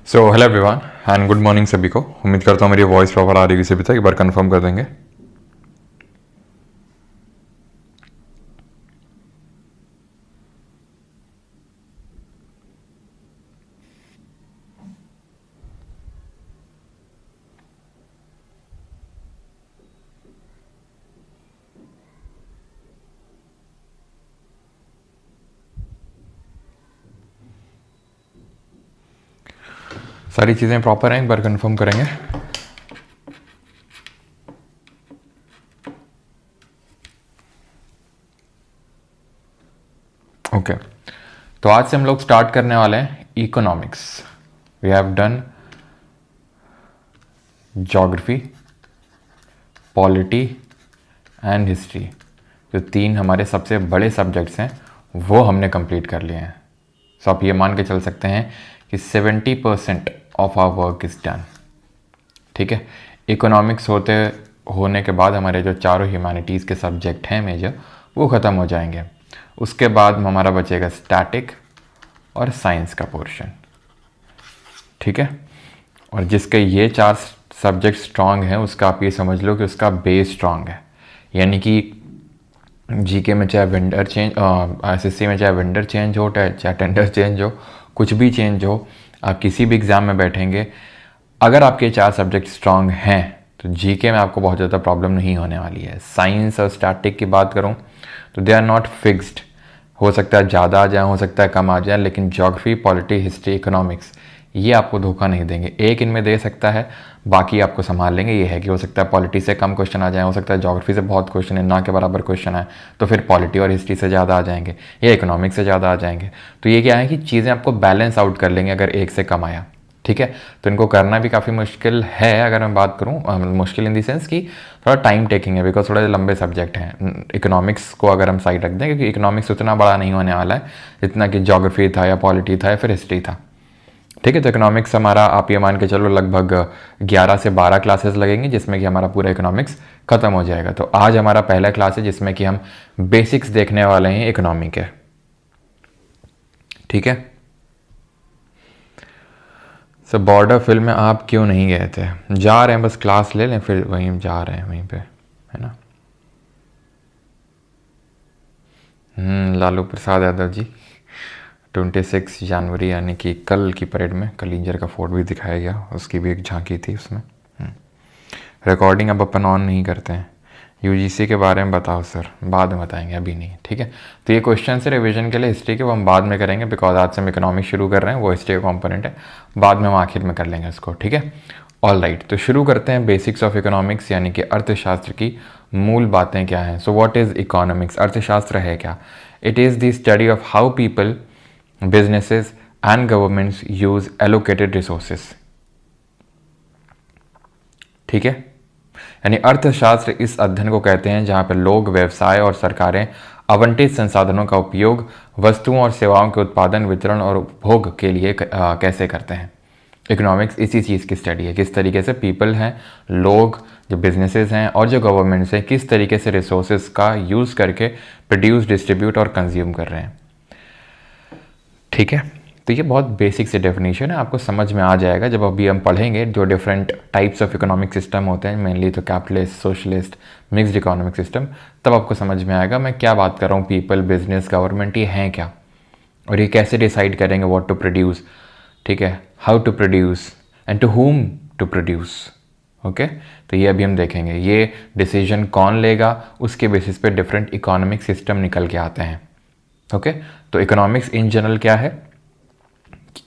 So hello everyone and good morning सभी को। उम्मीद करता हूँ मेरी वॉइस प्रॉपर आ रही है सभी तक। एक बार कंफर्म कर देंगे। सारी चीज़ें प्रॉपर हैं, एक बार कंफर्म करेंगे। ओके तो आज से हम लोग स्टार्ट करने वाले हैं economics. We have done geography, polity and history. जो तीन हमारे सबसे बड़े सब्जेक्ट्स हैं वो हमने कंप्लीट कर लिए हैं। सो आप ये मान के चल सकते हैं कि 70% of our work is done. ठीक है, इकोनॉमिक्स होने के बाद हमारे जो चारों ह्यूमैनिटीज़ के सब्जेक्ट हैं मेजर वो ख़त्म हो जाएंगे। उसके बाद हमारा बचेगा स्टैटिक और साइंस का पोर्शन। ठीक है, और जिसके ये चार सब्जेक्ट स्ट्रांग हैं उसका आप ये समझ लो कि उसका बेस स्ट्रांग है। यानी कि जीके में चाहे वेंडर चेंज, एसएससी में चाहे वेंडर चेंज हो, चाहे टेंडर चेंज हो, कुछ भी चेंज हो, आप किसी भी एग्ज़ाम में बैठेंगे, अगर आपके चार सब्जेक्ट स्ट्रांग हैं तो जीके में आपको बहुत ज़्यादा प्रॉब्लम नहीं होने वाली है। साइंस और स्टैटिक की बात करूं तो दे आर नॉट फिक्स्ड। हो सकता है ज़्यादा आ जाए, हो सकता है कम आ जाए, लेकिन ज्योग्राफी, पॉलिटी, हिस्ट्री, इकोनॉमिक्स ये आपको धोखा नहीं देंगे। एक इनमें दे सकता है, बाकी आपको संभाल लेंगे। ये है कि हो सकता है पॉलिटी से कम क्वेश्चन आ जाए, हो सकता है ज्योग्राफी से बहुत क्वेश्चन है, ना के बराबर क्वेश्चन आए तो फिर पॉलिटी और हिस्ट्री से ज़्यादा आ जाएंगे या इकोनॉमिक्स से ज़्यादा आ जाएंगे। तो ये क्या है कि चीज़ें आपको बैलेंस आउट कर लेंगे अगर एक से कम आया। ठीक है, तो इनको करना भी काफ़ी मुश्किल है। अगर मैं बात करूँ मुश्किल इन दी सेंस कि थोड़ा टाइम टेकिंग है, बिकॉज थोड़े लंबे सब्जेक्ट हैं। इकोनॉमिक्स को अगर हम साइड रख दें, क्योंकि इकोनॉमिक्स उतना बड़ा नहीं होने वाला है जितना कि ज्योग्राफी था या पॉलिटी था या फिर हिस्ट्री था। ठीक है, तो इकोनॉमिक्स हमारा आप ये मान के चलो लगभग 11 से 12 क्लासेस लगेंगी जिसमें कि हमारा पूरा इकोनॉमिक्स खत्म हो जाएगा। तो आज हमारा पहला क्लास है जिसमें कि हम बेसिक्स देखने वाले हैं इकोनॉमी के। ठीक है, सो बॉर्डर फिल्म में आप क्यों नहीं गए थे? जा रहे हैं, बस क्लास ले लें फिर वहीं जा रहे हैं वहीं पे, है ना। लालू प्रसाद यादव जी 26 जनवरी यानी कि कल की परेड में कलिंजर का फोर्ट भी दिखाया गया, उसकी भी एक झांकी थी उसमें। रिकॉर्डिंग अब अपन ऑन नहीं करते हैं। यूजीसी के बारे में बताओ सर। बाद में बताएंगे, अभी नहीं। ठीक है, तो ये क्वेश्चन से रिवीजन के लिए हिस्ट्री के वो हम बाद में करेंगे, बिकॉज आज से हम इकोनॉमिक्स शुरू कर रहे हैं, वो हिस्ट्री का कॉम्पोनेंट है। बाद में हम आखिर में कर लेंगे इसको। ठीक है, ऑल राइट, तो शुरू करते हैं बेसिक्स ऑफ इकोनॉमिक्स यानी कि अर्थशास्त्र की मूल बातें क्या हैं। So what is economics? अर्थशास्त्र है क्या? It is the study of how people, businesses and governments use allocated resources. ठीक है, यानी अर्थशास्त्र इस अध्ययन को कहते हैं जहां पर लोग, व्यवसाय और सरकारें आवंटित संसाधनों का उपयोग वस्तुओं और सेवाओं के उत्पादन, वितरण और उपभोग के लिए कैसे करते हैं। इकोनॉमिक्स इसी चीज़ की स्टडी है, किस तरीके से पीपल हैं, लोग, जो बिजनेसेस हैं और जो गवर्नमेंट्स हैं, किस तरीके से रिसोर्सेज का यूज़ करके प्रोड्यूस, डिस्ट्रीब्यूट और कंज्यूम कर रहे हैं। ठीक है, तो ये बहुत बेसिक से डेफिनेशन है, आपको समझ में आ जाएगा जब अभी हम पढ़ेंगे जो different types of economic system होते हैं, मेनली तो capitalist, socialist, mixed economic system. तब आपको समझ में आएगा मैं क्या बात कर रहा हूँ। पीपल, बिजनेस, गवर्नमेंट ये हैं क्या, और ये कैसे डिसाइड करेंगे व्हाट टू प्रोड्यूस। ठीक है, how to produce and to whom to produce. Okay, तो ये अभी हम देखेंगे। ये डिसीजन कौन लेगा, उसके बेसिस पे डिफरेंट इकोनॉमिक सिस्टम निकल के आते हैं। ओके, तो इकोनॉमिक्स इन जनरल क्या है,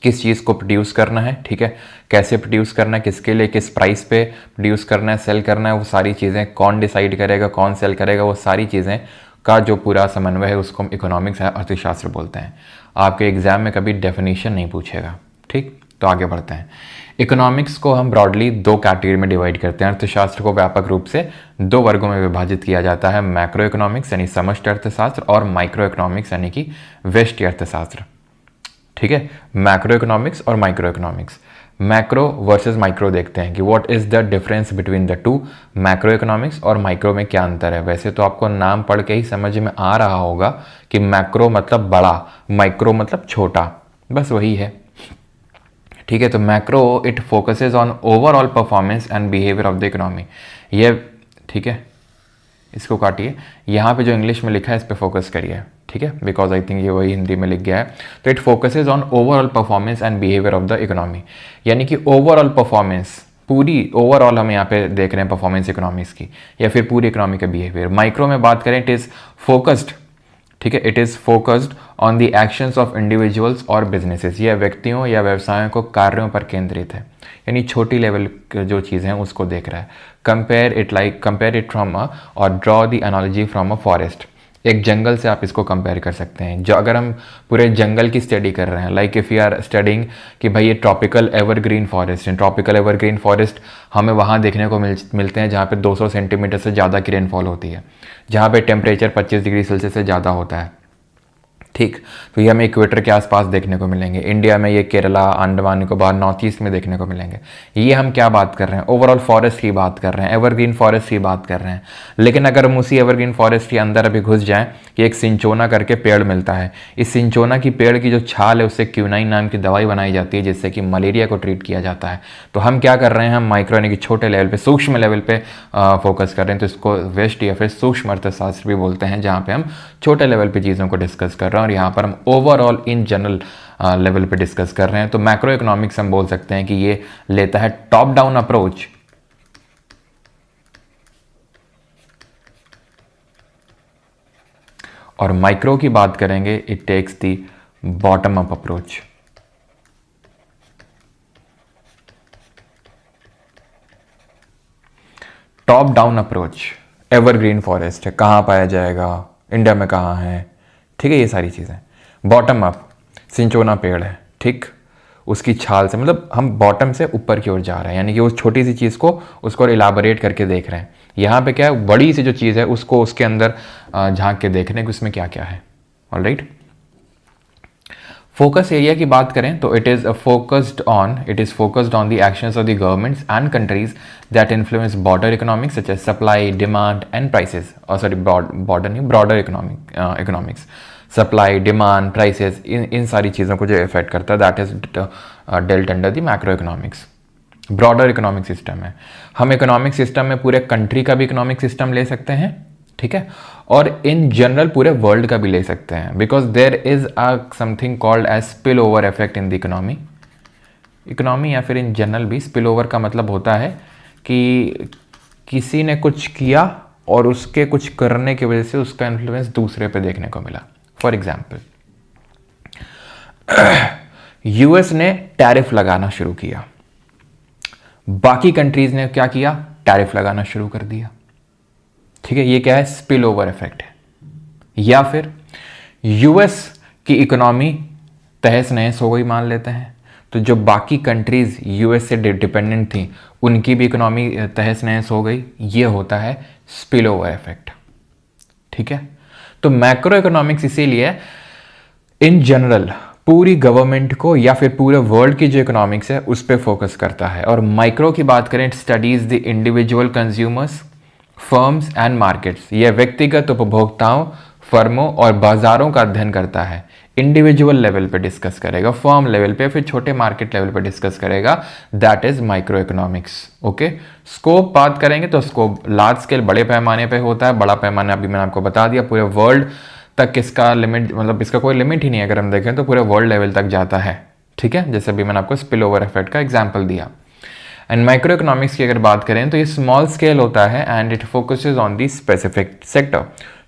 किस चीज़ को प्रोड्यूस करना है, ठीक है, कैसे प्रोड्यूस करना है, किसके लिए, किस प्राइस पे प्रोड्यूस करना है, सेल करना है, वो सारी चीज़ें कौन डिसाइड करेगा, कौन सेल करेगा, वो सारी चीज़ें का जो पूरा समन्वय है उसको हम इकोनॉमिक्स या अर्थशास्त्र बोलते हैं। आपके एग्जाम में कभी डेफिनेशन नहीं पूछेगा। ठीक, तो आगे बढ़ते हैं। इकोनॉमिक्स को हम ब्रॉडली दो कैटेगरी में डिवाइड करते हैं। अर्थशास्त्र को व्यापक रूप से दो वर्गों में विभाजित किया जाता है, मैक्रो इकोनॉमिक्स यानी समष्टि अर्थशास्त्र और माइक्रो इकोनॉमिक्स यानी कि व्यष्टि अर्थशास्त्र। ठीक है, मैक्रो इकोनॉमिक्स और micro economics. Macro versus micro देखते हैं कि what is the difference between the two. Macro economics और माइक्रो में क्या अंतर है। वैसे तो आपको नाम पढ़ के ही समझ में आ रहा होगा कि मैक्रो मतलब बड़ा, माइक्रो मतलब छोटा, बस वही है। ठीक है। तो macro it focuses on overall performance and behaviour of the economy. ये ठीक है, इसको काटिए, यहाँ पे जो इंग्लिश में लिखा है इस पे फोकस करिए, ठीक है, बिकॉज आई थिंक ये वही हिंदी में लिख गया है। तो it focuses on overall performance and behaviour of the economy, यानी कि ओवरऑल परफॉर्मेंस, पूरी ओवरऑल हम यहाँ पे देख रहे हैं परफॉर्मेंस इकोनॉमिक्स की, या फिर पूरी इकोनॉमी का बिहेवियर। माइक्रो में बात करें, इट इज़ फोकस्ड, ठीक है, it is focused on the actions of individuals और बिजनेसेस, यह व्यक्तियों या व्यवसायों को कार्यों पर केंद्रित है, यानी छोटी लेवल जो चीज़ें हैं उसको देख रहा है। कंपेयर इट फ्रॉम और draw the analogy from a forest, एक जंगल से आप इसको कंपेयर कर सकते हैं। जो अगर हम पूरे जंगल की स्टडी कर रहे हैं, like if you are studying कि भाई ये ट्रॉपिकल एवरग्रीन फॉरेस्ट है, ट्रॉपिकल एवरग्रीन फॉरेस्ट हमें वहाँ देखने को मिलते हैं जहाँ पे 200 सेंटीमीटर से ज़्यादा की रेनफॉल होती है, जहाँ पे टेम्परेचर 25 डिग्री सेल्सियस से ज़्यादा होता है, ठीक। तो ये हमें इक्वेटर के आसपास देखने को मिलेंगे। इंडिया में ये केरला, अंडमान निकोबार, नॉर्थ ईस्ट में देखने को मिलेंगे। ये हम क्या बात कर रहे हैं, ओवरऑल फॉरेस्ट की बात कर रहे हैं, एवरग्रीन फॉरेस्ट की बात कर रहे हैं। लेकिन अगर हम उसी एवरग्रीन फॉरेस्ट के अंदर अभी घुस जाएं कि एक सिंचोना करके पेड़ मिलता है, इस सिंचोना की पेड़ की जो छाल है उससे क्यूनाइन नाम की दवाई बनाई जाती है जिससे कि मलेरिया को ट्रीट किया जाता है। तो हम क्या कर रहे हैं, हम माइक्रो यानी कि छोटे लेवल पे, सूक्ष्म लेवल पे फोकस कर रहे हैं। तो इसको वेस्ट या फिर सूक्ष्म अर्थशास्त्र भी बोलते हैं, जहाँ पे हम छोटे लेवल पे चीज़ों को डिस्कस कर रहे हैं और यहाँ पर हम ओवरऑल इन जनरल लेवल पे डिस्कस कर रहे हैं। तो मैक्रो इकोनॉमिक्स हम बोल सकते हैं कि ये लेता है टॉप डाउन अप्रोच, और माइक्रो की बात करेंगे, it takes the bottom up approach. Top down approach, evergreen forest है, कहाँ पाया जाएगा, इंडिया में कहाँ है, ठीक है, ये सारी चीज़ें। बॉटम अप, सिंचोना पेड़ है, ठीक, उसकी छाल से, मतलब हम बॉटम से ऊपर की ओर जा रहे हैं, यानी कि उस छोटी सी चीज़ को उसको इलाबोरेट करके देख रहे हैं। यहाँ पे क्या है, बड़ी सी जो चीज़ है उसको उसके अंदर झांक के देख रहे हैं कि उसमें क्या क्या है। ऑलराइट, फोकस एरिया की बात करें तो it is focused on the actions of the governments and countries that influence border economics such as supply, demand and prices, और सॉरी बॉर्डर नहीं, broader economics, supply, demand, prices, इन सारी चीज़ों को जो इफेक्ट करता है, that is dealt under the macro economics. Broader economic system है, हम इकोनॉमिक सिस्टम में पूरे कंट्री का भी इकोनॉमिक सिस्टम ले सकते हैं, ठीक है, और इन जनरल पूरे वर्ल्ड का भी ले सकते हैं, because there is a something called as spill over effect in the economy या फिर इन जनरल भी। स्पिल ओवर का मतलब होता है कि किसी ने कुछ किया और उसके कुछ करने की वजह से उसका इन्फ्लुएंस दूसरे पे देखने को मिला। फॉर एग्जाम्पल, यूएस ने टैरिफ लगाना शुरू किया, बाकी कंट्रीज ने क्या किया, टैरिफ लगाना शुरू कर दिया, ठीक है, ये क्या है, स्पिल ओवर इफेक्ट है। या फिर यूएस की इकोनॉमी तहस नहस हो गई मान लेते हैं, तो जो बाकी कंट्रीज यूएस से डिपेंडेंट थी उनकी भी इकोनॉमी तहस नहस हो गई, ये होता है स्पिल ओवर इफेक्ट, ठीक है। तो मैक्रो इकोनॉमिक्स इसीलिए इन जनरल पूरी गवर्नमेंट को या फिर पूरे वर्ल्ड की जो इकोनॉमिक्स है उस पर फोकस करता है, और माइक्रो की बात करें, it studies the individual consumers, firms and markets, यह व्यक्तिगत उपभोक्ताओं, फर्मों और बाजारों का अध्ययन करता है। इंडिविजुअल लेवल पे डिस्कस करेगा, फर्म लेवल पे, फिर छोटे मार्केट लेवल पे डिस्कस करेगा, that is micro economics. Okay, scope बात करेंगे तो स्कोप लार्ज स्केल, बड़े पैमाने पे होता है। बड़ा पैमाना अभी मैंने आपको बता दिया, पूरे वर्ल्ड तक इसका लिमिट, मतलब इसका कोई लिमिट ही नहीं है, अगर हम देखें तो पूरे वर्ल्ड लेवल तक जाता है, ठीक है, जैसे अभी मैंने आपको स्पिल ओवर इफेक्ट का एग्जाम्पल दिया। एंड माइक्रो इकोनॉमिक्स की अगर बात करें तो ये स्मॉल स्केल होता है and it focuses on the specific sector,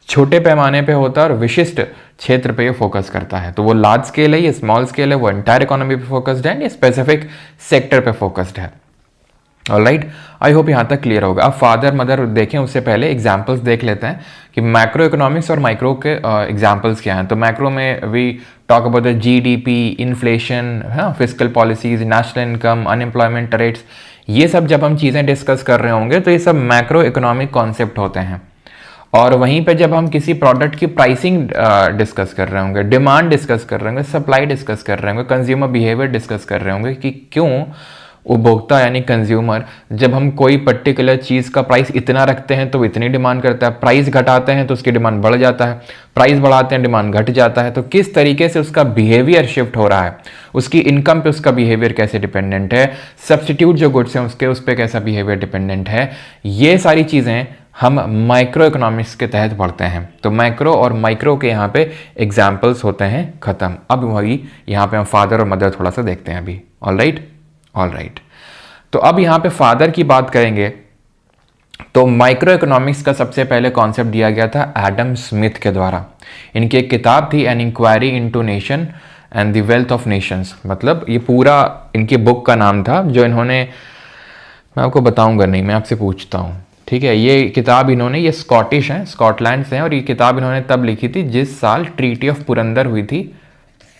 छोटे पैमाने पे होता है और विशिष्ट क्षेत्र पे ये फोकस करता है। तो वो लार्ज स्केल है, ये स्मॉल स्केल है, वो एंटायर इकोनॉमी पे फोकस्ड है, ये स्पेसिफिक सेक्टर पे फोकस्ड है। ऑलराइट, आई होप यहाँ तक क्लियर होगा। अब फादर मदर देखें उससे पहले एग्जाम्पल्स देख लेते हैं कि मैक्रो इकोनॉमिक्स और माइक्रो के एग्जाम्पल्स क्या हैं। तो मैक्रो में we talk about the GDP, inflation, fiscal policies, national income, unemployment rates, ये सब जब हम चीज़ें डिस्कस कर रहे होंगे तो ये सब मैक्रो इकोनॉमिक कॉन्सेप्ट होते हैं। और वहीं पे जब हम किसी प्रोडक्ट की प्राइसिंग डिस्कस कर रहे होंगे, डिमांड डिस्कस कर रहे होंगे, सप्लाई डिस्कस कर रहे होंगे, कंज्यूमर बिहेवियर डिस्कस कर रहे होंगे कि क्यों उपभोक्ता यानी कंज्यूमर, जब हम कोई पर्टिकुलर चीज़ का प्राइस इतना रखते हैं तो इतनी डिमांड करता है, प्राइस घटाते हैं तो उसकी डिमांड बढ़ जाता है, प्राइस बढ़ाते हैं डिमांड घट जाता है। तो किस तरीके से उसका बिहेवियर शिफ्ट हो रहा है, उसकी इनकम पे उसका बिहेवियर कैसे डिपेंडेंट है, सब्सटीट्यूट जो गुड्स हैं उसके उस पर कैसा बिहेवियर डिपेंडेंट है, ये सारी चीज़ें हम माइक्रो इकोनॉमिक्स के तहत पढ़ते हैं। तो मैक्रो और माइक्रो के यहाँ पे एग्जाम्पल्स होते हैं खत्म। अब वही यहाँ पे हम फादर और मदर थोड़ा सा देखते हैं अभी। All right. तो अब यहाँ पे फादर की बात करेंगे तो माइक्रो इकोनॉमिक्स का सबसे पहले कॉन्सेप्ट दिया गया था एडम स्मिथ के द्वारा। इनकी एक किताब थी an inquiry into nation and the wealth of nations, मतलब ये पूरा इनकी बुक का नाम था, जो इन्होंने, मैं आपको बताऊंगा नहीं, मैं आपसे पूछता हूँ, ठीक है। ये किताब इन्होंने, ये स्कॉटिश हैं, स्कॉटलैंड से हैं, और ये किताब इन्होंने तब लिखी थी जिस साल ट्रीटी ऑफ पुरंदर हुई थी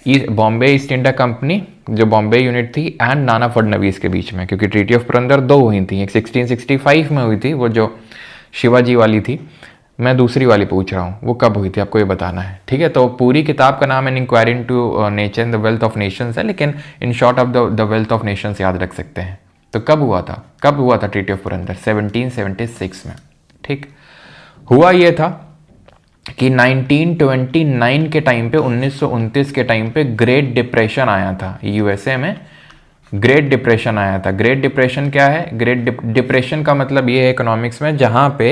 बॉम्बे ईस्ट इंडिया कंपनी जो बॉम्बे यूनिट थी एंड नाना फडणवीस के बीच में, क्योंकि ट्रीटी ऑफ पुरंदर दो हुई थी, एक 1665 में हुई थी वो जो शिवाजी वाली थी, मैं दूसरी वाली पूछ रहा हूँ वो कब हुई थी, आपको ये बताना है, ठीक है। तो पूरी किताब का नाम an inquiry into nature and the wealth of nations है, लेकिन in short of the wealth of nations याद रख सकते हैं। तो कब हुआ था ट्रीटी ऑफ पुरंदर? 1776 में, ठीक। हुआ ये था कि 1929 के टाइम पे, 1929 के टाइम पे ग्रेट डिप्रेशन आया था यूएसए में। ग्रेट डिप्रेशन आया था। ग्रेट डिप्रेशन क्या है? ग्रेट डिप्रेशन का मतलब ये है इकोनॉमिक्स में जहाँ पे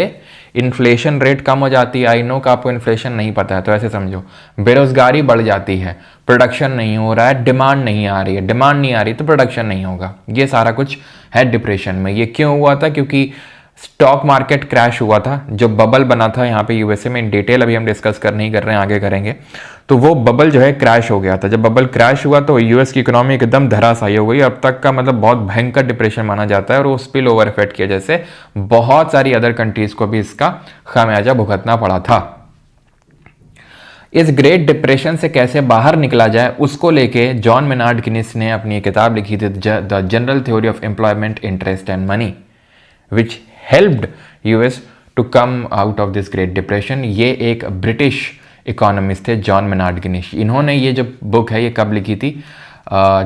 इन्फ्लेशन रेट कम हो जाती है। आई नो कि आपको इन्फ्लेशन नहीं पता है, तो ऐसे समझो, बेरोजगारी बढ़ जाती है, प्रोडक्शन नहीं हो रहा है, डिमांड नहीं आ रही है, डिमांड नहीं आ रही तो प्रोडक्शन नहीं होगा, ये सारा कुछ है डिप्रेशन में। ये क्यों हुआ था? क्योंकि स्टॉक मार्केट क्रैश हुआ था, जो बबल बना था यहाँ पे यूएसए में, इन डिटेल अभी हम डिस्कस नहीं कर रहे हैं, आगे करेंगे। तो वो बबल जो है क्रैश हो गया था। जब बबल क्रैश हुआ तो यूएस की इकोनॉमी एकदम धराशायी हो गई। अब तक का मतलब बहुत भयंकर डिप्रेशन माना जाता है, और वो स्पिल ओवर इफेक्ट की वजह से बहुत सारी अदर कंट्रीज को भी इसका खामियाजा भुगतना पड़ा था। इस ग्रेट डिप्रेशन से कैसे बाहर निकला जाए उसको लेके जॉन मेनार्ड गिनीज ने अपनी किताब लिखी थी, the general theory of employment, interest and money, which helped US to come out of this great depression. ये एक ब्रिटिश इकोनॉमिस्ट थे, जॉन मेनार्ड गिनीज। इन्होंने ये जो बुक है ये कब लिखी थी?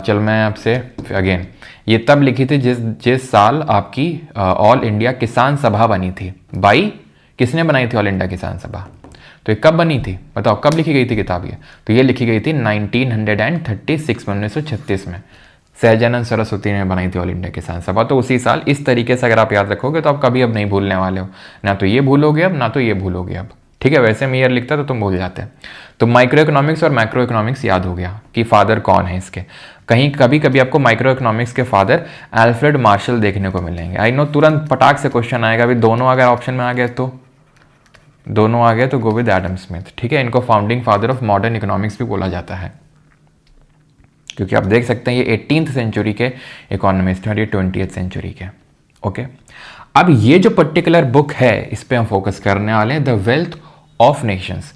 चल मैं आपसे अगेन, ये तब लिखी थी जिस साल आपकी ऑल इंडिया किसान सभा बनी थी। बाई किसने बनाई थी ऑल इंडिया किसान सभा? तो ये कब बनी थी बताओ, कब लिखी गई थी किताब ये? तो ये लिखी गई थी 1936 में, 1936 में सहजानंद सरस्वती ने बनाई थी ऑल इंडिया किसान सभा। तो उसी साल, इस तरीके से अगर आप याद रखोगे तो आप कभी अब नहीं भूलने वाले हो, ना तो ये भूलोगे अब, ना तो ये भूलोगे अब, ठीक है। वैसे में ईयर लिखता तो तुम भूल जाते। तो माइक्रो इकोनॉमिक्स और मैक्रो इकोनॉमिक्स याद हो गया कि फादर कौन है इसके। कहीं कभी कभी आपको माइक्रो इकोनॉमिक्स के फादर अल्फ्रेड मार्शल देखने को मिलेंगे। आई नो तुरंत पटाख से क्वेश्चन आएगा, अभी दोनों अगर ऑप्शन में आ गए तो, दोनों आ गए तो गो विद एडम स्मिथ, ठीक है। इनको founding father of modern economics भी बोला जाता है, क्योंकि आप देख सकते हैं ये 18th सेंचुरी के इकोनॉमिस्ट हैं और ये 20th सेंचुरी के। ओके, अब ये जो पर्टिकुलर बुक है इस पे हम फोकस करने वाले हैं, द वेल्थ ऑफ नेशंस।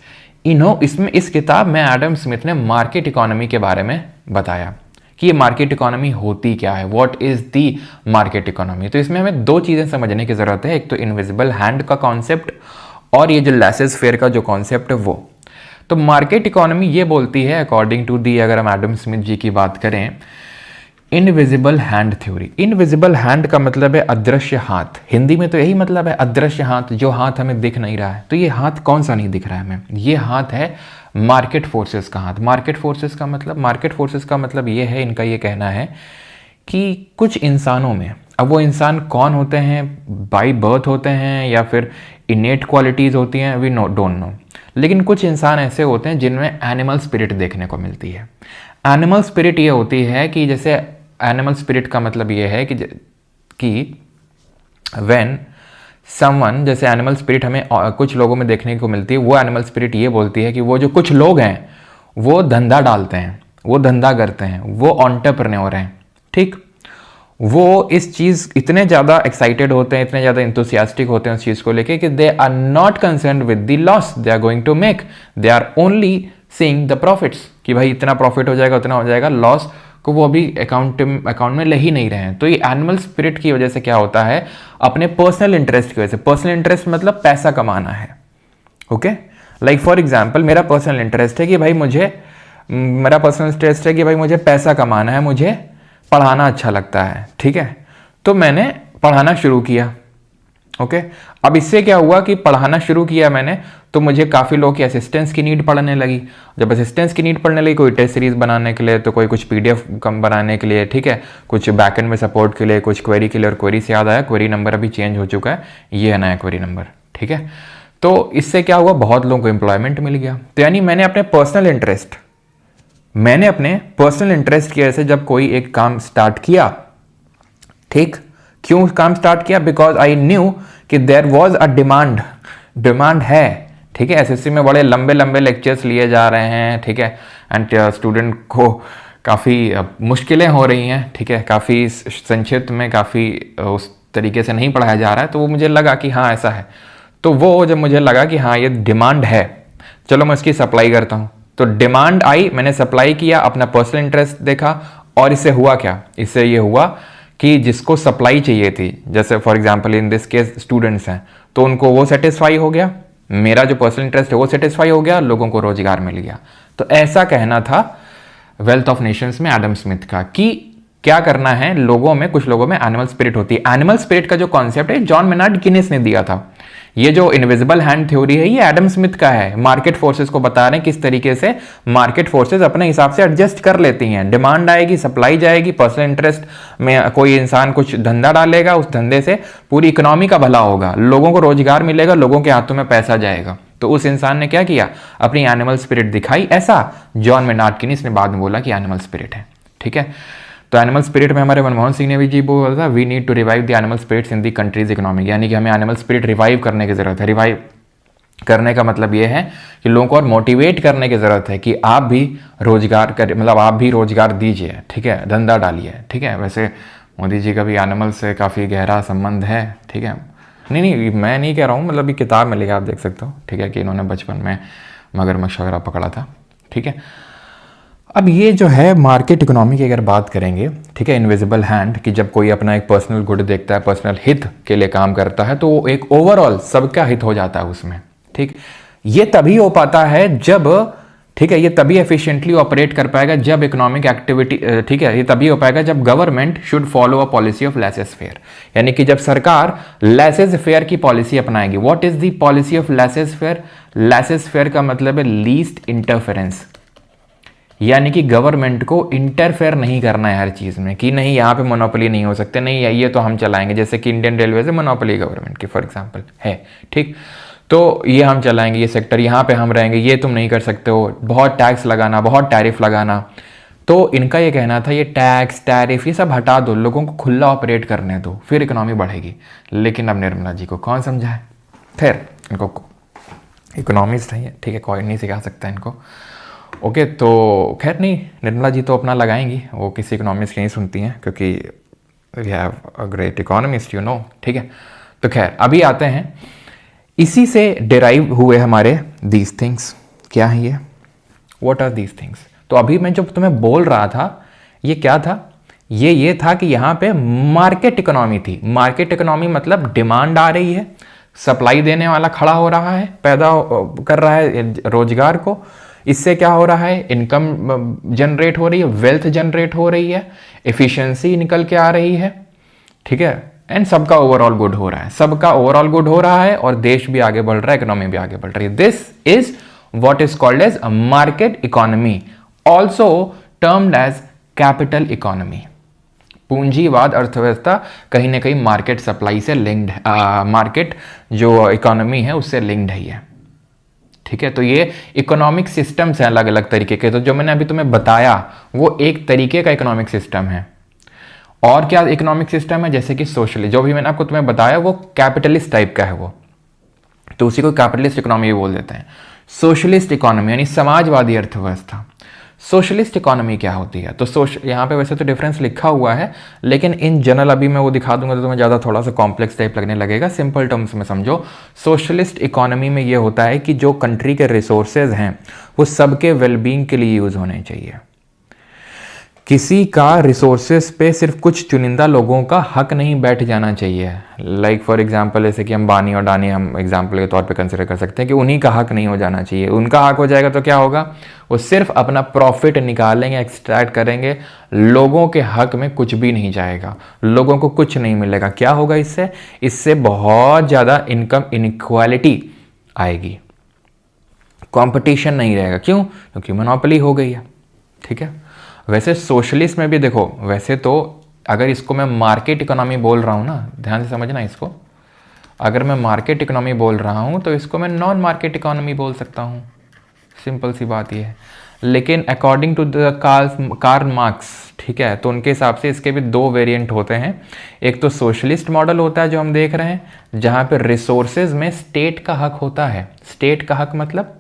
इसमें इस किताब में एडम स्मिथ ने मार्केट इकोनॉमी के बारे में बताया कि ये मार्केट इकोनॉमी होती क्या है, what is the market economy. तो इसमें हमें दो चीजें समझने की जरूरत है, एक तो इनविजिबल हैंड का कॉन्सेप्ट और ये जो लेसेस फेयर का जो कॉन्सेप्ट है वो। तो मार्केट इकोनॉमी ये बोलती है, अकॉर्डिंग टू दी, अगर हम एडम स्मिथ जी की बात करें, invisible hand theory. Invisible hand का मतलब है अदृश्य हाथ, हिंदी में तो यही मतलब है, अदृश्य हाथ, जो हाथ हमें दिख नहीं रहा है। तो ये हाथ कौन सा नहीं दिख रहा है हमें? ये हाथ है मार्केट फोर्सेस का हाथ। मार्केट फोर्सेस का मतलब ये है, इनका ये कहना है कि कुछ इंसानों में, अब वो इंसान कौन होते हैं, बाई बर्थ होते हैं या फिर इनेट क्वालिटीज़ होती हैं, वी डोंट नो, लेकिन कुछ इंसान ऐसे होते हैं जिनमें एनिमल स्पिरिट देखने को मिलती है। एनिमल स्पिरिट ये होती है कि जैसे, एनिमल स्पिरिट का मतलब ये है कि व्हेन समवन, जैसे एनिमल स्पिरिट हमें कुछ लोगों में देखने को मिलती है, वो एनिमल स्पिरिट ये बोलती है कि वो जो कुछ लोग हैं वो धंधा डालते हैं, वो धंधा करते हैं, वो एंटरप्रेन्योर हैं, ठीक। वो इस चीज़ इतने ज़्यादा एक्साइटेड होते हैं, इतने ज़्यादा इंथुसियास्टिक होते हैं उस चीज़ को लेके कि they are not concerned with the loss they are going to make, they are only seeing the profits, कि भाई इतना प्रॉफिट हो जाएगा, उतना हो जाएगा, लॉस को वो अभी अकाउंट में ले ही नहीं रहे हैं। तो ये एनिमल स्पिरिट की वजह से क्या होता है, अपने पर्सनल इंटरेस्ट की वजह से, पर्सनल इंटरेस्ट मतलब पैसा कमाना है, ओके। लाइक फॉर एग्जाम्पल, मेरा पर्सनल इंटरेस्ट है कि भाई मुझे पैसा कमाना है, मुझे पढ़ाना अच्छा लगता है, ठीक है, तो मैंने पढ़ाना शुरू किया। ओके, अब इससे क्या हुआ कि पढ़ाना शुरू किया मैंने, तो मुझे काफ़ी लोगों की असिस्टेंस की नीड पड़ने लगी। जब असिस्टेंस की नीड पड़ने लगी, कोई टेस्ट सीरीज बनाने के लिए, तो कोई कुछ पीडीएफ कम बनाने के लिए, ठीक है, कुछ बैकएंड में सपोर्ट के लिए, कुछ क्वेरी के लिए। और क्वेरी से याद आया, क्वेरी नंबर अभी चेंज हो चुका है, ये है नया क्वेरी नंबर, ठीक है। तो इससे क्या हुआ, बहुत लोगों को एम्प्लॉयमेंट मिल गया। तो यानी मैंने अपने पर्सनल इंटरेस्ट की वजह से जब कोई एक काम स्टार्ट किया, ठीक, क्यों काम स्टार्ट किया, बिकॉज आई न्यू कि देयर वॉज अ डिमांड है, ठीक है। एसएससी में बड़े लंबे लंबे लेक्चर्स लिए जा रहे हैं, ठीक है, एंड स्टूडेंट को काफ़ी मुश्किलें हो रही हैं, ठीक है, काफ़ी संक्षिप्त में, काफ़ी उस तरीके से नहीं पढ़ाया जा रहा है। तो वो मुझे लगा कि हाँ ऐसा है, तो वो जब मुझे लगा कि हाँ ये डिमांड है, चलो मैं इसकी सप्लाई करता हूँ, तो डिमांड आई, मैंने सप्लाई किया, अपना पर्सनल इंटरेस्ट देखा, और इससे हुआ क्या, इससे ये हुआ कि जिसको सप्लाई चाहिए थी, जैसे for example in this case students हैं, तो उनको वो सेटिस्फाई हो गया, मेरा जो पर्सनल इंटरेस्ट है वो सेटिस्फाई हो गया, लोगों को रोजगार मिल गया। तो ऐसा कहना था वेल्थ ऑफ नेशंस में एडम स्मिथ का, कि क्या करना है, लोगों में, कुछ लोगों में एनिमल स्पिरिट होती है। एनिमल स्पिरिट का जो कॉन्सेप्ट है जॉन मेनार्ड गिनेस ने दिया था। ये जो इनविजिबल हैंड थ्योरी है ये एडम स्मिथ का है। मार्केट फोर्सेस को बता रहे हैं किस तरीके से मार्केट फोर्सेस अपने हिसाब से एडजस्ट कर लेती हैं। डिमांड आएगी, सप्लाई जाएगी, पर्सनल इंटरेस्ट में कोई इंसान कुछ धंधा डालेगा, उस धंधे से पूरी इकोनॉमी का भला होगा, लोगों को रोजगार मिलेगा, लोगों के हाथों में पैसा जाएगा। तो उस इंसान ने क्या किया, अपनी एनिमल स्पिरिट दिखाई। ऐसा जॉन मेनार्ड गिनीस ने बाद में बोला कि एनिमल स्पिरिट है, ठीक है। तो एनिमल स्पिरिट में हमारे मनमोहन सिंह ने भी जी बोला था, we need to revive the animal spirits in the country's economy, यानी कि हमें एनिमल स्पिरिट रिवाइव करने की जरूरत है। रिवाइव करने का मतलब ये है कि लोगों को और मोटिवेट करने की जरूरत है कि आप भी रोजगार कर, मतलब आप भी रोजगार दीजिए, ठीक है, धंधा डालिए, ठीक है। वैसे मोदी जी का भी एनिमल से काफ़ी गहरा संबंध है, ठीक है। नहीं, मैं नहीं कह रहा हूँ, मतलब ये किताब में लिखा, आप देख सकते हो, ठीक है, कि इन्होंने बचपन में मगरमच्छ वगैरह पकड़ा था, ठीक है। अब ये जो है मार्केट इकोनॉमी की अगर बात करेंगे, ठीक है, इनविजिबल हैंड, कि जब कोई अपना एक पर्सनल गुड देखता है, पर्सनल हित के लिए काम करता है, तो वो एक ओवरऑल सबका हित हो जाता है उसमें, ठीक। ये तभी हो पाता है जब, ठीक है, ये तभी एफिशिएंटली ऑपरेट कर पाएगा जब इकोनॉमिक एक्टिविटी, ठीक है, ये तभी हो पाएगा जब government should follow a policy of laissez faire, यानी कि जब सरकार लेसेस फेयर की पॉलिसी अपनाएगी। What is the policy of laissez faire? Laissez faire का मतलब है लीस्ट इंटरफेरेंस, यानी कि गवर्नमेंट को इंटरफेयर नहीं करना है हर चीज़ में, कि नहीं यहाँ पे मोनोपोली नहीं हो सकते, नहीं ये तो हम चलाएंगे, जैसे कि इंडियन रेलवे से मोनोपोली गवर्नमेंट की फॉर एग्जांपल है, ठीक, तो ये हम चलाएंगे, ये सेक्टर यहाँ पे हम रहेंगे, ये तुम नहीं कर सकते हो, बहुत टैक्स लगाना, बहुत टैरिफ लगाना। तो इनका ये कहना था ये टैक्स टैरिफ ये सब हटा दो, लोगों को खुला ऑपरेट करने दो, फिर इकोनॉमी बढ़ेगी। लेकिन अब निर्मला जी को कौन समझाए, फिर इनको इकोनॉमिस्ट है, ठीक है, कोई नहीं सिखा सकता इनको। ओके, तो खैर नहीं, निर्मला जी तो अपना लगाएंगी, वो किसी इकोनॉमिस्ट की नहीं सुनती हैं, क्योंकि we have a great economist, you know, ठीक है। तो खैर अभी आते हैं, इसी से डिराइव हुए हमारे दीज थिंग्स। क्या है ये, व्हाट आर दीज थिंग्स? तो अभी मैं जब तुम्हें बोल रहा था, ये क्या था, ये था कि यहाँ पे मार्केट इकोनॉमी थी। मार्केट इकोनॉमी मतलब डिमांड आ रही है, सप्लाई देने वाला खड़ा हो रहा है, पैदा कर रहा है रोजगार को, इससे क्या हो रहा है, इनकम जनरेट हो रही है, वेल्थ जनरेट हो रही है, एफिशिएंसी निकल के आ रही है, ठीक है, एंड सबका ओवरऑल गुड हो रहा है, सबका ओवरऑल गुड हो रहा है, और देश भी आगे बढ़ रहा है, इकोनॉमी भी आगे बढ़ रही है। This is what is called as market economy, also termed as capital economy. पूंजीवाद अर्थव्यवस्था कहीं ना कहीं मार्केट सप्लाई से लिंक्ड है, मार्केट जो इकोनॉमी है उससे लिंक्ड है ये, ठीक है। तो ये इकोनॉमिक सिस्टम्स हैं अलग अलग तरीके के, तो जो मैंने अभी तुम्हें बताया वो एक तरीके का इकोनॉमिक सिस्टम है। और क्या इकोनॉमिक सिस्टम है, जैसे कि सोशलिस्ट, जो भी मैंने आपको तुम्हें बताया वो कैपिटलिस्ट टाइप का है वो, तो उसी को कैपिटलिस्ट इकोनॉमी भी बोल देते हैं। सोशलिस्ट इकोनॉमी यानी समाजवादी अर्थव्यवस्था। सोशलिस्ट इकोनॉमी क्या होती है, तो यहाँ पे वैसे तो डिफरेंस लिखा हुआ है, लेकिन इन जनरल अभी मैं वो दिखा दूंगा तो तुम्हें ज़्यादा थोड़ा सा कॉम्प्लेक्स टाइप लगने लगेगा। सिंपल टर्म्स में समझो, सोशलिस्ट इकोनॉमी में ये होता है कि जो कंट्री के रिसोर्सेज हैं वो सबके वेलबींग के लिए यूज़ होने चाहिए। किसी का रिसोर्सेज पे सिर्फ कुछ चुनिंदा लोगों का हक नहीं बैठ जाना चाहिए। लाइक फॉर एग्जांपल जैसे कि अंबानी और अडानी हम एग्जांपल के तौर पे कंसिडर कर सकते हैं कि उन्हीं का हक नहीं हो जाना चाहिए। उनका हक हो जाएगा तो क्या होगा, वो सिर्फ अपना प्रॉफिट निकालेंगे, एक्सट्रैक्ट करेंगे, लोगों के हक में कुछ भी नहीं जाएगा, लोगों को कुछ नहीं मिलेगा। क्या होगा इससे, इससे बहुत ज़्यादा इनकम इनइक्वालिटी आएगी, कंपटीशन नहीं रहेगा। क्यों? क्योंकि मोनोपोली हो गई है। ठीक है, वैसे सोशलिस्ट में भी देखो, वैसे तो अगर इसको मैं मार्केट इकोनॉमी बोल रहा हूँ ना, ध्यान से समझना इसको, अगर मैं मार्केट इकोनॉमी बोल रहा हूँ तो इसको मैं नॉन मार्केट इकोनॉमी बोल सकता हूँ, सिंपल सी बात ये है। लेकिन according to the Karl Marx, ठीक है, तो उनके हिसाब से इसके भी दो वेरिएंट होते हैं। एक तो सोशलिस्ट मॉडल होता है जो हम देख रहे हैं, जहाँ पे रिसोर्सेज में स्टेट का हक होता है। स्टेट का हक मतलब,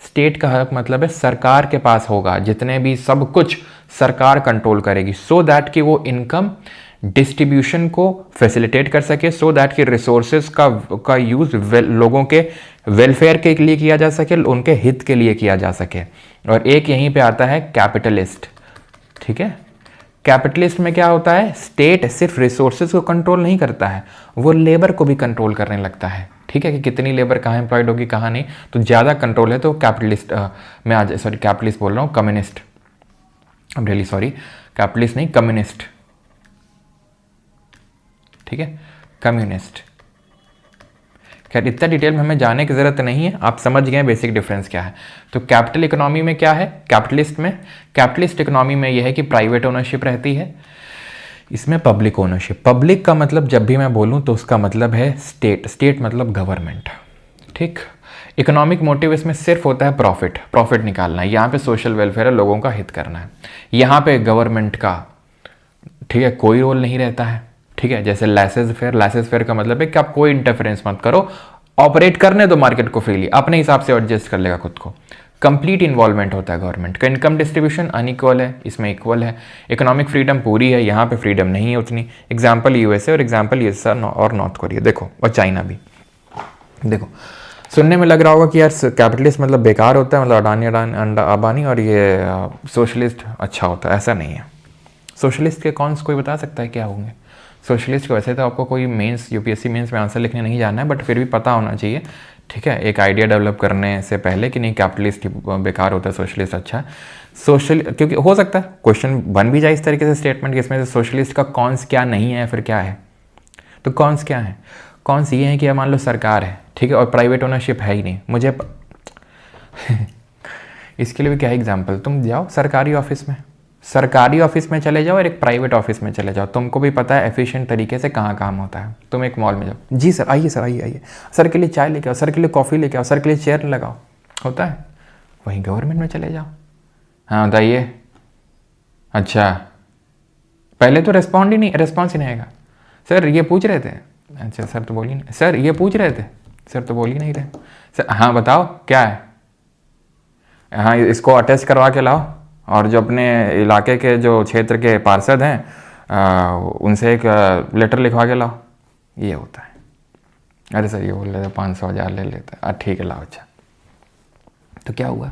स्टेट का हक मतलब है सरकार के पास होगा, जितने भी सब कुछ सरकार कंट्रोल करेगी, सो दैट कि वो इनकम डिस्ट्रीब्यूशन को फैसिलिटेट कर सके, सो दैट कि रिसोर्सेज का यूज लोगों के वेलफेयर के लिए किया जा सके, उनके हित के लिए किया जा सके। और एक यहीं पे आता है कैपिटलिस्ट। ठीक है, कैपिटलिस्ट में क्या होता है, स्टेट सिर्फ रिसोर्सेज को कंट्रोल नहीं करता है, वो लेबर को भी कंट्रोल करने लगता है। ठीक है, कि कितनी लेबर कहाँ एम्प्लॉयड होगी कहाँ नहीं, तो ज़्यादा कंट्रोल है। तो कैपिटलिस्ट, मैं आज सॉरी कैपिटलिस्ट बोल रहा हूँ, communist, I am really sorry, capitalist नहीं कम्युनिस्ट। ठीक है, कम्युनिस्ट। खैर इतना डिटेल में हमें जाने की ज़रूरत नहीं है, आप समझ गए बेसिक डिफरेंस क्या है। तो कैपिटल इकोनॉमी में क्या है, कैपिटलिस्ट में, कैपिटलिस्ट इकोनॉमी में यह है कि प्राइवेट ओनरशिप रहती है, इसमें पब्लिक ओनरशिप। पब्लिक का मतलब जब भी मैं बोलूं तो उसका मतलब है स्टेट, स्टेट मतलब गवर्नमेंट। ठीक, इकोनॉमिक मोटिव इसमें सिर्फ होता है प्रॉफिट, प्रॉफिट निकालना है। यहाँ पे सोशल वेलफेयर है, लोगों का हित करना है। यहाँ पे गवर्नमेंट का, ठीक है, कोई रोल नहीं रहता है। ठीक है, जैसे लाइसेंस फेयर, लाइसेंस फेयर का मतलब है कि आप कोई इंटरफेरेंस मत करो, ऑपरेट करने दो मार्केट को फ्रीली, अपने हिसाब से एडजस्ट कर लेगा खुद को। कंप्लीट इन्वॉल्वमेंट होता है गवर्नमेंट का। इनकम डिस्ट्रीब्यूशन अनइक्वल है, इसमें इक्वल है। इकोनॉमिक फ्रीडम पूरी है, यहाँ पे फ्रीडम नहीं है उतनी। एग्जाम्पल यूएसए और एग्जाम्पल यूएसए और नॉर्थ कोरिया देखो, और चाइना भी देखो। सुनने में लग रहा होगा कि यार कैपिटलिस्ट मतलब बेकार होता है, मतलब अडानी अंबानी, और ये सोशलिस्ट अच्छा होता है। ऐसा नहीं है। सोशलिस्ट के कॉन्स कोई बता सकता है क्या होंगे? सोशलिस्ट को वैसे तो आपको कोई मेंस यूपीएससी मेंस में आंसर लिखने नहीं जाना है, बट फिर भी पता होना चाहिए। ठीक है, एक आइडिया डेवलप करने से पहले कि नहीं कैपिटलिस्ट बेकार होता है, सोशलिस्ट अच्छा है। सोशल, क्योंकि हो सकता है क्वेश्चन बन भी जाए इस तरीके से स्टेटमेंट कि इसमें से सोशलिस्ट का कॉन्स क्या नहीं है, फिर क्या है। तो कॉन्स क्या है? कॉन्स ये है कि मान लो सरकार है, ठीक है, और प्राइवेट ओनरशिप है ही नहीं। मुझे इसके लिए भी क्या एग्जाम्पल, तुम जाओ सरकारी ऑफिस में, सरकारी ऑफिस में चले जाओ और एक प्राइवेट ऑफिस में चले जाओ, तुमको भी पता है एफिशिएंट तरीके से कहाँ काम होता है। तुम एक मॉल में जाओ, जी सर आइए, सर आइए आइए, सर के लिए चाय लेके आओ, सर के लिए कॉफ़ी लेके आओ, सर के लिए चेयर लगाओ, होता है। वहीं गवर्नमेंट में चले जाओ, हाँ बताइए, अच्छा पहले तो रेस्पॉन्स ही नहीं आएगा। सर ये पूछ रहे थे, अच्छा सर तो बोल ही नहीं, सर ये पूछ रहे थे, सर तो बोल ही नहीं रहे, सर हाँ बताओ क्या है, हाँ इसको अटैच करवा के लाओ, और जो अपने इलाके के जो क्षेत्र के पार्षद हैं उनसे एक लेटर लिखवा के लाओ। ये होता है। अरे सर ये बोल रहे थे 500,000 ले लेते हैं, ठीक है लाओ। अच्छा तो क्या हुआ,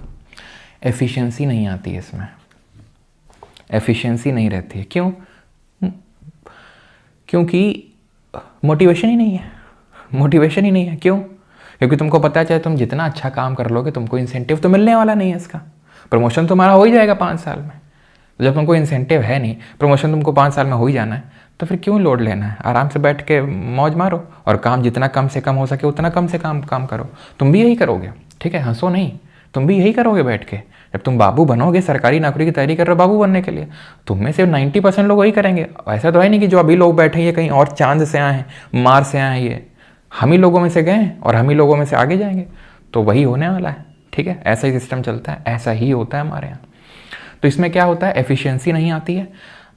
एफिशिएंसी नहीं आती है इसमें, एफिशिएंसी नहीं रहती है। क्यों? क्योंकि मोटिवेशन ही नहीं है, मोटिवेशन ही नहीं है। क्यों? क्योंकि तुमको पता है चाहे तुम जितना अच्छा काम कर लोगे तुमको इंसेंटिव तो मिलने वाला नहीं है, इसका प्रमोशन तुम्हारा हो ही जाएगा 5 साल में। तो जब तुमको इंसेंटिव है नहीं, प्रमोशन तुमको 5 साल में हो ही जाना है, तो फिर क्यों लोड लेना है? आराम से बैठ के मौज मारो और काम जितना कम से कम हो सके उतना कम से काम करो। तुम भी यही करोगे, ठीक है, हंसो नहीं, तुम भी यही करोगे बैठ के। जब तुम बाबू बनोगे, सरकारी नौकरी की तैयारी कर रहे हो बाबू बनने के लिए, तुम में से 90% लोग वही करेंगे। ऐसा तो है नहीं कि जो अभी लोग बैठे हैं ये कहीं और चांद से आए हैं, मार से आए हैं, ये हम ही लोगों में से गए हैं और हम ही लोगों में से आगे जाएंगे, तो वही होने वाला है। ठीक है, ऐसा ही सिस्टम चलता है, ऐसा ही होता है हमारे यहाँ। तो इसमें क्या होता है, एफिशिएंसी नहीं आती है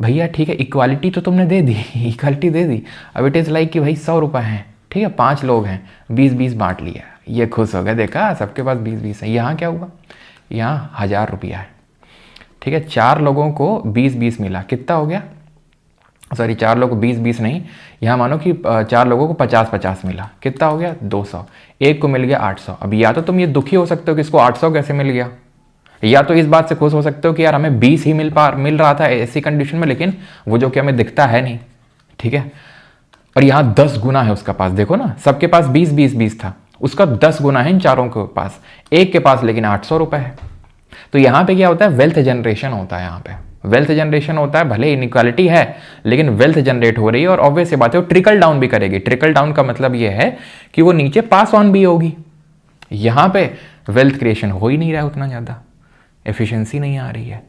भैया। ठीक है, इक्वालिटी तो तुमने दे दी, इक्वालिटी दे दी, अब इट इज़ लाइक कि भाई 100 रुपये हैं, ठीक है, 5 लोग हैं, 20-20 बांट लिया, ये खुश हो गया, देखा सबके पास 20-20 है। यहाँ क्या हुआ, यहाँ 1000 रुपया है, ठीक है, 4 लोगों को 20-20 मिला, कितना हो गया, सॉरी 4 लोगों को 20-20 नहीं, यहाँ मानो कि 4 लोगों को 50-50 मिला, कितना हो गया 200, एक को मिल गया 800। अब या तो तुम ये दुखी हो सकते हो कि इसको 800 कैसे मिल गया, या तो इस बात से खुश हो सकते हो कि यार हमें 20 ही मिल रहा था ऐसी कंडीशन में, लेकिन वो जो कि हमें दिखता है नहीं, ठीक है, और यहाँ 10 गुना है उसका पास। देखो ना, सबके पास 20 था, उसका 10 गुना है इन चारों के पास, एक के पास लेकिन 800 रुपए है। तो यहाँ पे क्या होता है, वेल्थ जनरेशन होता है। यहाँ पे वेल्थ जनरेशन होता है, भले इनइक्वालिटी है लेकिन वेल्थ जनरेट हो रही है, और ऑब्वियस बात है वो ट्रिकल डाउन भी करेगी। ट्रिकल डाउन का मतलब ये है कि वो नीचे पास ऑन भी होगी। यहाँ पे वेल्थ क्रिएशन हो ही नहीं रहा है उतना ज़्यादा, एफिशिएंसी नहीं आ रही है,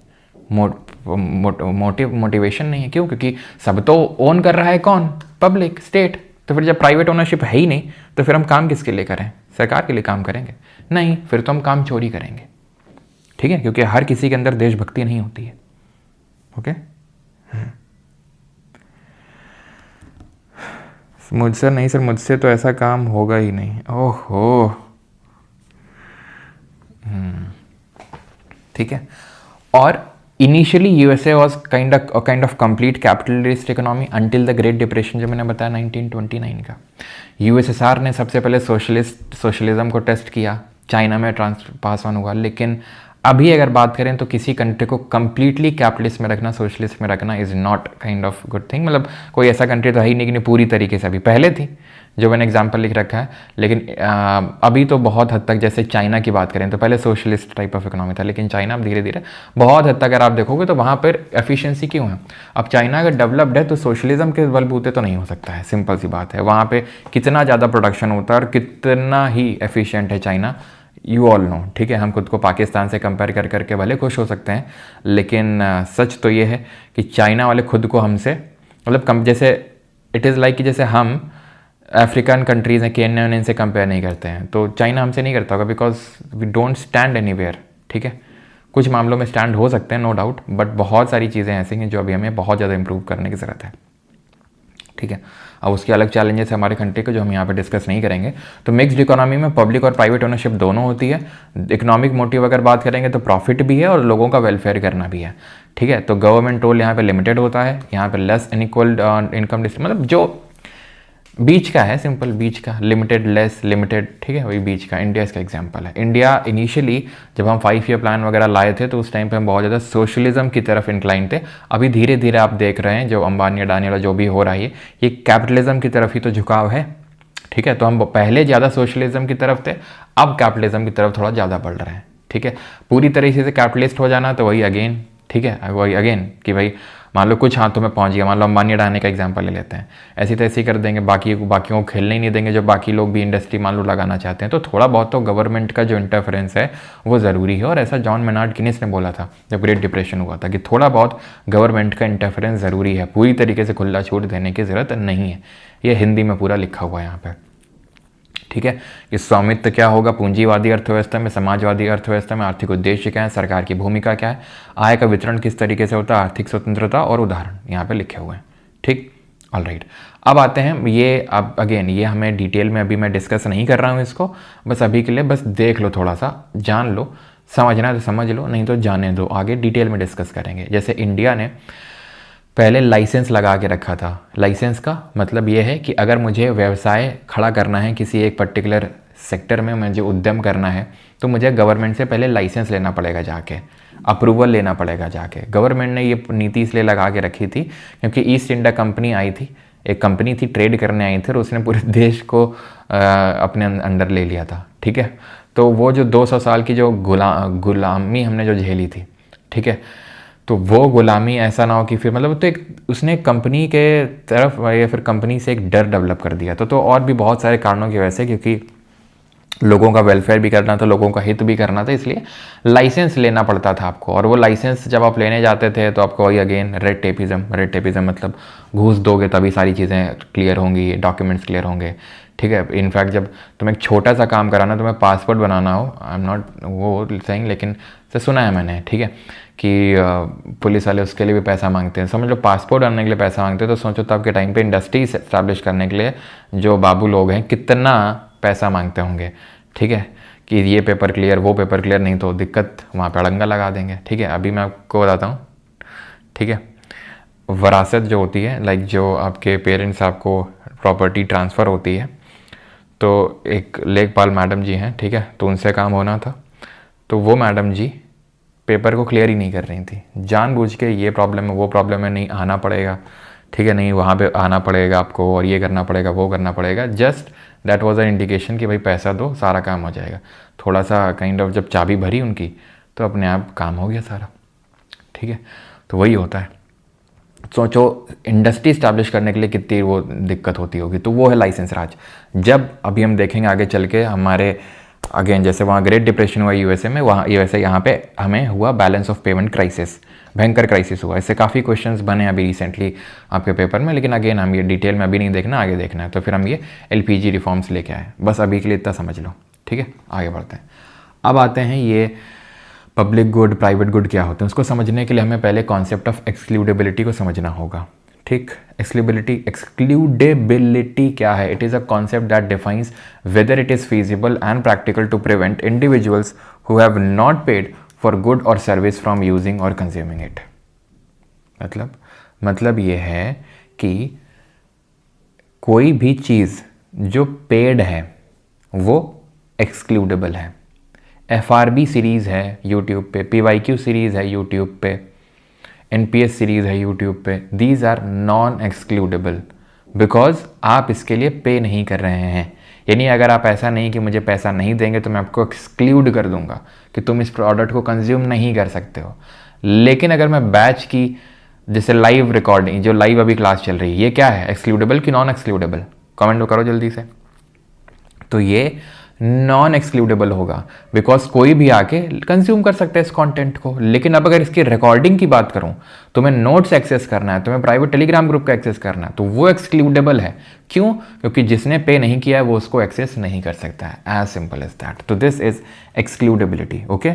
मोटिवेशन नहीं है। क्यों? क्योंकि सब तो ओन कर रहा है कौन? Public, state. तो फिर जब प्राइवेट ओनरशिप है ही नहीं तो फिर हम काम किसके लिए करें? सरकार के लिए काम करेंगे? नहीं, फिर तो हम काम चोरी करेंगे, ठीक है, क्योंकि हर किसी के अंदर देशभक्ति नहीं होती है। ओके, मुझसे नहीं सर, मुझसे तो ऐसा काम होगा ही नहीं। ओहो, ठीक है। और initially USA was kind of complete capitalist economy until the great depression, जो मैंने बताया 1929 का। यूएसएसआर ने सबसे पहले सोशलिज्म को टेस्ट किया, चाइना में पास ऑन हुआ, लेकिन अभी अगर बात करें तो किसी कंट्री को कंप्लीटली कैपिटलिस्ट में रखना, सोशलिस्ट में रखना is not kind of good thing. मतलब कोई ऐसा कंट्री तो है ही नहीं कि पूरी तरीके से, अभी पहले थी जो मैंने एग्जांपल लिख रखा है, लेकिन अभी तो बहुत हद तक, जैसे चाइना की बात करें तो पहले सोशलिस्ट टाइप ऑफ इकोनॉमी था, लेकिन चाइना अब धीरे धीरे बहुत हद तक अगर आप देखोगे तो वहाँ पर एफिशिएंसी क्यों है। अब चाइना अगर डेवलप्ड है तो सोशलिज्म के बलबूते तो नहीं हो सकता है, सिंपल सी बात है। वहाँ पर कितना ज़्यादा प्रोडक्शन होता है और कितना ही एफिशिएंट है चाइना, यू ऑल नो, ठीक है। हम खुद को पाकिस्तान से कंपेयर कर करके भले खुश हो सकते हैं, लेकिन सच तो ये है कि चाइना वाले खुद को हमसे, मतलब कम, जैसे इट इज़ लाइक कि जैसे हम अफ्रीकन कंट्रीज़ हैं, केन्या ने, इनसे कंपेयर नहीं करते हैं, तो चाइना हमसे नहीं करता होगा, because we don't stand anywhere, ठीक है। कुछ मामलों में स्टैंड हो सकते हैं, नो डाउट, बट बहुत सारी चीज़ें ऐसी हैं जो अभी हमें बहुत ज़्यादा इंप्रूव करने की ज़रूरत है, ठीक है। अब उसके अलग चैलेंजेस है हमारे कंट्री को, जो हम यहाँ पे डिस्कस नहीं करेंगे। तो मिक्स्ड इकोनॉमी में पब्लिक और प्राइवेट ओनरशिप दोनों होती है। इकोनॉमिक मोटिव अगर बात करेंगे तो प्रॉफिट भी है और लोगों का वेलफेयर करना भी है, ठीक है। तो गवर्नमेंट रोल यहाँ पे लिमिटेड होता है, यहाँ पे लेस अनइक्वल इनकम डिस्ट्रीब्यूशन, मतलब जो बीच का है, सिंपल बीच का, लिमिटेड लेस लिमिटेड, ठीक है, वही बीच का। इंडिया इसका एग्जांपल है। इंडिया इनिशियली जब हम 5 ईयर प्लान वगैरह लाए थे तो उस टाइम पे हम बहुत ज़्यादा सोशलिज्म की तरफ इंक्लाइन थे। अभी धीरे धीरे आप देख रहे हैं जो अंबानी अडानी वाला जो भी हो रहा है, ये कैपिटलिज्म की तरफ ही तो झुकाव है, ठीक है। तो हम पहले ज़्यादा सोशलिज्म की तरफ थे, अब कैपिटलिज्म की तरफ थोड़ा ज़्यादा बढ़ रहे हैं, ठीक है। पूरी तरीके से कैपिटलिस्ट हो जाना तो वही अगेन, ठीक है, वही अगेन कि भाई मान लो कुछ हाथों में पहुंच गया, मान लो अंबानी अडानी का एग्जांपल ले लेते हैं, ऐसी तैसी कर देंगे, बाकियों को खेलने ही नहीं देंगे, जो बाकी लोग भी इंडस्ट्री मान लो लगाना चाहते हैं। तो थोड़ा बहुत तो गवर्नमेंट का जो इंटरफेरेंस है वो ज़रूरी है, और ऐसा जॉन मेनार्ड किनिस ने बोला था जब ग्रेट डिप्रेशन हुआ था कि थोड़ा बहुत गवर्नमेंट का इंटरफेरेंस ज़रूरी है, पूरी तरीके से खुला छूट देने की ज़रूरत नहीं है। ये हिंदी में पूरा लिखा हुआ है यहाँ पर, ठीक है। कि स्वामित्व क्या होगा पूंजीवादी अर्थव्यवस्था में, समाजवादी अर्थव्यवस्था में, आर्थिक उद्देश्य क्या है, सरकार की भूमिका क्या है, आय का वितरण किस तरीके से होता है, आर्थिक स्वतंत्रता और उदाहरण यहाँ पे लिखे हुए हैं, ठीक। ऑल राइट, अब आते हैं ये, अब अगेन ये हमें डिटेल में अभी मैं डिस्कस नहीं कर रहा हूँ इसको, बस अभी के लिए बस देख लो, थोड़ा सा जान लो, समझना है तो समझ लो, नहीं तो जाने दो, आगे डिटेल में डिस्कस करेंगे। जैसे इंडिया ने पहले लाइसेंस लगा के रखा था। लाइसेंस का मतलब ये है कि अगर मुझे व्यवसाय खड़ा करना है किसी एक पर्टिकुलर सेक्टर में, मुझे उद्यम करना है, तो मुझे गवर्नमेंट से पहले लाइसेंस लेना पड़ेगा, जाके अप्रूवल लेना पड़ेगा जाके। गवर्नमेंट ने ये नीति इसलिए लगा के रखी थी क्योंकि ईस्ट इंडिया कंपनी आई थी, एक कंपनी थी, ट्रेड करने आई थी, और उसने पूरे देश को अपने अंडर ले लिया था, ठीक है। तो वो जो 200 साल की जो गुलामी हमने जो झेली थी, ठीक है, तो वो गुलामी ऐसा ना हो कि फिर मतलब, तो एक उसने कंपनी के तरफ या फिर कंपनी से एक डर डेवलप कर दिया। तो और भी बहुत सारे कारणों की वजह से, क्योंकि लोगों का वेलफेयर भी करना था, लोगों का हित भी करना था, इसलिए लाइसेंस लेना पड़ता था आपको। और वो लाइसेंस जब आप लेने जाते थे तो आपको वही अगेन रेड टेपिज्म मतलब घूस दोगे तभी सारी चीज़ें क्लियर होंगी, डॉक्यूमेंट्स क्लियर होंगे, ठीक है। इनफैक्ट जब तुम्हें एक छोटा सा काम कराना, तुम्हें पासपोर्ट बनाना हो, आई एम नॉट वो सेइंग, लेकिन से सुना है मैंने, ठीक है, कि पुलिस वाले उसके लिए भी पैसा मांगते हैं। समझ लो पासपोर्ट बनाने के लिए पैसा मांगते हैं, तो सोचो तब के टाइम पे इंडस्ट्री इस्टेब्लिश करने के लिए जो बाबू लोग हैं कितना पैसा मांगते होंगे, ठीक है, कि ये पेपर क्लियर, वो पेपर क्लियर, नहीं तो दिक्कत, वहाँ पे अड़ंगा लगा देंगे, ठीक है। अभी मैं आपको बताता हूँ, ठीक है, वरासत जो होती है, लाइक जो आपके पेरेंट्स आपको प्रॉपर्टी ट्रांसफ़र होती है, तो एक लेखपाल मैडम जी हैं, ठीक है, तो उनसे काम होना था। तो वो मैडम जी पेपर को क्लियर ही नहीं कर रही थी, जानबूझ के ये प्रॉब्लम है वो प्रॉब्लम है, नहीं आना पड़ेगा, ठीक है, नहीं वहाँ पे आना पड़ेगा आपको और ये करना पड़ेगा वो करना पड़ेगा। Just that was an indication कि भाई पैसा दो सारा काम हो जाएगा। थोड़ा सा काइंड ऑफ जब चाबी भरी उनकी तो अपने आप काम हो गया सारा, ठीक है। तो वही होता है। सोचो इंडस्ट्री इस्टेब्लिश करने के लिए कितनी वो दिक्कत होती होगी। तो वो है लाइसेंस राज। जब अभी हम देखेंगे आगे चल के हमारे अगेन जैसे वहाँ ग्रेट डिप्रेशन हुआ यूएसए में, वहाँ यूएसए यहाँ पे हमें हुआ बैलेंस ऑफ पेमेंट क्राइसिस, भयंकर क्राइसिस हुआ। इससे काफ़ी क्वेश्चंस बने अभी रिसेंटली आपके पेपर में, लेकिन अगेन हम ये डिटेल में अभी नहीं देखना, आगे देखना है। तो फिर हम ये एलपीजी रिफॉर्म्स लेके आए, बस अभी के लिए इतना समझ लो, ठीक है। आगे बढ़ते हैं। अब आते हैं ये पब्लिक गुड प्राइवेट गुड क्या होते हैं, उसको समझने के लिए हमें पहले कॉन्सेप्ट ऑफ एक्सक्लूडेबिलिटी को समझना होगा, ठीक। एक्सक्लूडेबिलिटी क्या है? It is a concept that defines whether it is feasible and practical to prevent individuals who have not paid for good और सर्विस फ्रॉम यूजिंग और कंज्यूमिंग इट। मतलब ये है कि कोई भी चीज़ जो पेड है वो एक्सक्लूडेबल है। FRB सीरीज़ है यूट्यूब पे, PYQ सीरीज़ है यूट्यूब पे, NPS सीरीज़ है यूट्यूब पे, these are non excludable because आप इसके लिए पे नहीं कर रहे हैं। यानी अगर आप ऐसा नहीं कि मुझे पैसा नहीं देंगे तो मैं आपको एक्सक्लूड कर दूंगा कि तुम इस प्रोडक्ट को कंज्यूम नहीं कर सकते हो। लेकिन अगर मैं बैच की जैसे लाइव रिकॉर्डिंग, जो लाइव अभी क्लास चल रही है, ये क्या है, एक्सक्लूडेबल कि नॉन एक्सक्लूडेबल? कमेंट करो जल्दी से। तो ये नॉन एक्सक्लूडेबल होगा बिकॉज कोई भी आके कंज्यूम कर सकता है इस कंटेंट को। लेकिन अब अगर इसकी रिकॉर्डिंग की बात करूं, तुम्हें नोट्स एक्सेस करना है, तुम्हें प्राइवेट टेलीग्राम ग्रुप का एक्सेस करना है, तो वो एक्सक्लूडेबल है। क्यों? क्योंकि जिसने पे नहीं किया है वो उसको एक्सेस नहीं कर सकता है, एज सिंपल एज दैट। तो this is excludability, okay.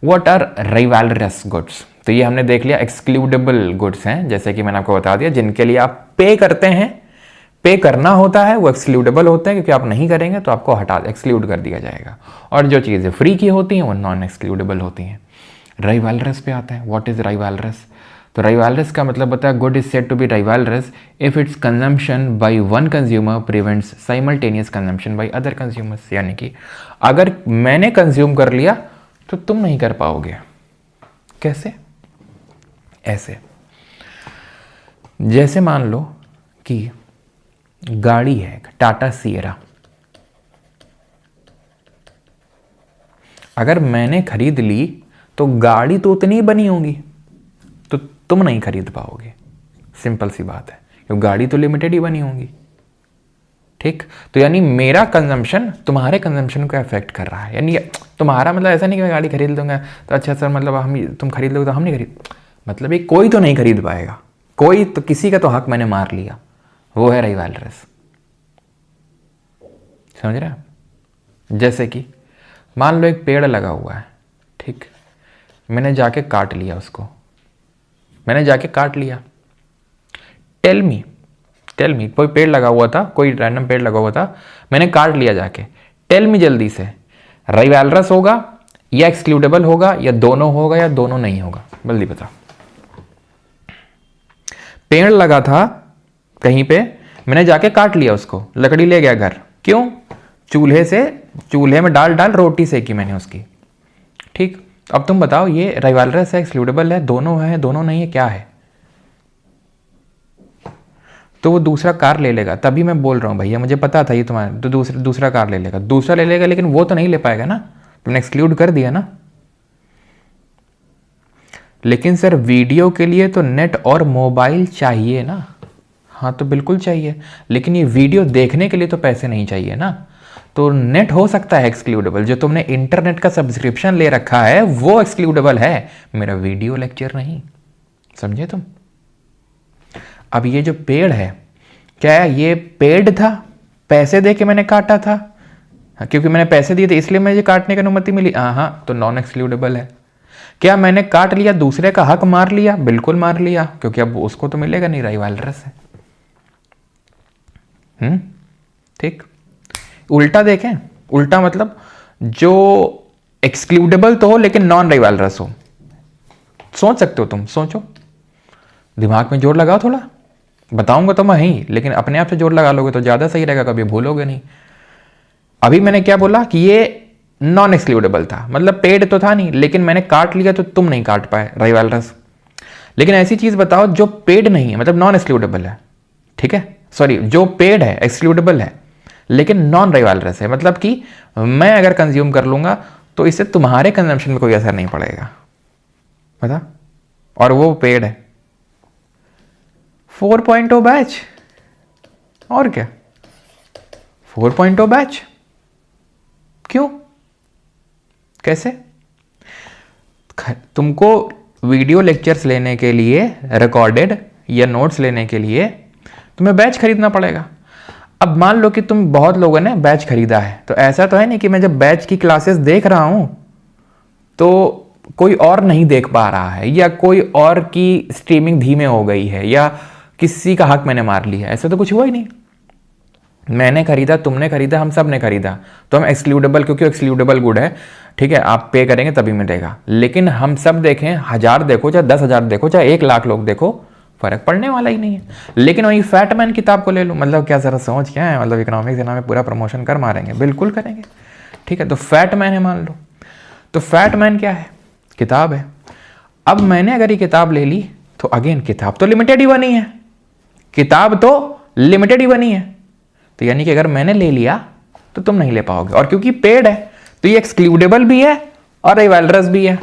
What are rivalrous goods? तो ये हमने देख लिया एक्सक्लूडेबल गुड्स हैं, जैसे कि मैंने आपको बता दिया, जिनके लिए आप पे करते हैं, पे करना होता है, वो एक्सक्लूडेबल होते हैं क्योंकि आप नहीं करेंगे तो आपको एक्सक्लूड कर दिया जाएगा। और जो चीज़ें फ्री की होती हैं वो नॉन एक्सक्लूडेबल होती हैं। राइवलरस पे आते हैं। What is rivalrous? तो राइवलरस का मतलब होता है good is said to be rivalrous if its consumption by one consumer prevents simultaneous consumption by other consumers. यानी कि अगर मैंने कंज्यूम कर लिया तो तुम नहीं कर पाओगे। कैसे? ऐसे, जैसे मान लो कि गाड़ी है टाटा सिएरा, अगर मैंने खरीद ली तो गाड़ी तो उतनी बनी होगी, तो तुम नहीं खरीद पाओगे। सिंपल सी बात है, क्योंकि गाड़ी तो लिमिटेड ही बनी होगी, ठीक। तो यानी मेरा कंजम्पशन तुम्हारे कंजम्पशन को अफेक्ट कर रहा है। यानी तुम्हारा मतलब ऐसा नहीं कि मैं गाड़ी खरीद लूंगा तो अच्छा सर, मतलब तुम खरीद लोगे तो हम नहीं खरीद, मतलब ये कोई तो नहीं खरीद पाएगा, कोई तो, किसी का तो हक मैंने मार लिया, वो है राइवलरस। समझ रहे हैं? जैसे कि मान लो एक पेड़ लगा हुआ है, ठीक, मैंने जाके काट लिया उसको, मैंने जाके काट लिया। टेल मी कोई पेड़ लगा हुआ था, कोई रैंडम पेड़ लगा हुआ था, मैंने काट लिया जाके। टेल मी जल्दी से, राइवलरस होगा या एक्सक्लूडेबल होगा या दोनों होगा या दोनों नहीं होगा? जल्दी बता। पेड़ लगा था कहीं पे, मैंने जाके काट लिया उसको, लकड़ी ले गया घर, क्यों? चूल्हे में डाल रोटी सेकी मैंने उसकी, ठीक। अब तुम बताओ ये राइवलरस है, एक्सक्लूडेबल है, दोनों है, दोनों नहीं है, क्या है? तो वो दूसरा कार ले लेगा। तभी मैं बोल रहा हूँ भैया, मुझे पता था ये तुम्हारा, तो दूसरा कार ले लेगा, लेकिन वो तो नहीं ले पाएगा ना, तुमने एक्सक्लूड कर दिया ना। लेकिन सर वीडियो के लिए तो नेट और मोबाइल चाहिए ना। हाँ तो बिल्कुल चाहिए, लेकिन ये वीडियो देखने के लिए तो पैसे नहीं चाहिए ना। तो नेट हो सकता है एक्सक्लूडेबल, जो तुमने इंटरनेट का सब्सक्रिप्शन ले रखा है वो एक्सक्लूडेबल है, मेरा वीडियो लेक्चर नहीं। समझे तुम? अब ये जो पेड़ है, क्या ये पेड़ था? पैसे दे के मैंने काटा था, क्योंकि मैंने पैसे दिए थे इसलिए मुझे काटने की अनुमति मिली। हाँ, तो नॉन एक्सक्लूडेबल है। क्या मैंने काट लिया, दूसरे का हक मार लिया? बिल्कुल मार लिया, क्योंकि अब उसको तो मिलेगा नहीं, राइवलरस है। ठीक। उल्टा देखें, उल्टा मतलब जो एक्सक्लूडेबल तो हो लेकिन नॉन राइवलरस हो। सोच सकते हो तुम, सोचो, दिमाग में जोर लगाओ थोड़ा। बताऊंगा तो मैं ही, लेकिन अपने आप से जोर लगा लोगे तो ज्यादा सही रहेगा, कभी भूलोगे नहीं। अभी मैंने क्या बोला कि ये नॉन एक्सक्लूडेबल था, मतलब पेड तो था नहीं, लेकिन मैंने काट लिया तो तुम नहीं काट पाए रिवाल्रस। लेकिन ऐसी चीज बताओ जो पेड नहीं है, मतलब नॉन एक्सक्लूडेबल है, ठीक है, सॉरी जो पेड है एक्सक्लूडेबल है लेकिन नॉन रिवाल्रस है, मतलब कि मैं अगर कंज्यूम कर लूंगा तो इससे तुम्हारे कंजम्पशन में कोई असर नहीं पड़ेगा, बता, और वो पेड है। 4.0 बैच, और क्या 4.0 बैच, क्यों, कैसे? तुमको वीडियो लेक्चर्स लेने के लिए रिकॉर्डेड या नोट्स लेने के लिए तुम्हें बैच खरीदना पड़ेगा। अब मान लो कि तुम बहुत लोगों ने बैच खरीदा है, तो ऐसा तो है नहीं कि मैं जब बैच की क्लासेस देख रहा हूं तो कोई और नहीं देख पा रहा है, या कोई और की स्ट्रीमिंग धीमे हो गई है, या किसी का हक मैंने मार लिया, ऐसा तो कुछ हुआ ही नहीं। मैंने खरीदा, तुमने खरीदा, हम सब ने खरीदा, तो हम एक्सक्लूडेबल, क्योंकि एक्सक्लूडेबल गुड है, ठीक है, आप पे करेंगे तभी मिलेगा। लेकिन हम सब देखें, 1000 देखो चाहे 10,000 देखो चाहे 1,00,000 लोग देखो, फर्क पड़ने वाला ही नहीं है। लेकिन वही फैटमैन किताब को ले लो, मतलब क्या जरा समझ क्या है, मतलब इकोनॉमिक्स के नाम में पूरा प्रमोशन कर मारेंगे, बिल्कुल करेंगे, ठीक है। तो फैटमैन है मान लो, तो फैटमैन क्या है, किताब है। अब मैंने अगर ये किताब ले ली तो अगेन किताब तो लिमिटेड ही बनी है, किताब तो लिमिटेड ही बनी है, तो यानी कि अगर मैंने ले लिया तो तुम नहीं ले पाओगे। और क्योंकि पेड है तो ये एक्सक्लूडेबल भी है और रिवाल्रस भी है।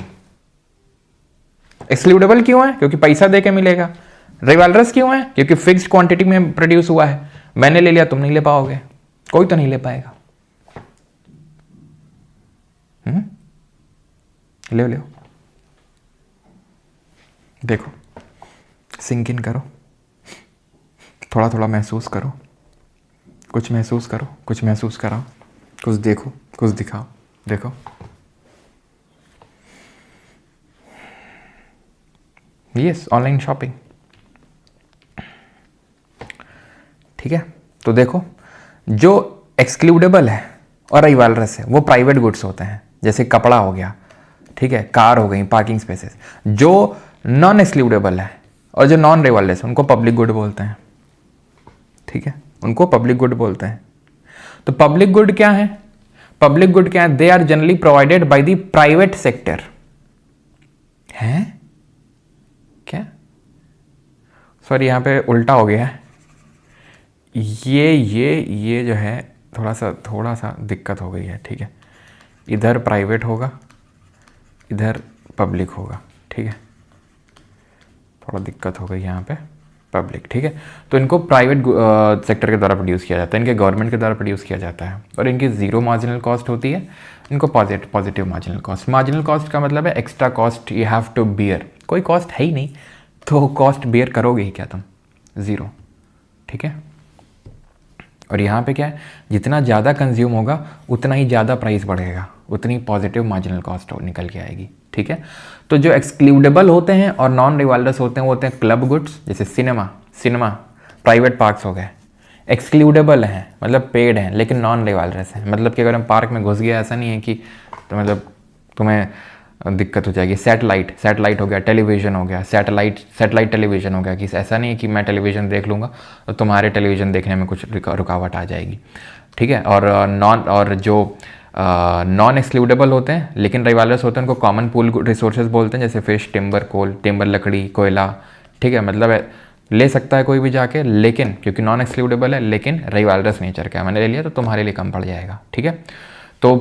एक्सक्लूडेबल क्यों है? क्योंकि पैसा देके मिलेगा। रिवाल्रस क्यों है? क्योंकि फिक्स्ड क्वांटिटी में प्रोड्यूस हुआ है, मैंने ले लिया तुम नहीं ले पाओगे, कोई तो नहीं ले पाएगा। ले लो, देखो, सिंक इन करो, थोड़ा थोड़ा महसूस करो, कुछ महसूस करो, कुछ महसूस कराओ, कुछ देखो, कुछ दिखाओ, देखो। यस, ऑनलाइन शॉपिंग, ठीक है। तो देखो, जो एक्सक्लूडेबल है और रिवाल्रस है वो प्राइवेट गुड्स होते हैं, जैसे कपड़ा हो गया, ठीक है, कार हो गई, पार्किंग स्पेसेस। जो नॉन एक्सक्लूडेबल है और जो नॉन रिवाल्रस उनको पब्लिक गुड बोलते हैं, ठीक है, उनको पब्लिक गुड बोलते हैं। तो पब्लिक गुड क्या है? पब्लिक गुड क्या है? They are generally provided by the private sector. है क्या? सॉरी, यहां पे उल्टा हो गया है, ये जो है थोड़ा सा दिक्कत हो गई है, ठीक है। इधर प्राइवेट होगा, इधर पब्लिक होगा, ठीक है, थोड़ा दिक्कत हो गई यहाँ पे, पब्लिक, ठीक है। तो इनको प्राइवेट सेक्टर के द्वारा प्रोड्यूस किया जाता है, इनके गवर्नमेंट के द्वारा प्रोड्यूस किया जाता है, और इनकी जीरो मार्जिनल कॉस्ट होती है, इनको positive marginal cost. Marginal cost का मतलब है extra cost you have to bear, कोई कॉस्ट है ही नहीं तो कॉस्ट बियर करोगे ही क्या तुम, ज़ीरो, ठीक है। और यहाँ पे क्या है, जितना ज़्यादा कंज्यूम होगा उतना ही ज़्यादा प्राइस बढ़ेगा, उतनी पॉजिटिव मार्जिनल कॉस्ट निकल के आएगी, ठीक है। तो जो एक्सक्लूडेबल होते हैं और नॉन रिवाल्रस होते हैं वो होते हैं क्लब गुड्स, जैसे सिनेमा, प्राइवेट पार्क्स हो गए, एक्सक्लूडेबल हैं मतलब पेड हैं लेकिन नॉन रिवाल्रस हैं, मतलब कि अगर हम पार्क में घुस गया, ऐसा नहीं है कि तो मतलब तुम्हें दिक्कत हो जाएगी। सैटेलाइट हो गया, टेलीविज़न हो गया, सैटेलाइट टेलीविज़न हो गया, कि ऐसा नहीं है कि मैं टेलीविज़न देख लूँगा तो तुम्हारे टेलीविज़न देखने में कुछ रुकावट आ जाएगी, ठीक है। और जो नॉन एक्सक्लूडेबल होते हैं लेकिन रिवाल्रस होते हैं उनको कॉमन पूल रिसोर्सेज बोलते हैं, जैसे फिश, टिम्बर, लकड़ी, कोयला, ठीक है, मतलब ले सकता है कोई भी जाके, लेकिन क्योंकि नॉन एक्सक्लूडेबल है लेकिन रिवाल्रस नेचर का है, मैंने ले लिया तो तुम्हारे लिए कम पड़ जाएगा, ठीक है। तो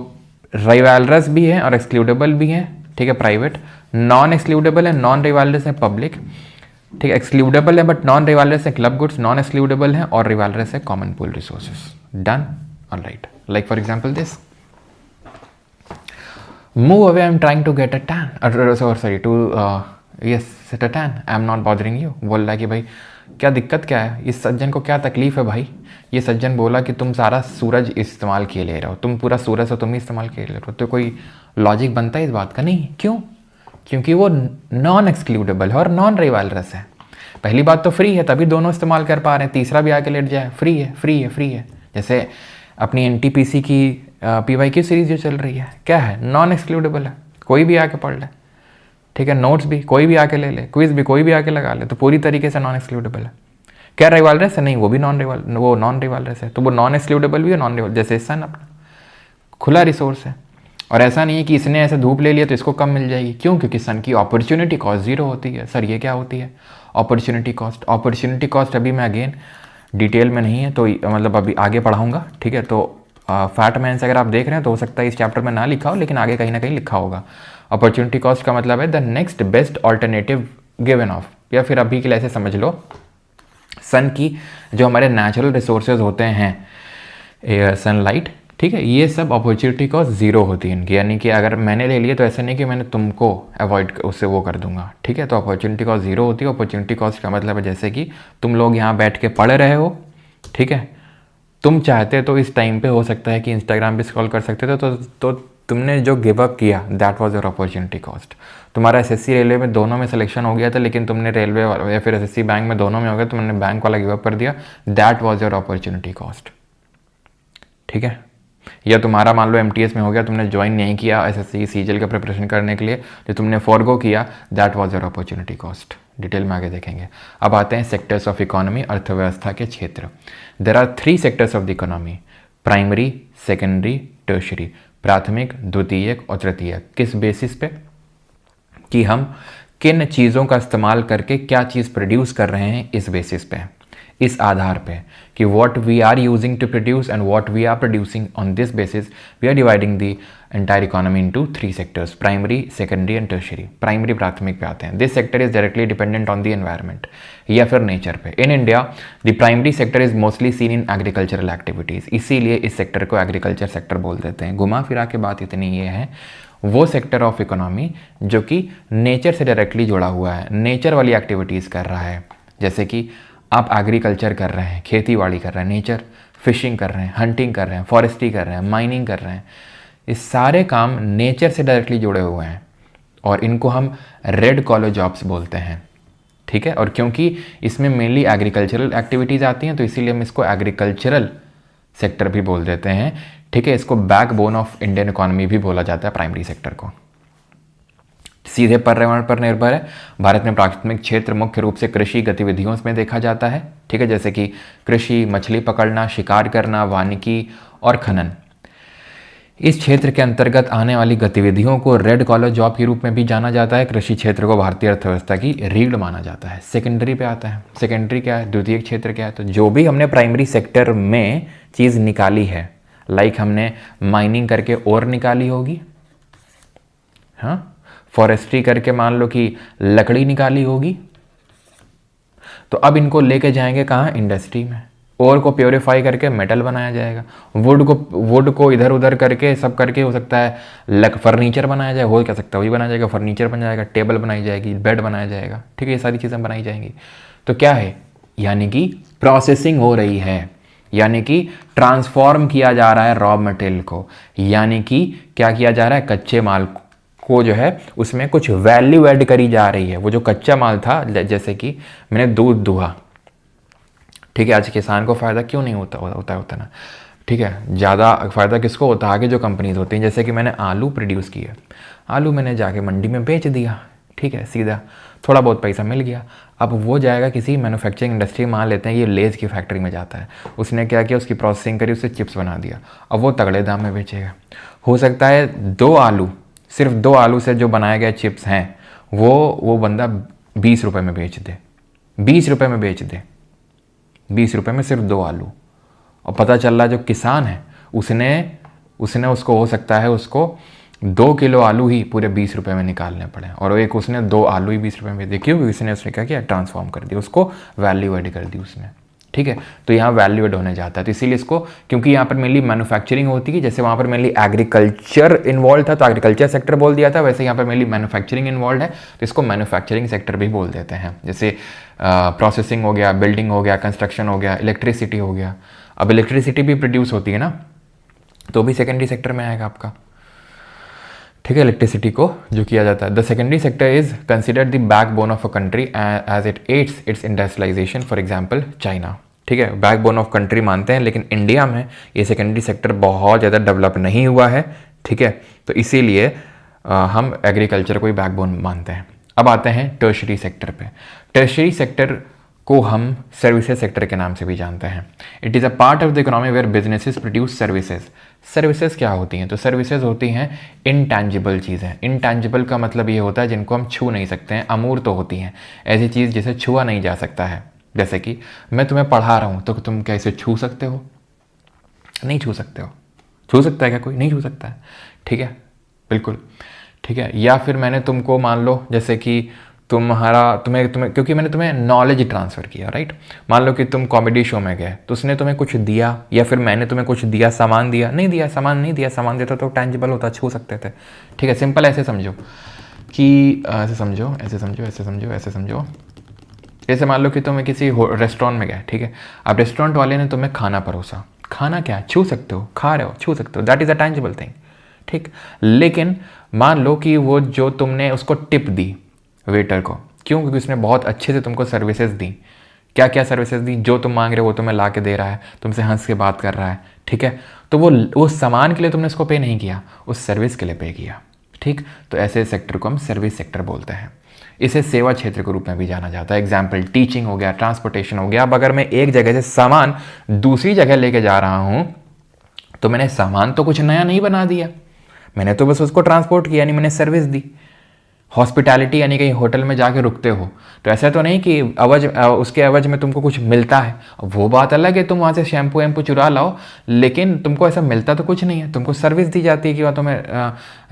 रिवाल्रस भी है और एक्सक्लूडेबल भी है, ठीक है, प्राइवेट। नॉन एक्सक्लूडेबल है, नॉन रिवाल्रस है पब्लिक, ठीक है। एक्सक्लूडेबल है बट नॉन रिवाल्रस है क्लब गुड्स, नॉन एक्सक्लूडेबल है और रिवाल्रस है common pool resources. Done, alright. Like for example this, move away, I'm trying to get a tan, yes, set a tan, I'm not bothering you। बोल रहा है कि भाई क्या दिक्कत क्या है, इस सज्जन को क्या तकलीफ है भाई। ये सज्जन बोला कि तुम सारा सूरज इस्तेमाल किए ले रहे हो, तुम पूरा सूरज हो तुम ही इस्तेमाल किए ले रहे हो, तो कोई लॉजिक बनता है इस बात का? नहीं। क्यों? क्योंकि वो नॉन एक्सक्लूडेबल है और नॉन रिवाल्रस है। पहली बात तो फ्री है तभी दोनों इस्तेमाल कर पा रहे हैं, तीसरा भी आके लेट जाए, फ्री है। जैसे अपनी NTPC की PYQ सीरीज जो चल रही है, क्या है, नॉन एक्सक्लूडेबल है, कोई भी आके पढ़ ले, ठीक है। नोट्स भी कोई भी आके ले ले, क्विज भी कोई भी आके लगा ले, तो पूरी तरीके से नॉन एक्सक्लूडेबल है। क्या रिवाल्रस है? नहीं, वो भी नॉन रिवाल्रस है, तो वो नॉन एक्सक्लूडेबल भी है, नॉन रिवाल्रस, जैसे सन अपना खुला रिसोर्स है। और ऐसा नहीं है कि इसने ऐसे धूप ले लिया तो इसको कम मिल जाएगी, क्यों? क्योंकि सन की अपॉर्चुनिटी कॉस्ट ज़ीरो होती है। सर ये क्या होती है अपॉर्चुनिटी कॉस्ट? अपॉर्चुनिटी कॉस्ट अभी मैं अगेन डिटेल में नहीं है तो मतलब अभी आगे पढ़ाऊँगा, ठीक है। तो फैटमैन से अगर आप देख रहे हैं तो हो सकता है इस चैप्टर में ना लिखा हो, लेकिन आगे कहीं ना कहीं लिखा होगा। अपॉर्चुनिटी कॉस्ट का मतलब है the next best alternative given of, या फिर अभी के लिए ऐसे समझ लो, सन की जो हमारे नेचुरल रिसोर्सेज होते हैं, एयर, सनलाइट, ठीक है, ये सब अपॉर्चुनिटी कॉस्ट ज़ीरो होती है इनकी। यानी कि अगर मैंने ले लिया तो ऐसा नहीं कि मैंने तुमको अवॉइड उससे वो कर दूंगा, ठीक है। तो अपॉर्चुनिटी कॉस्ट ज़ीरो होती है। अपॉर्चुनिटी कॉस्ट का मतलब है जैसे कि तुम लोग यहाँ बैठ के पढ़ रहे हो, ठीक है, तुम चाहते तो इस टाइम पे हो सकता है कि इंस्टाग्राम भी स्क्रॉल कर सकते थे, तो तुमने जो गिव अप किया that was your opportunity cost. तुम्हारा एसएससी रेलवे में दोनों में सिलेक्शन हो गया था, लेकिन तुमने रेलवे या फिर एसएससी बैंक में दोनों में हो गया, तुमने बैंक वाला गिव अप कर दिया, that was your opportunity cost, ठीक है। या तुम्हारा मान लो एमटीएस में हो गया, तुमने ज्वाइन नहीं किया एसएससी सीजीएल का प्रिपरेशन करने के लिए, जो तुमने फॉरगो किया, that was your opportunity cost. Detail में आगे देखेंगे। अब आते हैं सेक्टर्स ऑफ इकोनॉमी, अर्थव्यवस्था के क्षेत्र। There are 3 sectors of the economy, primary, secondary, tertiary, प्राथमिक, द्वितीयक और तृतीयक। किस बेसिस पे? कि हम किन चीज़ों का इस्तेमाल करके क्या चीज़ प्रोड्यूस कर रहे हैं, इस बेसिस पे, इस आधार पे कि what we are using to produce and what we are producing, on this basis we are dividing the entire economy into 3 sectors, primary, secondary and tertiary. Primary प्राथमिक पे आते हैं। This sector is directly dependent on the environment या फिर nature पे। In India the primary sector is mostly seen in agricultural activities, इसीलिए इस sector को एग्रीकल्चर सेक्टर बोल देते हैं। घुमा फिरा के बात इतनी ये है, वो सेक्टर ऑफ इकोनॉमी जो कि नेचर से डायरेक्टली जुड़ा हुआ है, नेचर वाली एक्टिविटीज़ कर रहा है। जैसे कि आप एग्रीकल्चर कर रहे हैं, खेती बाड़ी कर रहे हैं, नेचर, फिशिंग कर रहे हैं, हंटिंग कर रहे हैं, फॉरेस्ट्री कर रहे हैं, माइनिंग कर रहे हैं, ये सारे काम नेचर से डायरेक्टली जुड़े हुए हैं और इनको हम रेड कॉलर जॉब्स बोलते हैं, ठीक है। और क्योंकि इसमें मेनली एग्रीकल्चरल एक्टिविटीज़ आती हैं तो इसीलिए हम इसको एग्रीकल्चरल सेक्टर भी बोल देते हैं, ठीक है। इसको बैकबोन ऑफ इंडियन इकोनॉमी भी बोला जाता है प्राइमरी सेक्टर को। सीधे पर्यावरण पर निर्भर है। भारत में प्राथमिक क्षेत्र मुख्य रूप से कृषि गतिविधियों में देखा जाता है, ठीक है, जैसे कि कृषि, मछली पकड़ना, शिकार करना, वानिकी और खनन। इस क्षेत्र के अंतर्गत आने वाली गतिविधियों को रेड कॉलर जॉब के रूप में भी जाना जाता है। कृषि क्षेत्र को भारतीय अर्थव्यवस्था की रीढ़ माना जाता है। सेकेंडरी पे आता है। सेकेंडरी क्या है? द्वितीयक क्षेत्र क्या है? तो जो भी हमने प्राइमरी सेक्टर में चीज़ निकाली है, लाइक हमने माइनिंग करके और निकाली होगी, हाँ, फॉरेस्ट्री करके मान लो कि लकड़ी निकाली होगी, तो अब इनको लेके जाएंगे कहाँ? इंडस्ट्री में। और को प्योरीफाई करके मेटल बनाया जाएगा। वुड को इधर उधर करके सब करके हो सकता है फर्नीचर बनाया जाए, हो क्या सकता है, वही बनाया जाएगा, फर्नीचर बन जाएगा, टेबल बनाई जाएगी, बेड बनाया जाएगा, ठीक है, ये सारी चीज़ें बनाई जाएंगी। तो क्या है? यानी कि प्रोसेसिंग हो रही है, यानी कि ट्रांसफॉर्म किया जा रहा है रॉ मटेरियल को, यानी कि क्या किया जा रहा है? कच्चे माल को जो है उसमें कुछ वैल्यू ऐड करी जा रही है। वो जो कच्चा माल था, जैसे कि मैंने दूध दुहा, ठीक है, आज किसान को फ़ायदा क्यों नहीं होता ना, ठीक है, ज़्यादा फ़ायदा किसको होता है? आगे जो कंपनीज होती हैं। जैसे कि मैंने आलू प्रोड्यूस किया, आलू मैंने जाके मंडी में बेच दिया, ठीक है, सीधा थोड़ा बहुत पैसा मिल गया। अब वो जाएगा किसी मैन्युफैक्चरिंग इंडस्ट्री, मान लेते हैं ये लेज़ की फैक्ट्री में जाता है, उसने क्या किया? उसकी प्रोसेसिंग करी, उससे चिप्स बना दिया, अब वो तगड़े दाम में बेचेगा। हो सकता है सिर्फ दो आलू से जो बनाए गए चिप्स हैं वो बंदा 20 रुपये में बेच दे, 20 रुपये में बेच दे, 20 रुपये में सिर्फ 2 आलू। और पता चल रहा जो किसान है उसने उसको हो सकता है उसको 2 किलो आलू ही पूरे 20 रुपये में निकालने पड़े, और एक उसने 2 आलू ही 20 रुपये में देखी होगी, उसने क्या किया? ट्रांसफॉर्म कर दिया, उसको वैल्यू एड कर दी उसने, ठीक है। तो यहाँ वैल्यू एड होने जाता है। तो इसीलिए इसको, क्योंकि यहाँ पर मेनली मैन्युफैक्चरिंग होती है, जैसे वहाँ पर मेनली एग्रीकल्चर इन्वॉल्व था तो एग्रीकल्चर सेक्टर बोल दिया था, वैसे यहाँ पर मेनली मैन्युफैक्चरिंग इन्वॉल्व है तो इसको मैन्युफैक्चरिंग सेक्टर भी बोल देते हैं। जैसे प्रोसेसिंग हो गया, बिल्डिंग हो गया, कंस्ट्रक्शन हो गया, इलेक्ट्रिसिटी हो गया। अब इलेक्ट्रिसिटी भी प्रोड्यूस होती है ना, तो भी सेकेंडरी सेक्टर में आएगा आपका, ठीक है, इलेक्ट्रिसिटी को जो किया जाता है। The secondary sector is considered the backbone of a country as it aids its industrialisation, for example China, ठीक है, बैकबोन ऑफ कंट्री मानते हैं, लेकिन इंडिया में ये सेकेंडरी सेक्टर बहुत ज़्यादा डेवलप नहीं हुआ है, ठीक है, तो इसीलिए हम एग्रीकल्चर को ही बैकबोन मानते हैं। अब आते हैं टर्शरी सेक्टर पे। टर्शरी सेक्टर को हम सर्विसेज सेक्टर के नाम से भी जानते हैं। It is a part of the economy where businesses produce services. Services क्या होती हैं? तो सर्विसेज होती हैं इनटैंजिबल चीज़ें। इनटैंजिबल का मतलब ये होता है जिनको हम छू नहीं सकते हैं, अमूर्त होती हैं, ऐसी चीज़ जिसे छुआ नहीं जा सकता है। जैसे कि मैं तुम्हें पढ़ा रहा हूँ तो तुम क्या इसे छू सकते हो? नहीं छू सकते हो। छू सकता है क्या कोई? नहीं छू सकता है, ठीक है, बिल्कुल, ठीक है। या फिर मैंने तुमको मान लो जैसे कि तुम्हें क्योंकि मैंने तुम्हें नॉलेज ट्रांसफ़र किया, राइट। मान लो कि तुम कॉमेडी शो में गए तो उसने तुम्हें कुछ दिया, या फिर मैंने तुम्हें कुछ दिया, सामान दिया, नहीं दिया, सामान नहीं दिया, सामान देता तो टैंजिबल होता, छू सकते थे, ठीक है। सिंपल ऐसे समझो कि ऐसे समझो, ऐसे समझो, ऐसे समझो, ऐसे समझो। जैसे मान लो कि तुम किसी रेस्टोरेंट में गए, ठीक है। अब रेस्टोरेंट वाले ने तुम्हें खाना परोसा, खाना क्या छू सकते हो, खा रहे हो, छू सकते हो, that is a tangible thing, ठीक। लेकिन मान लो कि वो जो तुमने उसको टिप दी वेटर को, क्यों? क्योंकि उसने बहुत अच्छे से तुमको सर्विसेज दी। क्या क्या सर्विसेज दी? जो तुम मांग रहे हो वो तुम्हें ला के दे रहा है, तुमसे हंस के बात कर रहा है, ठीक है। तो वो सामान के लिए तुमने उसको पे नहीं किया, उस सर्विस के लिए पे किया, ठीक। तो ऐसे सेक्टर को हम सर्विस सेक्टर बोलते हैं। इसे सेवा क्षेत्र के रूप में भी जाना जाता है। एग्जाम्पल टीचिंग हो गया, ट्रांसपोर्टेशन हो गया। अब अगर मैं एक जगह से सामान दूसरी जगह लेके जा रहा हूँ तो मैंने सामान तो कुछ नया नहीं बना दिया, मैंने तो बस उसको ट्रांसपोर्ट किया, यानी मैंने सर्विस दी। हॉस्पिटैलिटी यानी कहीं होटल में जाके रुकते हो तो ऐसा तो नहीं कि उसके एवज में तुमको कुछ मिलता है। वो बात अलग है, तुम वहाँ से शैम्पू वैम्पू चुरा लाओ, लेकिन तुमको ऐसा मिलता तो कुछ नहीं है, तुमको सर्विस दी जाती है कि वहाँ तुम्हें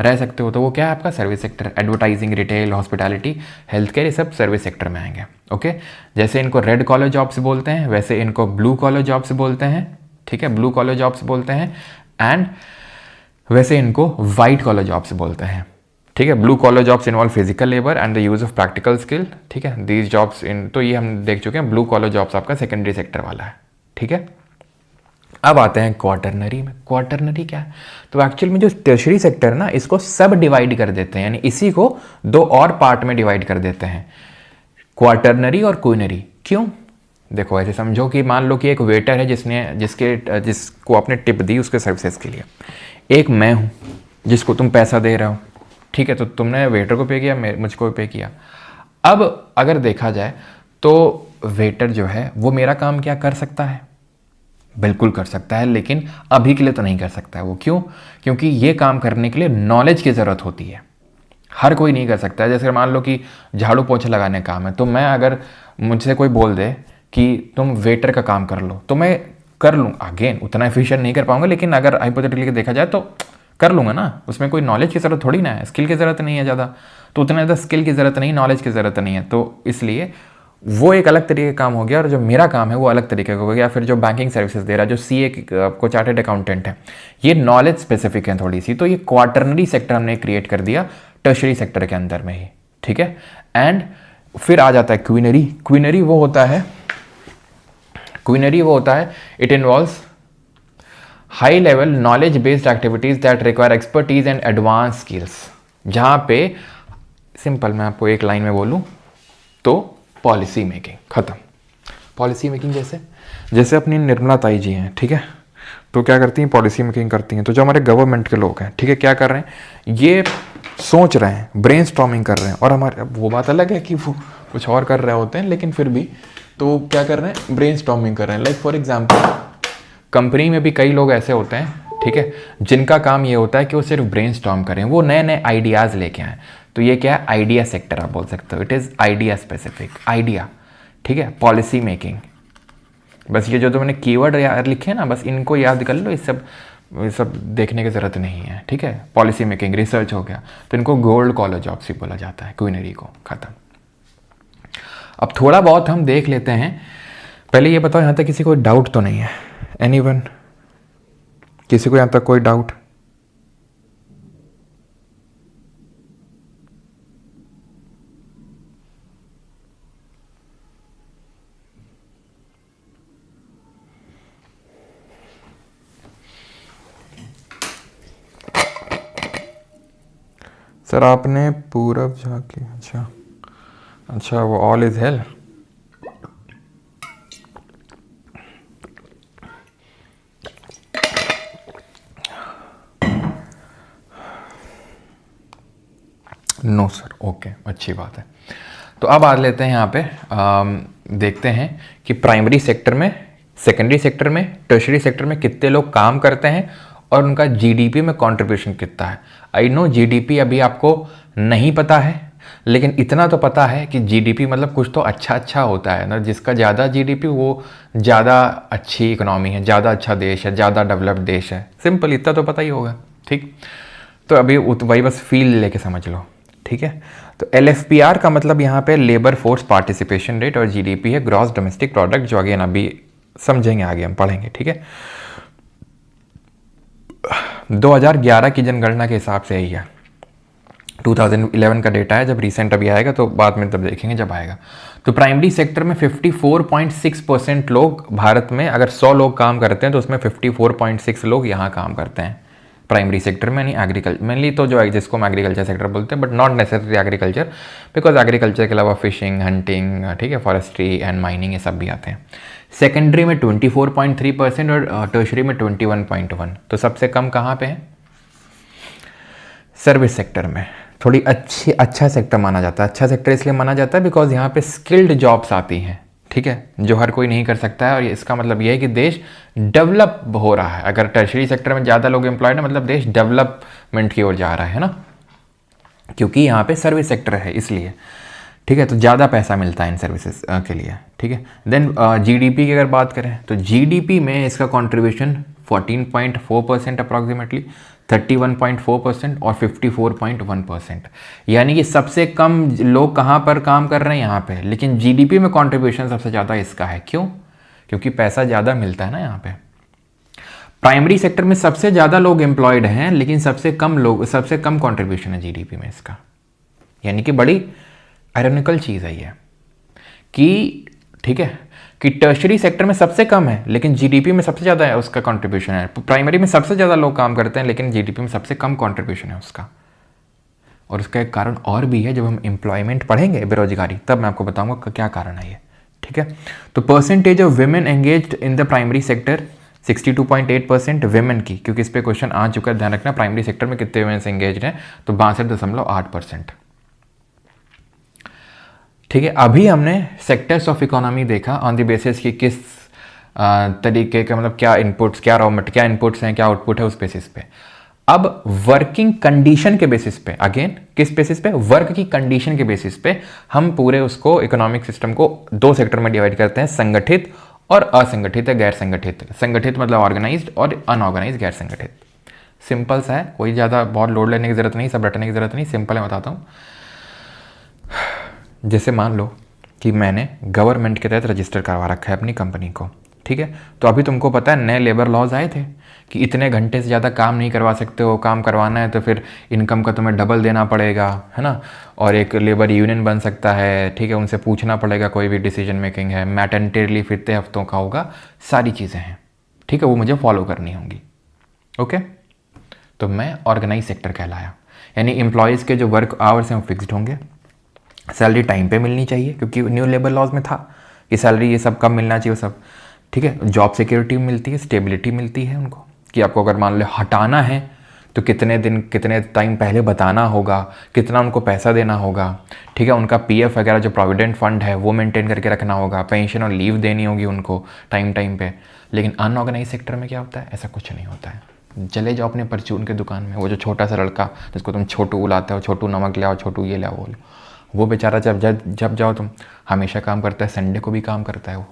रह सकते हो। तो वो क्या है? आपका service sector. Advertising, retail, hospitality, health care, ये सब सर्विस सेक्टर में आएंगे, ओके। जैसे इनको रेड कॉलर जॉब्स बोलते हैं, वैसे इनको ब्लू कॉलर जॉब्स बोलते हैं, ठीक है, ब्लू कॉलर जॉब्स बोलते हैं। एंड वैसे इनको वाइट कॉलर जॉब्स बोलते हैं, ठीक है। Blue collar jobs involve physical labour and the use of practical skill, ठीक है। दीज जॉब्स इन, तो ये हम देख चुके हैं। ब्लू कॉलर जॉब्स आपका सेकेंडरी सेक्टर वाला है, ठीक है। अब आते हैं क्वार्टरनरी में। क्वार्टरनरी क्या है? तो एक्चुअल में जो टर्शरी सेक्टर है ना, इसको सब डिवाइड कर देते हैं, यानी इसी को दो और पार्ट में डिवाइड कर देते हैं, क्वार्टरनरी और क्वीनरी। क्यों? देखो ऐसे समझो कि मान लो कि एक वेटर है जिसको आपने टिप दी उसके सर्विसेज के लिए। एक मैं हूँ जिसको तुम पैसा दे रहे हो, ठीक है। तो तुमने वेटर को पे किया, मुझको पे किया। अब अगर देखा जाए तो वेटर जो है वो मेरा काम क्या कर सकता है? बिल्कुल कर सकता है, लेकिन अभी के लिए तो नहीं कर सकता है। वो क्यों? क्योंकि ये काम करने के लिए नॉलेज की ज़रूरत होती है, हर कोई नहीं कर सकता है। जैसे मान लो कि झाड़ू पोछा लगाने का काम है, तो मैं अगर मुझसे कोई बोल दे कि तुम वेटर का काम कर लो तो मैं कर लूँ, अगेन उतना एफिशिएंट नहीं कर पाऊंगा, लेकिन अगर हाइपोथेटिकली देखा जाए तो कर लूँगा ना। उसमें कोई नॉलेज की ज़रूरत थोड़ी ना है, स्किल की ज़रूरत नहीं है ज़्यादा, तो उतना ज़्यादा स्किल की ज़रूरत नहीं, नॉलेज की ज़रूरत नहीं है। तो इसलिए वो एक अलग तरीके का काम हो गया, और जो मेरा काम है वो अलग तरीके का हो गया। फिर जो बैंकिंग सर्विसेज दे रहा है, जो सीए को चार्टर्ड अकाउंटेंट है, ये नॉलेज स्पेसिफिक है थोड़ी सी। तो ये क्वार्टरनरी सेक्टर हमने क्रिएट कर दिया टर्शरी सेक्टर के अंदर में ही, ठीक है। एंड फिर आ जाता है क्वीनरी। क्वीनरी वो होता है it involves high level knowledge based activities that require expertise and advance skills. जहां पे सिंपल मैं आपको एक लाइन में बोलूं तो पॉलिसी मेकिंग खत्म। पॉलिसी मेकिंग जैसे अपनी निर्मला ताई जी हैं, ठीक है, तो क्या करती हैं? पॉलिसी मेकिंग करती हैं। तो जो हमारे गवर्नमेंट के लोग हैं, ठीक है, क्या कर रहे हैं? ये सोच रहे हैं, ब्रेनस्टॉर्मिंग कर रहे हैं। और हमारे, वो बात अलग है कि वो कुछ और कर रहे होते हैं, लेकिन फिर भी तो क्या कर रहे हैं? ब्रेनस्टॉर्मिंग कर रहे हैं। लाइक फॉर एग्जांपल कंपनी में भी कई लोग ऐसे होते हैं, ठीक है, जिनका काम ये होता है कि वो सिर्फ ब्रेनस्टॉर्म करें, वो नए नए आइडियाज़ लेके आएँ। तो ये क्या है? आइडिया सेक्टर आप बोल सकते हो। It is idea specific, idea, ठीक है। पॉलिसी मेकिंग, बस ये जो मैंने कीवर्ड लिखे हैं ना, बस इनको याद कर लो, ये सब देखने की ज़रूरत नहीं है, ठीक है। पॉलिसी मेकिंग, रिसर्च हो गया, तो इनको गोल्ड कॉलर जॉब्स ही बोला जाता है, क्वीनरी को, खत्म। अब थोड़ा बहुत हम देख लेते हैं। पहले ये बताओ, यहाँ तक किसी को डाउट तो नहीं है? एनीवन? किसी को यहाँ तक कोई डाउट? सर आपने पूरब जाके, अच्छा वो all is hell. No sir, okay, अच्छी बात है। तो अब आ लेते हैं यहाँ पे देखते हैं कि प्राइमरी सेक्टर में, सेकेंडरी सेक्टर में, टर्शरी सेक्टर में कितने लोग काम करते हैं और उनका जीडीपी में कंट्रीब्यूशन कितना है। आई नो जीडीपी अभी आपको नहीं पता है, लेकिन इतना तो पता है कि जीडीपी मतलब कुछ तो अच्छा अच्छा होता है ना, जिसका ज़्यादा जीडीपी वो ज़्यादा अच्छी इकोनॉमी है, ज़्यादा अच्छा देश है, ज़्यादा डेवलप्ड देश है। सिंपल, इतना तो पता ही होगा। ठीक, तो अभी वही बस फील लेके समझ लो। ठीक है, तो LFPR का मतलब यहाँ पे लेबर फोर्स पार्टिसिपेशन रेट, और जीडीपी है ग्रॉस डोमेस्टिक प्रोडक्ट, जो अगेन अभी समझेंगे, आगे हम पढ़ेंगे। ठीक है, 2011 की जनगणना के हिसाब से यही है। 2011 का डेटा है, जब रिसेंट अभी आएगा तो बाद में तब देखेंगे जब आएगा। तो प्राइमरी सेक्टर में 54.6% लोग भारत में, अगर 100 लोग काम करते हैं तो उसमें 54.6 लोग यहाँ काम करते हैं प्राइमरी सेक्टर में, यानी एग्रीकल्चर मेनली, तो जो जिसको हम एग्रीकल्चर सेक्टर बोलते हैं, but not necessary agriculture, because agriculture के अलावा फिशिंग, हंटिंग, ठीक है, फॉरेस्ट्री एंड माइनिंग, ये सब भी आते हैं। सेकेंडरी में 24.3% और टर्शरी में 21.1। तो सबसे कम कहाँ पे है? सर्विस सेक्टर में। थोड़ी अच्छा सेक्टर माना जाता है। अच्छा सेक्टर इसलिए माना जाता है बिकॉज यहाँ पे स्किल्ड जॉब्स आती हैं, ठीक है, जो हर कोई नहीं कर सकता है, और इसका मतलब ये है कि देश डेवलप हो रहा है। अगर टर्शरी सेक्टर में ज़्यादा लोग एम्प्लॉयड है, मतलब देश डेवलपमेंट की ओर जा रहा है ना, क्योंकि यहाँ पे सर्विस सेक्टर है इसलिए। ठीक है, तो ज़्यादा पैसा मिलता है इन सर्विसेज के लिए। ठीक है, देन जीडीपी की अगर बात करें तो जीडीपी में इसका कंट्रीब्यूशन 14.4% अप्रॉक्सीमेटली, 31.4% और 54.1%। यानी कि सबसे कम लोग कहाँ पर काम कर रहे हैं? यहाँ पे। लेकिन जीडीपी में कंट्रीब्यूशन सबसे ज़्यादा इसका है। क्यों? क्योंकि पैसा ज़्यादा मिलता है ना यहाँ पे। प्राइमरी सेक्टर में सबसे ज़्यादा लोग एम्प्लॉयड हैं, लेकिन सबसे कम कंट्रीब्यूशन है जीडीपी में इसका। यानी कि बड़ी आयरनिकल चीज़ है ये कि, ठीक है, कि टर्शरी सेक्टर में सबसे कम है लेकिन जीडीपी में सबसे ज़्यादा है उसका कंट्रीब्यूशन है। प्राइमरी में सबसे ज़्यादा लोग काम करते हैं लेकिन जीडीपी में सबसे कम कंट्रीब्यूशन है उसका। और उसका एक कारण और भी है, जब हम एम्प्लॉयमेंट पढ़ेंगे, बेरोजगारी, तब मैं आपको बताऊंगा क्या कारण है ये। ठीक है, तो percentage of women engaged in the primary sector 62.8% women की, क्योंकि इस पर क्वेश्चन आ चुका है, ध्यान रखना। प्राइमरी सेक्टर में कितने वुमेन एंगेज्ड हैं? तो 62.8%। ठीक है, अभी हमने सेक्टर्स ऑफ इकोनॉमी देखा ऑन द बेसिस कि किस तरीके का, मतलब क्या इनपुट्स, क्या क्या इनपुट्स हैं, क्या आउटपुट है, उस बेसिस पे। अब वर्किंग कंडीशन के बेसिस पे, अगेन किस बेसिस पे? वर्क की कंडीशन के बेसिस पे हम पूरे उसको इकोनॉमिक सिस्टम को दो सेक्टर में डिवाइड करते हैं, संगठित और असंगठित है, गैर संगठित। संगठित मतलब ऑर्गेनाइज्ड और अनऑर्गेनाइज्ड, गैर संगठित। सिंपल सा है, कोई ज़्यादा बहुत लोड लेने की जरूरत नहीं, सब रटने की जरूरत नहीं, सिंपल है, बताता हूँ। जैसे मान लो कि मैंने गवर्नमेंट के तहत रजिस्टर करवा रखा है अपनी कंपनी को, ठीक है, तो अभी तुमको पता है नए लेबर लॉज आए थे कि इतने घंटे से ज़्यादा काम नहीं करवा सकते हो, काम करवाना है तो फिर इनकम का तुम्हें डबल देना पड़ेगा, है ना। और एक लेबर यूनियन बन सकता है, ठीक है, उनसे पूछना पड़ेगा, कोई भी डिसीजन मेकिंग है, मैटरनिटी लीव इतने हफ्तों का होगा, सारी चीज़ें हैं, ठीक है, वो मुझे फॉलो करनी होंगी। ओके, तो मैं ऑर्गेनाइज सेक्टर कहलाया, यानी एम्प्लॉयज़ के जो वर्क आवर्स हैं वो फिक्स्ड होंगे, सैलरी टाइम पे मिलनी चाहिए, क्योंकि न्यू लेबर लॉज में था कि सैलरी ये सब कम मिलना चाहिए, वो सब, ठीक है। जॉब सिक्योरिटी मिलती है, स्टेबिलिटी मिलती है उनको, कि आपको अगर मान लो हटाना है तो कितने दिन, कितने टाइम पहले बताना होगा, कितना उनको पैसा देना होगा, ठीक है। उनका पीएफ वगैरह जो प्रोविडेंट फंड है वो मेंटेन करके रखना होगा, पेंशन और लीव देनी होगी उनको टाइम टाइम पे। लेकिन अनऑर्गेनाइज सेक्टर में क्या होता है? ऐसा कुछ नहीं होता है। चले जाओ अपने परचून के दुकान में, वो जो छोटा सा लड़का जिसको तुम छोटू बुलाते हो, छोटू नमक ले आओ, छोटू ये ले आओ, वो बेचारा जब जाओ तुम, हमेशा काम करता है, संडे को भी काम करता है, वो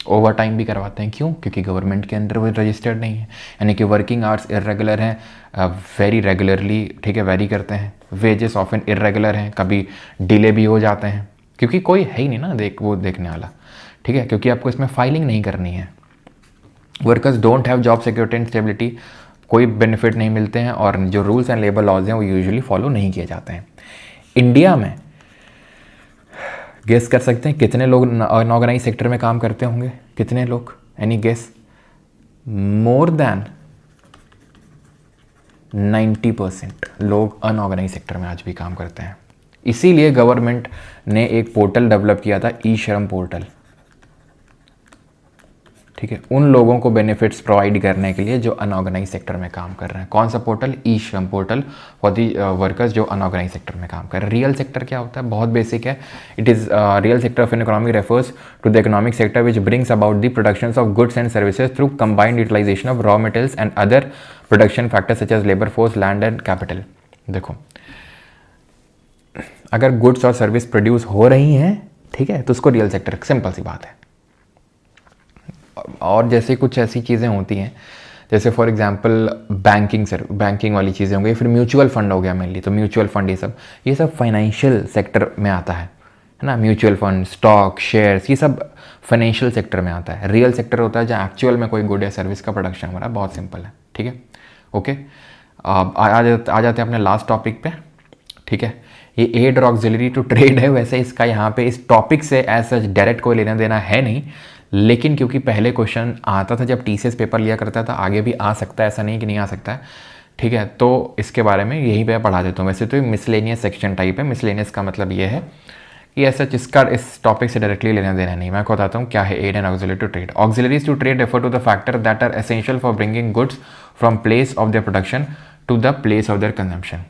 ओवर टाइम भी करवाते हैं। क्यों? क्योंकि गवर्नमेंट के अंदर वो रजिस्टर्ड नहीं है, यानी कि वर्किंग आवर्स इरेगुलर हैं, वेरी रेगुलरली, ठीक है, वेरी करते हैं। वेजेस ऑफन इरेगुलर हैं, कभी डिले भी हो जाते हैं, क्योंकि कोई है ही नहीं ना वो देखने वाला, ठीक है, क्योंकि आपको इसमें फाइलिंग नहीं करनी है। Workers don't have job security and stability, कोई बेनिफिट नहीं मिलते हैं, और जो रूल्स एंड लेबर लॉज हैं वो यूजुअली फॉलो नहीं किए जाते हैं। इंडिया में गेस कर सकते हैं कितने लोग अनऑर्गेनाइज सेक्टर में काम करते होंगे? कितने लोग? Any guess? मोर देन 90% लोग अनऑर्गेनाइज सेक्टर में आज भी काम करते हैं। इसीलिए गवर्नमेंट ने एक पोर्टल डेवलप किया था, ई श्रम पोर्टल, ठीक है, उन लोगों को बेनिफिट्स प्रोवाइड करने के लिए जो अनऑर्गेनाइज सेक्टर में काम कर रहे हैं। कौन सा पोर्टल? ई श्रम पोर्टल फॉर दी वर्कर्स जो अनऑर्गेनाइज सेक्टर में काम कर रहे हैं। रियल सेक्टर क्या होता है? बहुत बेसिक है। It is real sector of an economy refers to the economic sector which brings about the production of goods and services through combined utilisation of raw materials and other production factors such as labour force, land and capital. देखो, अगर goods और service produce हो रही हैं, ठीक है, तो उसको रियल सेक्टर, सिंपल सी बात है। और जैसे कुछ ऐसी चीज़ें होती हैं, जैसे फॉर एग्जांपल बैंकिंग वाली चीज़ें हो गई, फिर म्यूचुअल फंड हो गया मेनली, तो म्यूचुअल फंड ये सब फाइनेंशियल सेक्टर में आता है ना। म्यूचुअल फंड, स्टॉक, शेयर्स, ये सब फाइनेंशियल सेक्टर में आता है। रियल सेक्टर होता है जहाँ एक्चुअल में कोई गुड या सर्विस का प्रोडक्शन हो रहा है। बहुत सिंपल है, ठीक है, ओके। अब आ जाते हैं अपने लास्ट टॉपिक पे, ठीक है। ये एड और ऑक्सिलरी टू ट्रेड है, वैसे इसका यहाँ पे इस टॉपिक से एज सच डायरेक्ट कोई लेना देना है नहीं, लेकिन क्योंकि पहले क्वेश्चन आता था जब टीसीएस पेपर लिया करता था, आगे भी आ सकता है, ऐसा नहीं कि नहीं आ सकता है, ठीक है। तो इसके बारे में यहीं पे पढ़ा देता हूँ। वैसे तो ये मिसलेनियस सेक्शन टाइप है। मिसलेनियस का मतलब ये है कि ऐसा इसका इस टॉपिक से डायरेक्टली लेना देना नहीं। मैं आपको बताता हूँ क्या है aid and auxiliary to trade. Auxiliaries to trade refer to the factor that are essential for bringing goods from place of their production to the place of their consumption,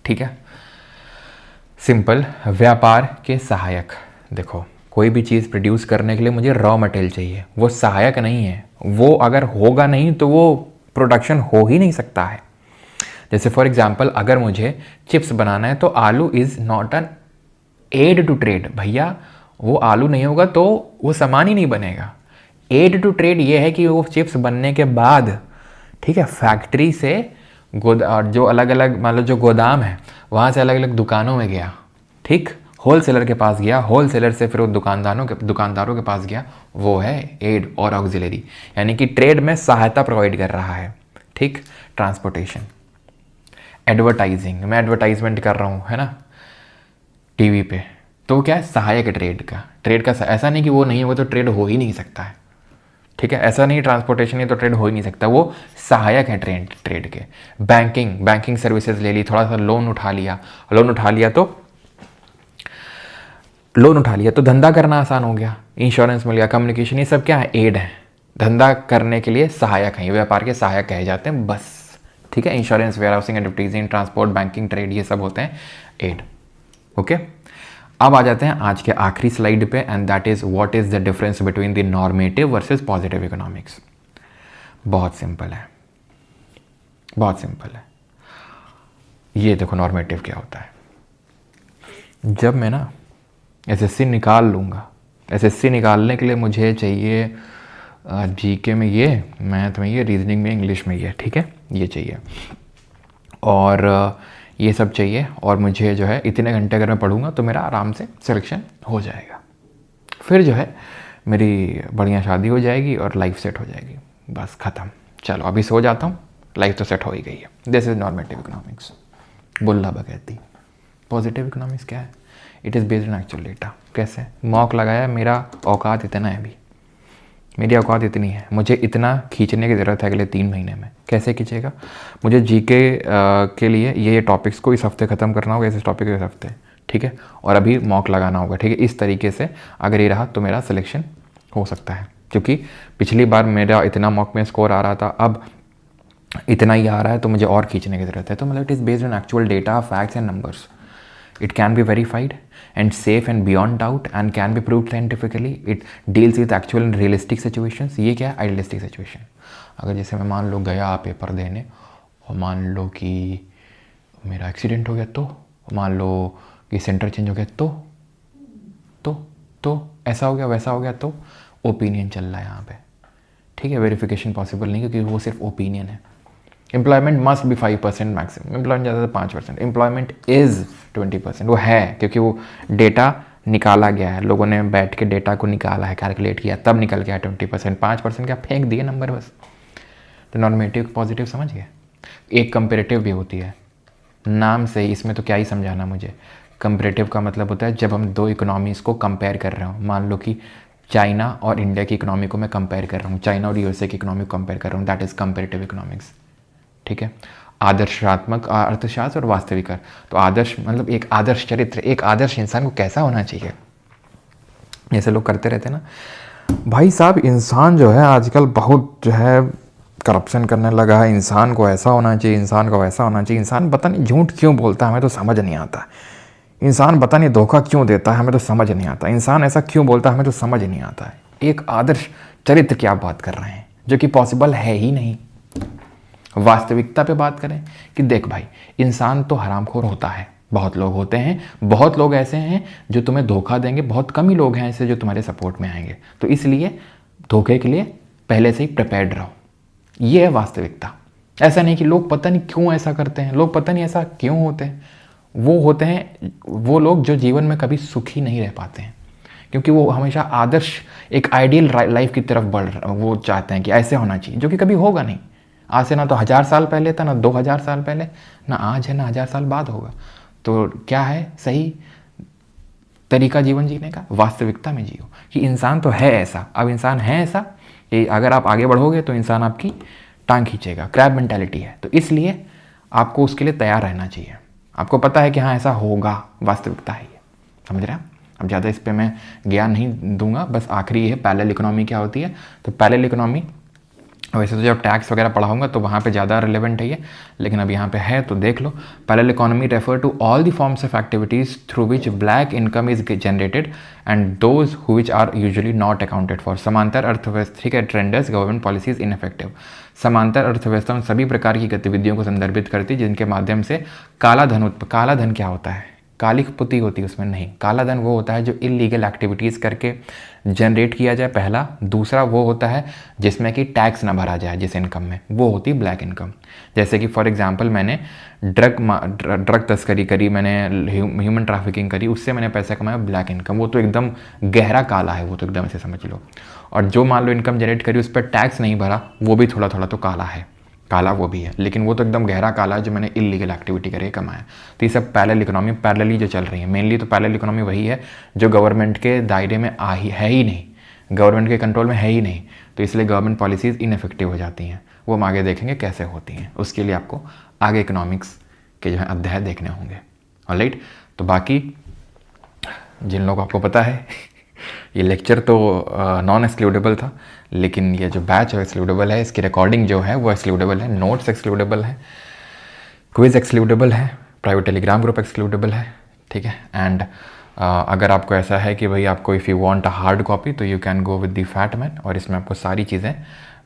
ठीक है। सिंपल, व्यापार के सहायक। देखो, कोई भी चीज़ प्रोड्यूस करने के लिए मुझे रॉ मटेरियल चाहिए, वो सहायक नहीं है। वो अगर होगा नहीं तो वो प्रोडक्शन हो ही नहीं सकता है। जैसे फॉर एग्जांपल, अगर मुझे चिप्स बनाना है तो आलू is not an aid to trade. भैया, वो आलू नहीं होगा तो वो सामान ही नहीं बनेगा। एड टू ट्रेड ये है कि वो चिप्स बनने के बाद, ठीक है, फैक्ट्री से जो अलग अलग, मान लो जो गोदाम है, वहाँ से अलग अलग दुकानों में गया, ठीक, होलसेलर के पास गया, होलसेलर से फिर वो दुकानदारों के पास गया, वो है एड और ऑक्सिलरी, यानी कि ट्रेड में सहायता प्रोवाइड कर रहा है, ठीक। ट्रांसपोर्टेशन, एडवर्टाइजिंग, मैं एडवर्टाइजमेंट कर रहा हूँ, है ना, टीवी पे, तो क्या है, सहायक है ट्रेड का ऐसा नहीं कि वो नहीं होगा तो ट्रेड हो ही नहीं सकता है, ठीक है। ऐसा नहीं ट्रांसपोर्टेशन है तो ट्रेड हो ही नहीं सकता, वो सहायक है ट्रेड के। बैंकिंग सर्विसेज ले ली, थोड़ा सा लोन उठा लिया तो धंधा करना आसान हो गया, इंश्योरेंस मिल गया, कम्युनिकेशन, ये सब क्या है, एड है, धंधा करने के लिए सहायक हैं, व्यापार के सहायक कहे जाते हैं, बस, ठीक है। Insurance, warehousing, advertising, transport, banking, trade, ये सब होते हैं एड, ओके। अब आ जाते हैं आज के आखिरी स्लाइड पे, and that is what is the difference between the normative versus positive economics. बहुत सिंपल है। ये देखो, नॉर्मेटिव क्या होता है। जब मैं ना एसएससी निकाल लूँगा, एसएससी निकालने के लिए मुझे चाहिए जीके में ये, मैथ में ये, रीजनिंग में, इंग्लिश में ये, ठीक है, ये चाहिए और ये सब चाहिए, और मुझे जो है इतने घंटे अगर मैं पढ़ूंगा तो मेरा आराम से सिलेक्शन हो जाएगा। फिर जो है मेरी बढ़िया शादी हो जाएगी और लाइफ सेट हो जाएगी, बस ख़त्म। चलो अभी सो जाता हूँ, लाइफ तो सेट हो ही गई है। दिस इज़ नॉर्मेटिव इकोनॉमिक्स, बुल्ला बगैती। पॉजिटिव इकोनॉमिक्स क्या है? It is based on actual data. कैसे? मॉक लगाया, मेरा औकात इतना है, अभी मेरी औकात इतनी है, मुझे इतना खींचने की ज़रूरत है अगले 3 महीने में। कैसे खींचेगा? मुझे जीके के लिए ये टॉपिक्स को इस हफ्ते ख़त्म करना होगा, इस टॉपिक को इस हफ्ते, ठीक है, और अभी मॉक लगाना होगा, ठीक है। इस तरीके से अगर ये रहा तो मेरा सिलेक्शन हो सकता है, क्योंकि पिछली बार मेरा इतना मॉक में स्कोर आ रहा था, अब इतना ही आ रहा है, तो मुझे और खींचने की ज़रूरत है। तो मतलब it is based on actual data, facts and numbers. It can be verified and safe and beyond doubt and can be proved scientifically. It deals with actual and realistic situations. ये क्या है? Idealistic situation. अगर जैसे मैं मान लो गया paper देने और मान लो कि मेरा एक्सीडेंट हो गया, तो मान लो कि सेंटर चेंज हो गया, तो ऐसा हो गया, वैसा हो गया, तो ओपिनियन चल रहा है यहाँ पे, ठीक है। वेरिफिकेशन पॉसिबल नहीं, क्योंकि वो सिर्फ ओपिनियन है। Employment must be 5% maximum, employment ज़्यादा तो 5%, एम्प्लॉयमेंट इज़ 20%। वो है क्योंकि वो डेटा निकाला गया है, लोगों ने बैठ के डेटा को निकाला है, कैलकुलेट किया, तब निकल गया 20%। 5% क्या फेंक दिए नंबर बस। तो नॉर्मेटिव पॉजिटिव समझ गए। एक कंपेरेटिव भी होती है, नाम से ही, इसमें तो क्या ही समझाना मुझे। कंपेरेटिव का मतलब होता है जब हम दो इकोनॉमीज़ को कंपेयर कर रहे हो। मान लो कि चाइना और इंडिया की इकोनॉमी को मैं कंपेयर कर रहा हूँ, चाइना और यूएसए की इकोनॉमी को कंपेयर कर रहा हूँ, दैट इज़ कंपेरेटिव इकोनॉमिक्स, ठीक है। आदर्शात्मक अर्थशास्त्र और वास्तविक अर्थ। तो आदर्श मतलब एक आदर्श चरित्र, एक आदर्श इंसान को कैसा होना चाहिए। जैसे लोग करते रहते हैं ना, भाई साहब, इंसान जो है आजकल बहुत जो है करप्शन करने लगा है। इंसान को ऐसा होना चाहिए, इंसान को वैसा होना चाहिए। इंसान पता नहीं झूठ क्यों बोलता है, हमें तो समझ नहीं आता। इंसान पता नहीं धोखा क्यों देता है, हमें तो समझ नहीं आता। इंसान ऐसा क्यों बोलता है, हमें तो समझ नहीं आता है। एक आदर्श चरित्र की आप बात कर रहे हैं जो कि पॉसिबल है ही नहीं। वास्तविकता पे बात करें कि देख भाई, इंसान तो हरामखोर होता है, बहुत लोग होते हैं, बहुत लोग ऐसे हैं जो तुम्हें धोखा देंगे, बहुत कम ही लोग हैं ऐसे जो तुम्हारे सपोर्ट में आएंगे। तो इसलिए धोखे के लिए पहले से ही प्रिपेयर्ड रहो। ये है वास्तविकता। ऐसा नहीं कि लोग पता नहीं क्यों ऐसा करते हैं, लोग पता नहीं ऐसा क्यों होते हैं। वो होते हैं वो लोग जो जीवन में कभी सुखी नहीं रह पाते हैं, क्योंकि वो हमेशा आदर्श एक आइडियल लाइफ की तरफ वो चाहते हैं कि ऐसे होना चाहिए, जो कि कभी होगा नहीं। आज से ना तो 1000 साल पहले था, ना 2000 साल पहले, ना आज है, ना 1000 साल बाद होगा। तो क्या है सही तरीका जीवन जीने का? वास्तविकता में जियो कि इंसान तो है ऐसा। अब इंसान है ऐसा कि अगर आप आगे बढ़ोगे तो इंसान आपकी टांग खींचेगा। क्रैब मेंटालिटी है, तो इसलिए आपको उसके लिए तैयार रहना चाहिए। आपको पता है कि हाँ ऐसा होगा, वास्तविकता है ये, समझ रहे हैं? अब ज़्यादा इस पर मैं ज्ञान नहीं दूंगा, बस आखिरी है पैरेलल इकोनॉमी क्या होती है। तो पैरेलल इकोनॉमी वैसे तो जब टैक्स वगैरह पढ़ाऊंगा तो वहाँ पे ज़्यादा रिलेवेंट है ये, लेकिन अब यहाँ पे है तो देख लो। Parallel economy refer to all the forms of activities through which black income is generated and those which are usually not accounted for. समांतर अर्थव्यवस्था के ट्रेंडर्स गवर्नमेंट पॉलिसीज इनफेक्टिव। समांतर अर्थव्यवस्था उन सभी प्रकार की गतिविधियों को संदर्भित करती है जिनके माध्यम से काला धन क्या होता है? काली पुती होती है उसमें नहीं। काला धन वो होता है जो इलीगल एक्टिविटीज़ करके जनरेट किया जाए, पहला। दूसरा वो होता है जिसमें कि टैक्स ना भरा जाए जिस इनकम में, वो होती है ब्लैक इनकम। जैसे कि फॉर एग्जांपल मैंने ड्रग तस्करी करी, मैंने ह्यूमन ट्रैफिकिंग करी, उससे मैंने पैसा कमाया, ब्लैक इनकम। वो तो एकदम गहरा काला है, वो तो एकदम ऐसे समझ लो। और जो मान लो इनकम जनरेट करी उस पर टैक्स नहीं भरा, वो भी थोड़ा थोड़ा तो काला है, काला वो भी है, लेकिन वो तो एकदम गहरा काला है जो मैंने इलीगल एक्टिविटी करके कमाया। तो ये सब पैरेलल इकोनॉमी पैरेलली जो चल रही है, मेनली तो पैरेलल इकोनॉमी वही है जो गवर्नमेंट के दायरे में है ही नहीं, गवर्नमेंट के कंट्रोल में है ही नहीं। तो इसलिए गवर्नमेंट पॉलिसीज़ इनफेक्टिव हो जाती हैं। वो हम आगे देखेंगे कैसे होती हैं, उसके लिए आपको आगे इकोनॉमिक्स के जो है अध्याय देखने होंगे। ऑलराइट, तो बाकी जिन लोगों को आपको पता है ये लेक्चर तो नॉन एक्सक्लूडेबल था, लेकिन ये जो बैच है एक्सक्लूडेबल है, इसकी रिकॉर्डिंग जो है वो एक्सक्लूडेबल है, नोट्स एक्सक्लूडेबल है, क्विज एक्सक्लूडेबल है, प्राइवेट टेलीग्राम ग्रुप एक्सक्लूडेबल है, ठीक है। एंड अगर आपको ऐसा है कि भाई आपको if you want a hard copy तो you can go with the fat man, और इसमें आपको सारी चीज़ें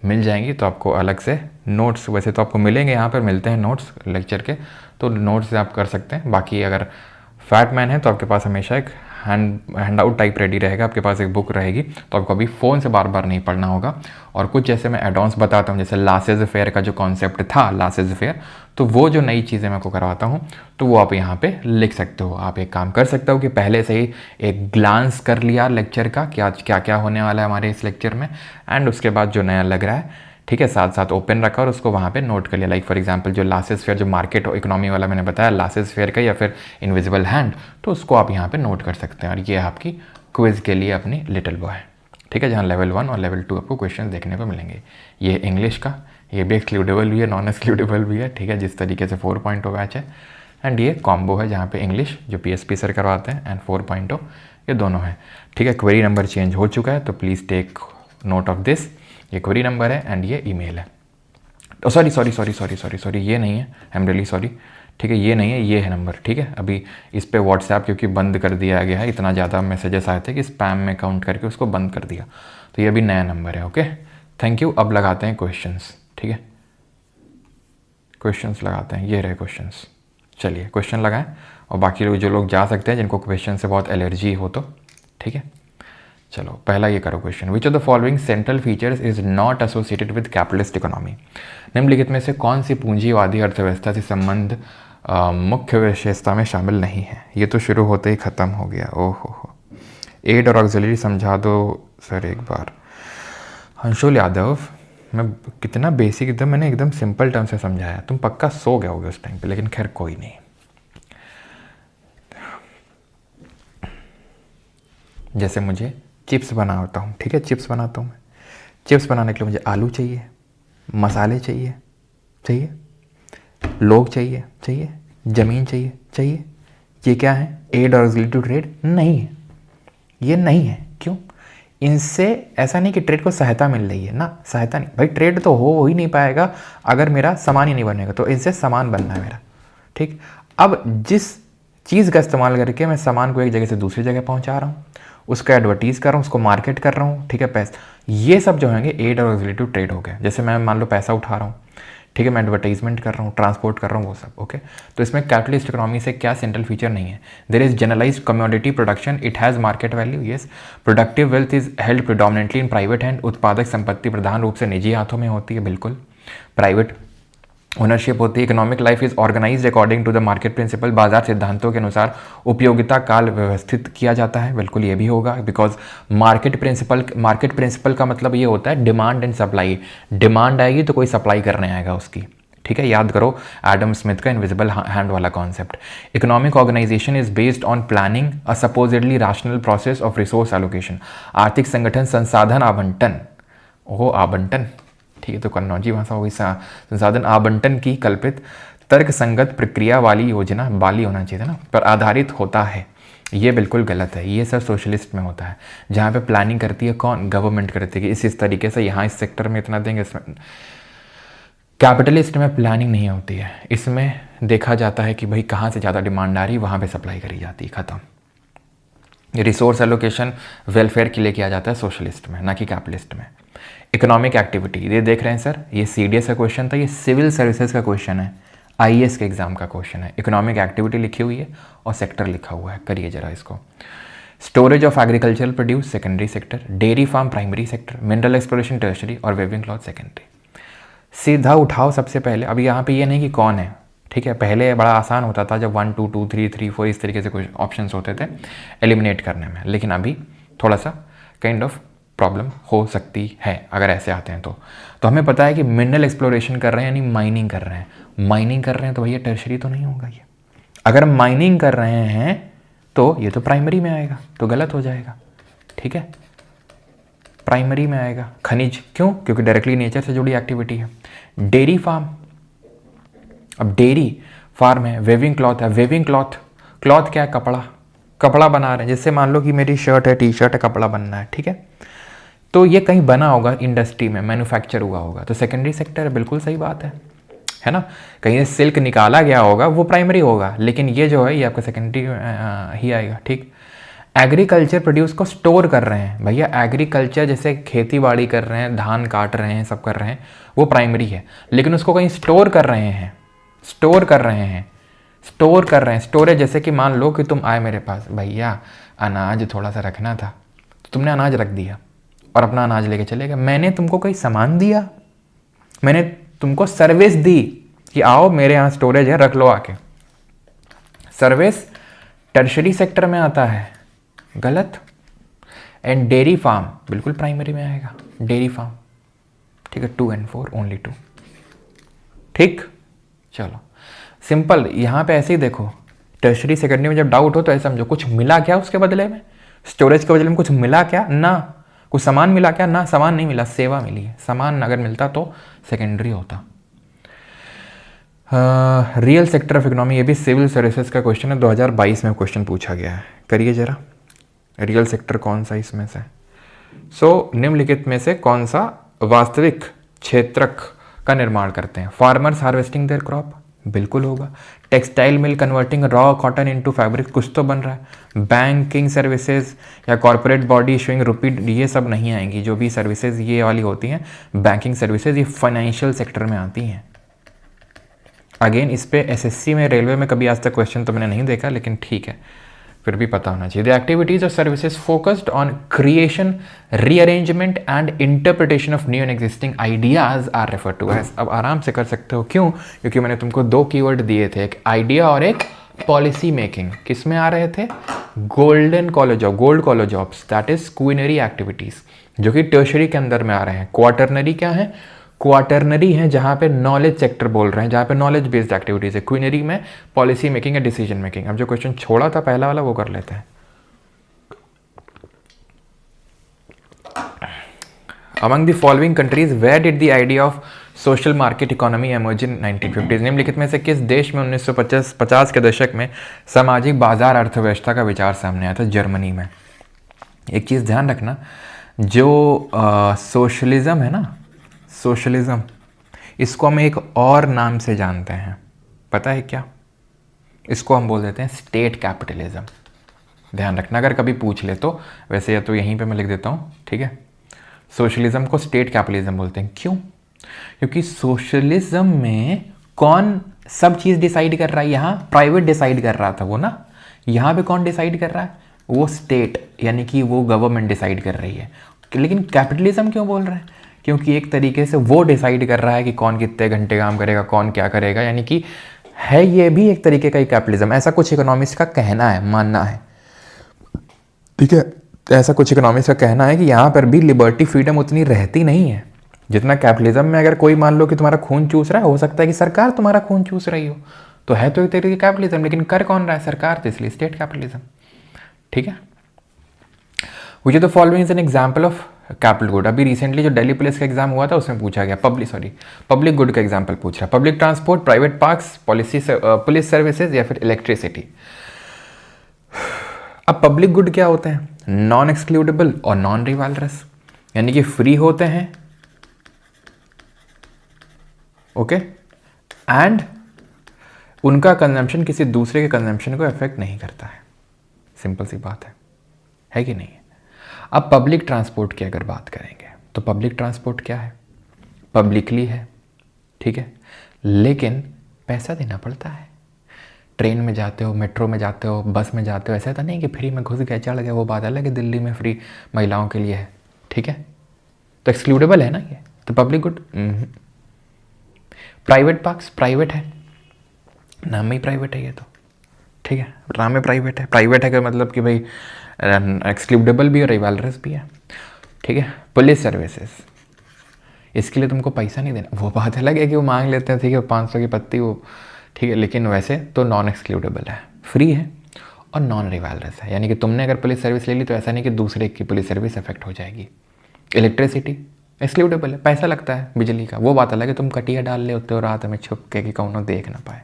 मिल जाएंगी। तो आपको अलग से नोट्स वैसे तो आपको मिलेंगे, यहाँ पर मिलते हैं नोट्स लेक्चर के, तो नोट्स से आप कर सकते हैं। बाकी अगर फैट मैन है तो आपके पास हमेशा एक हैंड आउट टाइप रेडी रहेगा, आपके पास एक बुक रहेगी, तो आपको अभी फ़ोन से बार बार नहीं पढ़ना होगा। और कुछ जैसे मैं एडवांस बताता हूँ, जैसे लासेज फेयर का जो कॉन्सेप्ट था, लासेज फेयर, तो वो जो नई चीज़ें मैं आपको करवाता हूँ तो वो आप यहाँ पे लिख सकते हो। आप एक काम कर सकते हो कि पहले से ही एक ग्लांस कर लिया लेक्चर का कि आज क्या क्या होने वाला है हमारे इस लेक्चर में, एंड उसके बाद जो नया लग रहा है, ठीक है, साथ साथ ओपन रखा और उसको वहाँ पे नोट कर लिया। लाइक फॉर एग्जांपल जो लासेस फेयर, जो मार्केट इकोनॉमी वाला मैंने बताया लासेस फेयर का, या फिर इनविजिबल हैंड, तो उसको आप यहाँ पे नोट कर सकते हैं। और ये आपकी क्विज के लिए अपनी लिटिल बॉय, ठीक है, जहाँ लेवल 1 और लेवल 2 आपको क्वेश्चन देखने को मिलेंगे। ये इंग्लिश का, ये भी एक्सक्लूडेबल भी है, नॉन एक्सक्लूडेबल भी है, ठीक है, जिस तरीके से 4.0 बैच है। एंड ये कॉम्बो है जहाँ पे इंग्लिश जो PSP सर करवाते हैं एंड 4.0 ये दोनों हैं, ठीक है। क्वेरी नंबर चेंज हो चुका है तो please take note of this. ये क्वेरी नंबर है एंड ये ईमेल है। तो सॉरी, ये नहीं है, आई एम रियली सॉरी, ठीक है, ये नहीं है, ये है नंबर, ठीक है। अभी इस पे व्हाट्सएप क्योंकि बंद कर दिया गया है, इतना ज़्यादा मैसेजेस आए थे कि स्पैम में काउंट करके उसको बंद कर दिया, तो ये अभी नया नंबर है। Okay, thank you. अब लगाते हैं क्वेश्चंस, ठीक है, क्वेश्चंस लगाते हैं। ये रहे क्वेश्चंस, चलिए क्वेश्चन लगाएं। और बाकी लोग जो लोग जा सकते हैं जिनको क्वेश्चन से बहुत एलर्जी हो तो, ठीक है। चलो पहला ये करो question, which of the following central features is not associated with capitalist economy. निम्नलिखित में से कौन सी पूंजीवादी अर्थव्यवस्था से संबंध मुख्य विशेषता में शामिल नहीं है। ये तो शुरू होते ही ख़त्म हो गया, ओहो। एड और ऑक्सिलरी समझा दो सर एक बार। अंशुल यादव, मैं कितना बेसिक एकदम मैंने एकदम सिंपल टर्म से समझाया, तुम पक्का सो गए होगे उस टाइम पे, लेकिन खैर कोई नहीं। जैसे मुझे चिप्स बनाता हूँ, ठीक है, चिप्स बनाता हूँ मैं, चिप्स बनाने के लिए मुझे आलू चाहिए, मसाले चाहिए, लोग चाहिए, ज़मीन चाहिए। ये क्या है? एड और ऑक्सिलरी टू ट्रेड नहीं है, ये नहीं है। क्यों? इनसे ऐसा नहीं कि ट्रेड को सहायता मिल रही है ना, सहायता नहीं भाई, ट्रेड तो हो ही नहीं पाएगा अगर मेरा सामान ही नहीं बनेगा, तो इनसे सामान बनना है मेरा। ठीक, अब जिस चीज़ का इस्तेमाल करके मैं सामान को एक जगह से दूसरी जगह पहुंचा रहा हूँ, उसका एडवर्टीज़ कर रहा हूँ, उसको मार्केट कर रहा हूँ, ठीक है, पैसा, ये सब जो होंगे एड और रिलेटिव ट्रेड हो गया। जैसे मैं मान लो पैसा उठा रहा हूँ, ठीक है, मैं एडवर्टाइजमेंट कर रहा हूँ, ट्रांसपोर्ट कर रहा हूँ, वो सब ओके। तो इसमें कैपिटलिस्ट इकोनॉमी से क्या सेंट्रल फीचर नहीं है, there is generalised commodity production, it has market value, yes, productive wealth is held predominantly in private hand, उत्पादक संपत्ति प्रधान रूप से निजी हाथों में होती है, बिल्कुल, प्राइवेट ओनरशिप होती है। Economic life is organised according to the market principle, बाजार सिद्धांतों के अनुसार उपयोगिता काल व्यवस्थित किया जाता है, बिल्कुल ये भी होगा, बिकॉज मार्केट प्रिंसिपल का मतलब ये होता है डिमांड एंड सप्लाई, डिमांड आएगी तो कोई सप्लाई करने आएगा उसकी, ठीक है, याद करो एडम स्मिथ का इनविजिबल हैंड वाला concept. Economic organisation is based on planning a supposedly rational process of resource allocation, आर्थिक संगठन संसाधन आवंटन, ओहो आवंटन, ठीक है, तो कन्नौजी भाषा होगी, संसाधन आवंटन की कल्पित तर्क संगत प्रक्रिया वाली योजना वाली होना चाहिए था ना, पर आधारित होता है, ये बिल्कुल गलत है, ये सब सोशलिस्ट में होता है, जहाँ पे प्लानिंग करती है कौन, गवर्नमेंट करती है कि इस तरीके से यहाँ इस सेक्टर में इतना देंगे, इसमें। कैपिटलिस्ट में प्लानिंग नहीं होती है, इसमें देखा जाता है कि भाई कहाँ से ज़्यादा डिमांड आ रही है वहाँ पे सप्लाई करी जाती है, ख़त्म। रिसोर्स एलोकेशन वेलफेयर के लिए किया जाता है सोशलिस्ट में, ना कि कैपिटलिस्ट में। इकोनॉमिक एक्टिविटी, ये देख रहे हैं सर, ये CDS का क्वेश्चन था, ये सिविल सर्विसेज का क्वेश्चन है, IAS के एग्जाम का क्वेश्चन है। इकोनॉमिक एक्टिविटी लिखी हुई है और सेक्टर लिखा हुआ है, करिए जरा इसको। Storage of agricultural produce secondary sector, dairy farm primary sector, mineral exploration tertiary और वेविंग क्लॉथ सेकेंडरी। सीधा उठाओ सबसे पहले, अभी यहाँ पे ये नहीं कि कौन है, ठीक है, पहले बड़ा आसान होता था जब 1 2 2 3 3 4 इस तरीके से कुछ ऑप्शंस होते थे एलिमिनेट करने में, लेकिन अभी थोड़ा सा काइंड ऑफ प्रॉब्लम हो सकती है अगर ऐसे आते हैं तो हमें पता है कि मिनरल एक्सप्लोरेशन कर रहे हैं यानी माइनिंग कर रहे हैं, माइनिंग कर रहे हैं तो भैया टर्शरी तो नहीं होगा ये, अगर माइनिंग कर रहे हैं तो ये तो प्राइमरी में आएगा, तो गलत हो जाएगा, ठीक है, प्राइमरी में आएगा। खनिज क्यों, क्योंकि डायरेक्टली नेचर से जुड़ी एक्टिविटी है। डेयरी फार्म, अब डेयरी फार्म है, वेविंग क्लॉथ है, वेविंग क्लॉथ क्या है, कपड़ा बना रहे हैं, जैसे मान लो कि मेरी शर्ट है, टी शर्ट है, कपड़ा बनना है, ठीक है, तो ये कहीं बना होगा इंडस्ट्री में, मैन्युफैक्चर हुआ होगा, तो सेकेंडरी सेक्टर है, बिल्कुल सही बात है ना, कहीं से सिल्क निकाला गया होगा वो प्राइमरी होगा, लेकिन ये जो है ये आपका सेकेंडरी ही आएगा, ठीक। एग्रीकल्चर प्रोड्यूस को स्टोर कर रहे हैं, भैया एग्रीकल्चर जैसे खेती बाड़ी कर रहे हैं, धान काट रहे हैं, सब कर रहे हैं, वो प्राइमरी है, लेकिन उसको कहीं स्टोर कर रहे हैं, स्टोरेज, जैसे कि मान लो कि तुम आए मेरे पास, भैया अनाज थोड़ा सा रखना था, तो तुमने अनाज रख दिया और अपना अनाज लेके चले गए, मैंने तुमको कोई सामान दिया, मैंने तुमको सर्विस दी कि आओ मेरे यहाँ स्टोरेज है, रख लो आके, सर्विस टर्शरी सेक्टर में आता है, गलत। एंड डेयरी फार्म बिल्कुल प्राइमरी में आएगा, डेयरी फार्म, ठीक है, 2 and 4 ओनली 2, ठीक, चलो सिंपल, यहाँ पे ऐसे ही देखो, टर्शरी सेकेंडरी में जब डाउट हो तो ऐसा समझो कुछ मिला क्या उसके बदले में, स्टोरेज के बदले में कुछ मिला क्या, ना कुछ सामान मिला क्या, ना सामान नहीं मिला, सेवा मिली है, सामान अगर मिलता तो सेकेंडरी होता। रियल सेक्टर ऑफ इकोनॉमी, ये भी सिविल सर्विसेज का क्वेश्चन है, 2022 में क्वेश्चन पूछा गया है, करिए जरा, रियल सेक्टर कौन सा इसमें से, निम्नलिखित में से कौन सा वास्तविक क्षेत्रक का निर्माण करते हैं, फार्मर्स हार्वेस्टिंग देयर क्रॉप, बिल्कुल होगा, textile mill converting raw cotton into fabric, कुछ तो बन रहा है, बैंकिंग सर्विसेज या कॉर्पोरेट बॉडी इशूइंग रुपी, ये सब नहीं आएंगी, जो भी सर्विसेज ये वाली होती हैं बैंकिंग सर्विसेज, ये फाइनेंशियल सेक्टर में आती हैं। अगेन इस पे SSC में, रेलवे में कभी आज तक क्वेश्चन तो मैंने नहीं देखा, लेकिन ठीक है, फिर भी पता होना चाहिए। The activities of services focused on creation, rearrangement and interpretation of new and existing ideas are refer to as, अब आराम से कर सकते हो, क्यों, क्योंकि मैंने तुमको 2 कीवर्ड दिए थे, एक आइडिया और एक पॉलिसी मेकिंग, किस में आ रहे थे, gold collar jobs, that is quinary activities, जो कि टर्शरी के अंदर में आ रहे हैं। क्वार्टरनरी क्या है, क्वार्टरनरी है जहाँ पे नॉलेज सेक्टर बोल रहे हैं, जहाँ पे नॉलेज बेस्ड एक्टिविटीज है, क्विनरी में पॉलिसी मेकिंग या डिसीजन मेकिंग। अब जो क्वेश्चन छोड़ा था पहला वाला वो कर लेते हैं। Among the following countries where did the idea of social market economy emerge in 1950, निम्नलिखित में से किस देश में 1950 के दशक में सामाजिक बाजार अर्थव्यवस्था का विचार सामने आया था, जर्मनी में। एक चीज़ ध्यान रखना, जो सोशलिज्म है ना, सोशलिज्म, इसको हम एक और नाम से जानते हैं, पता है क्या? इसको हम बोल देते हैं स्टेट कैपिटलिज्म। ध्यान रखना अगर कभी पूछ ले तो, वैसे या तो यहीं पे मैं लिख देता हूँ, ठीक है। सोशलिज्म को स्टेट कैपिटलिज्म बोलते हैं। क्यों? क्योंकि सोशलिज्म में कौन सब चीज़ डिसाइड कर रहा है? यहाँ प्राइवेट डिसाइड कर रहा था वो ना, यहाँ पे कौन डिसाइड कर रहा है? वो स्टेट, यानी कि वो गवर्नमेंट डिसाइड कर रही है। लेकिन कैपिटलिज्म क्यों बोल रहे हैं? क्योंकि एक तरीके से वो डिसाइड कर रहा है कि कौन कितने घंटे काम करेगा, कौन क्या करेगा, यानी कि है ये भी एक तरीके का ही कैपिटलिज्म। ऐसा कुछ इकोनॉमिस्ट का कहना है, मानना है, ठीक है। ऐसा कुछ इकोनॉमिस्ट का कहना है कि यहाँ पर भी लिबर्टी फ्रीडम उतनी रहती नहीं है जितना कैपिटलिज्म में। अगर कोई मान लो कि तुम्हारा खून चूस रहा है, हो सकता है कि सरकार तुम्हारा खून चूस रही हो, तो है तो एक तरीके कैपिटलिज्म, लेकिन कर कौन रहा है? सरकार, तो इसलिए स्टेट कैपिटलिज्म, ठीक है। विच of the following is an example of capital good? अभी रिसेंटली जो दिल्ली पुलिस का एग्जाम हुआ था उसमें पूछा गया, पब्लिक गुड का एग्जाम्पल पूछ रहा है। Public transport, private parks, police services या फिर इलेक्ट्रिसिटी। अब पब्लिक गुड क्या होते हैं? नॉन एक्सक्लूडेबल और नॉन रिवाल्वरस, यानी कि फ्री होते हैं, ओके, एंड उनका कंजम्पशन किसी दूसरे के कंजम्पशन को अफेक्ट नहीं करता है। सिंपल सी बात है कि नहीं है? अब पब्लिक ट्रांसपोर्ट की अगर बात करेंगे तो पब्लिक ट्रांसपोर्ट क्या है? पब्लिकली है, ठीक है, लेकिन पैसा देना पड़ता है। ट्रेन में जाते हो, मेट्रो में जाते हो, बस में जाते हो, ऐसा तो नहीं कि फ्री में घुस गए चढ़ गए, वो बात अलग है। दिल्ली में फ्री महिलाओं के लिए है, ठीक है, तो एक्सक्लूडेबल है ना ये, तो public good. Private parks private है, नाम में ही प्राइवेट है ये तो, ठीक है, नाम में प्राइवेट है। प्राइवेट है का मतलब कि भाई एक्सक्लूडेबल भी और रिवाल्वरस भी है, ठीक है। पुलिस सर्विसेज, इसके लिए तुमको पैसा नहीं देना, वो बात अलग है कि वो मांग लेते हैं, ठीक है, 500 की पत्ती वो, ठीक है, लेकिन वैसे तो नॉन एक्सक्लूडेबल है, फ्री है और नॉन रिवाल्वरस है। यानी कि तुमने अगर पुलिस सर्विस ले ली तो ऐसा नहीं कि दूसरे की पुलिस सर्विस अफेक्ट हो जाएगी। इलेक्ट्रिसिटी एक्सक्लूडेबल है, पैसा लगता है बिजली का, वो बात अलग है। तुम कटिया डाल ले होते हो रात में छुप के कि कौन देख ना पाए।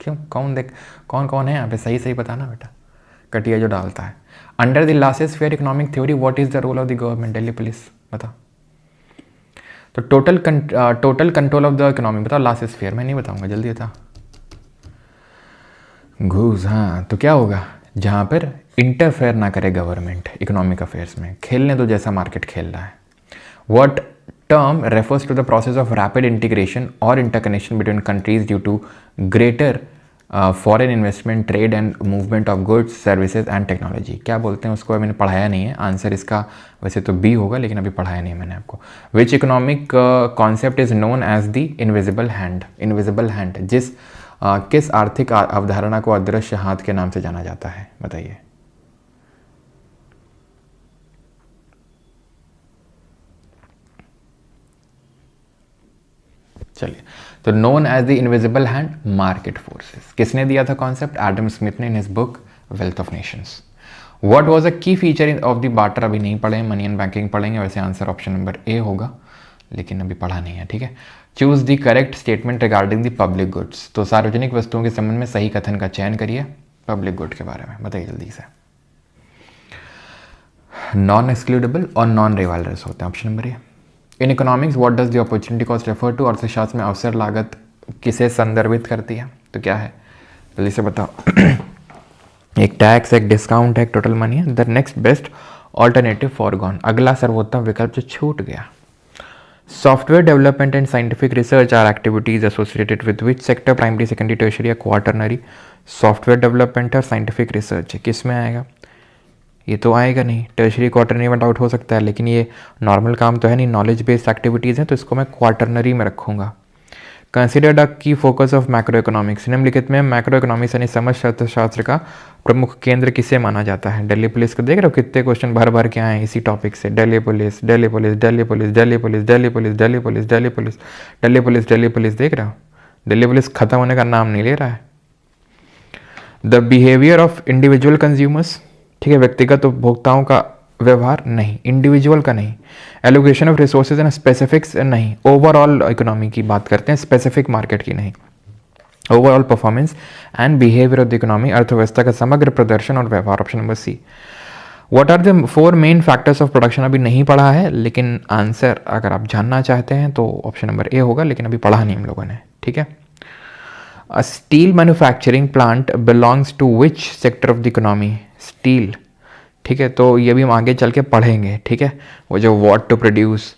क्यों? कौन है यहाँ पे? सही बताना बेटा, कटिया जो डालता है। Under the laissez faire economic theory what is the role of the government? Delhi police बता। तो total control of the economy बताओ। लासेस फेयर मैं नहीं बताऊंगा, जल्दी बता। घूस, हाँ, तो क्या होगा? जहाँ पर इंटरफेयर ना करे गवर्नमेंट इकोनॉमिक अफेयर्स में, खेलने दो जैसा मार्केट खेल रहा है। What term refers to the process of rapid integration or interconnection between countries due to greater foreign investment, trade and movement of goods, services and technology? क्या बोलते हैं उसको? मैंने पढ़ाया नहीं है, आंसर इसका वैसे तो बी होगा, लेकिन अभी पढ़ाया नहीं मैंने आपको। Which economic concept is known as the invisible hand? Invisible hand किस आर्थिक अवधारणा को अदृश्य हाथ के नाम से जाना जाता है? बताइए। चलिए, तो known as the invisible hand, market forces. किसने दिया था कॉन्सेप्ट? एडम स्मिथ ने in his book wealth of nations. What was a key feature of the barter? अभी नहीं पढ़े, मनी एंड बैंकिंग पढ़ेंगे, वैसे आंसर ऑप्शन नंबर ए होगा, लेकिन अभी पढ़ा नहीं है, ठीक है। Choose the correct statement regarding the public goods. तो सार्वजनिक वस्तुओं के संबंध में सही कथन का चयन करिए पब्लिक गुड के बारे में, बताइए जल्दी से। नॉन एक्सक्लूडेबल और नॉन रिवाल्वरस होते हैं, option number A. In economics what does the opportunity cost refer to? अर्थशास्त्र में अवसर लागत किसे संदर्भित करती है? तो क्या है, जल्दी से बताओ। एक टैक्स, एक डिस्काउंट है, एक टोटल मनी है। The next best alternative forgone, अगला सर्वोत्तम विकल्प जो छूट गया। Software development and scientific research are activities associated with which sector? Primary, secondary, tertiary या क्वार्टरनरी? सॉफ्टवेयर डेवलपमेंट और साइंटिफिक रिसर्च किस में आएगा? ये तो आएगा नहीं, टर्शरी क्वार्टरनरी में डाउट हो सकता है, लेकिन ये नॉर्मल काम तो है नहीं, नॉलेज बेस्ड एक्टिविटीज़ हैं, तो इसको मैं क्वार्टरनरी में रखूँगा। कंसिडर्ड अ की फोकस ऑफ मैक्रो इकोनॉमिक्स, निम्नलिखित में मैक्रो इकोनॉमिक्स यानी समष्टि अर्थशास्त्र का प्रमुख केंद्र किसे माना जाता है? दिल्ली पुलिस को देख रहे हो कितने क्वेश्चन भर के आए हैं इसी टॉपिक से। Delhi police, Delhi police, Delhi police, Delhi police, Delhi police, Delhi police, Delhi police, Delhi police, Delhi police, देख रहे हो? दिल्ली पुलिस खत्म होने का नाम नहीं ले रहा है। The behaviour of individual consumers, ठीक है, व्यक्तिगत उपभोक्ताओं का व्यवहार नहीं, इंडिविजुअल का नहीं। Allocation of resources and specifics नहीं, ओवरऑल इकोनॉमी की बात करते हैं, स्पेसिफिक मार्केट की नहीं। Overall performance and behaviour of the economy, अर्थव्यवस्था का समग्र प्रदर्शन और व्यवहार, option number C. What are the 4 main factors of production, अभी नहीं पढ़ा है, लेकिन आंसर अगर आप जानना चाहते हैं तो ऑप्शन नंबर ए होगा, लेकिन अभी पढ़ा नहीं हम लोगों ने, ठीक है। A steel manufacturing plant belongs to which sector of the economy, steel, ठीक है, तो ये भी हम आगे चल के पढ़ेंगे, ठीक है। वो जो what to produce,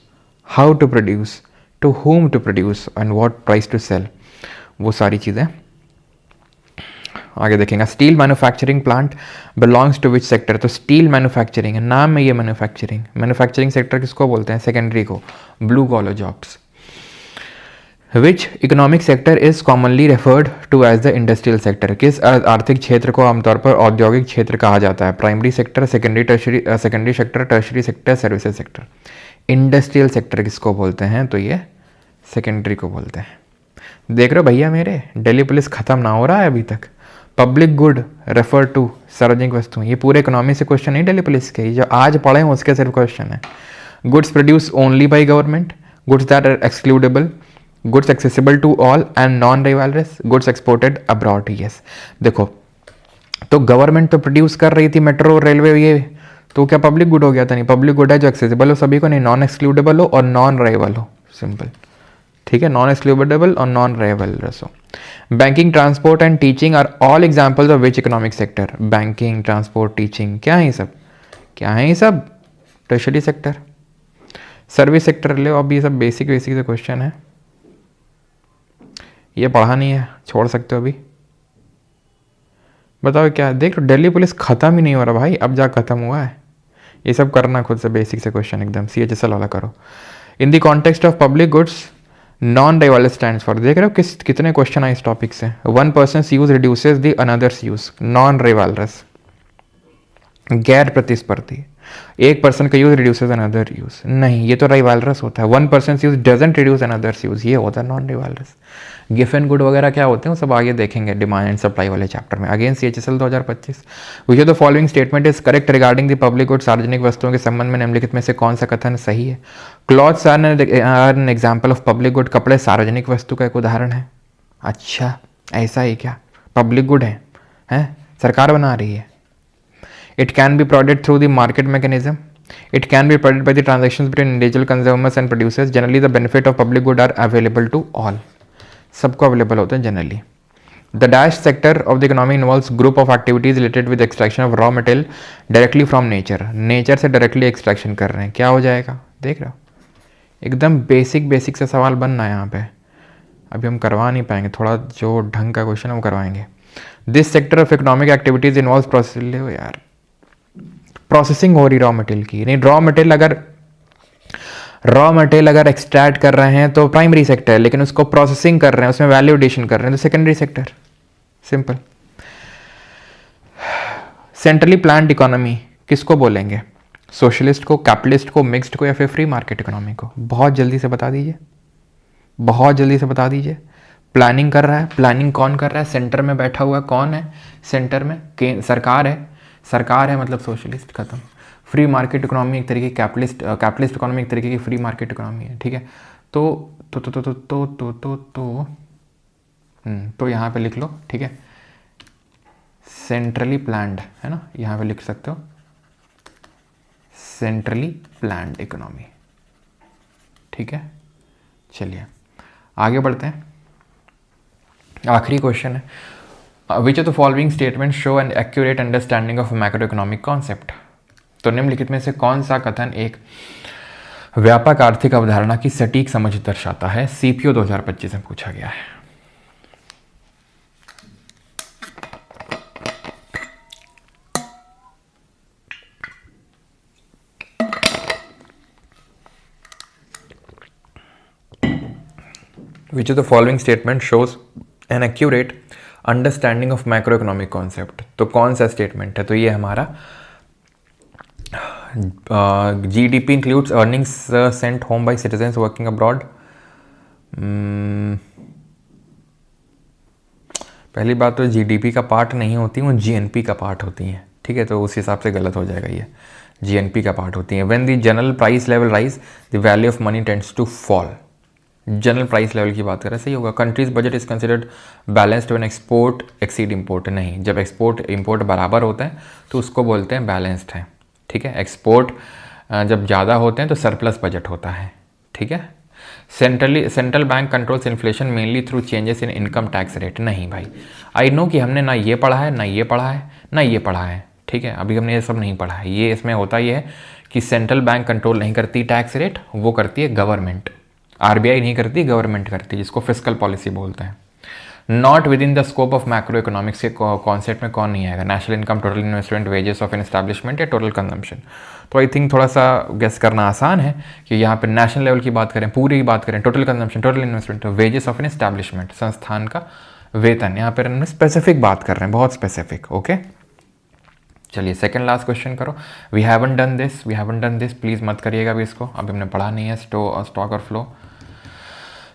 how to produce, to whom to produce and what price to sell, वो सारी चीज़ें आगे देखेंगे। Steel manufacturing plant belongs to which sector, तो स्टील मैन्युफैक्चरिंग है, नाम में ये मैन्युफैक्चरिंग, मैन्युफैक्चरिंग सेक्टर किसको बोलते हैं, सेकेंडरी को, blue collar jobs. Which economic sector is commonly referred to as the industrial sector, किस आर्थिक क्षेत्र को आमतौर पर औद्योगिक क्षेत्र कहा जाता है, primary sector, secondary sector, tertiary sector, services sector. Industrial sector किसको बोलते हैं, तो ये सेकेंडरी को बोलते हैं। देख रहे हो भैया मेरे, दिल्ली पुलिस खत्म ना हो रहा है अभी तक। पब्लिक गुड रेफर टू, सार्वजनिक वस्तु, ये पूरे इकोनॉमी से क्वेश्चन नहीं दिल्ली पुलिस के, जो आज पढ़े हैं उसके सिर्फ क्वेश्चन है। Goods produce only by government, goods that are excludable, goods accessible to all and non rivalrous, goods exported abroad. Yes, देखो तो गवर्नमेंट तो प्रोड्यूस कर रही थी मेट्रो रेलवे, ये तो क्या पब्लिक गुड हो गया था? नहीं, पब्लिक गुड है जो एक्सेसिबल हो सभी को, नहीं नॉन एक्सक्लूडेबल हो और नॉन राइवल हो, सिंपल, ठीक है, नॉन एक्सक्लूडेबल और नॉन राइवलरस हो। Banking, transport and teaching are all examples of which economic sector, banking, transport, teaching, क्या है ये सब, क्या है ये सब, टर्शरी सेक्टर। सर्विस सेक्टर ले, अब ये सब बेसिक बेसिक से क्वेश्चन है, ये पढ़ा नहीं है, छोड़ सकते हो अभी। बताओ क्या, देख लो दिल्ली पुलिस खत्म ही नहीं हो रहा भाई, अब जा खत्म हुआ है। ये सब करना खुद से, बेसिक से क्वेश्चन एकदम CHSL वाला करो। In the context of public goods, non rivalries stands for, देख रहे हो कितने क्वेश्चन आए इस टॉपिक से। One persons use reduces the another's use, non rivalries, गैर प्रतिस्पर्धी। एक पर्सन का यूज रिड्यूसेस अनदर यूज, नहीं ये तो राइवलरस होता है। One person use doesn't reduce another's use, ये होता है non rivalrous. Giffen good वगैरह क्या होते हैं वो सब आगे देखेंगे डिमांड एंड सप्लाई वाले चैप्टर में। Again CHSL 2025, which of the following statement is correct regarding the public good, सार्वजनिक वस्तुओं के संबंध में निम्नलिखित में से कौन सा कथन सही है। Clothes are an example of public good, कपड़े सार्वजनिक वस्तु का एक उदाहरण है। अच्छा ऐसा ही क्या, पब्लिक गुड है? सरकार बना रही है। It can be provided through the market mechanism. It can be provided by the transactions between individual consumers and producers. Generally, the benefit of public good are available to all. सबको available होते हैं generally. The dash sector of the economy involves group of activities related with extraction of raw material directly from nature. Nature से directly extraction कर रहे हैं, क्या हो जाएगा देख रहे हो, एकदम बेसिक से सवाल बनना है यहाँ पे। अभी हम करवा नहीं पाएंगे, थोड़ा जो ढंग का क्वेश्चन है वो करवाएंगे। This sector of economic activities involves process, यार प्रोसेसिंग हो रही रॉ मटेरियल की, नहीं रॉ मटेरियल अगर एक्सट्रैक्ट कर रहे हैं तो प्राइमरी सेक्टर है, लेकिन उसको प्रोसेसिंग कर रहे हैं, उसमें वैल्यू एडिशन कर रहे हैं तो secondary sector, simple. Centrally planned economy किसको बोलेंगे, सोशलिस्ट को, कैपिटलिस्ट को, मिक्स्ड को, या फिर फ्री मार्केट इकोनॉमी को? बहुत जल्दी से बता दीजिए, बहुत जल्दी से बता दीजिए। प्लानिंग कर रहा है, प्लानिंग कौन कर रहा है, सेंटर में बैठा हुआ कौन है, सेंटर में सरकार है, सरकार है मतलब सोशलिस्ट, खत्म। फ्री मार्केट इकोनॉमी एक तरीके की कैपिटलिस्ट इकोनॉमी एक तरीके की फ्री मार्केट इकोनॉमी है, ठीक है। तो यहाँ पे लिख लो, ठीक है, सेंट्रली प्लान्ड है ना, यहाँ पे लिख सकते हो सेंट्रली प्लान्ड इकोनॉमी, ठीक है। चलिए आगे बढ़ते हैं, आखिरी क्वेश्चन है, विच of the following statement show an accurate understanding of macro economic concept? तो निम्नलिखित में से कौन सा कथन एक व्यापक आर्थिक अवधारणा की सटीक समझ दर्शाता है? CPO 2025 में पूछा गया है। Which of the following statement shows an accurate understanding of macro economic concept? तो कौन सा स्टेटमेंट है? तो ये हमारा GDP includes earnings sent home by citizens working abroad. पहली बात तो GDP का पार्ट नहीं होती, वो GNP का पार्ट होती हैं, ठीक है, तो उस हिसाब से गलत हो जाएगा, ये GNP का पार्ट होती है। When the general price level rise the value of money tends to fall, general price level की बात करें, सही होगा। Country's budget is considered balanced when export exceed import, नहीं, जब एक्सपोर्ट इंपोर्ट बराबर होते हैं तो उसको बोलते हैं बैलेंस्ड है, ठीक है। एक्सपोर्ट जब ज़्यादा होते हैं तो सरप्लस बजट होता है, ठीक है। Central bank controls inflation mainly through changes in income tax rate. नहीं भाई, आई नो कि हमने ना ये पढ़ा है, ना ये पढ़ा है, ना ये पढ़ा है, ठीक है। अभी हमने ये सब नहीं पढ़ा है। ये इसमें होता ये है कि सेंट्रल बैंक कंट्रोल नहीं करती टैक्स रेट, वो करती है गवर्नमेंट। आरबीआई नहीं करती, गवर्नमेंट करती है, जिसको फिस्कल पॉलिसी बोलते हैं। Not within the scope of macro economics के कॉन्सेप्ट में कौन नहीं आएगा? National income, total investment, wages of an establishment या टोटल कंजम्पशन। तो आई थिंक थोड़ा सा गेस करना आसान है कि यहाँ पे नेशनल लेवल की बात करें, पूरी की बात करें, total consumption, total investment, wages of an establishment, संस्थान का वेतन। यहाँ पर हमने स्पेसिफिक बात कर रहे हैं, बहुत स्पेसिफिक। ओके, चलिए सेकंड लास्ट क्वेश्चन करो। We haven't done this, please मत करिएगा अभी इसको, अभी हमने पढ़ा नहीं है। स्टॉक और flow.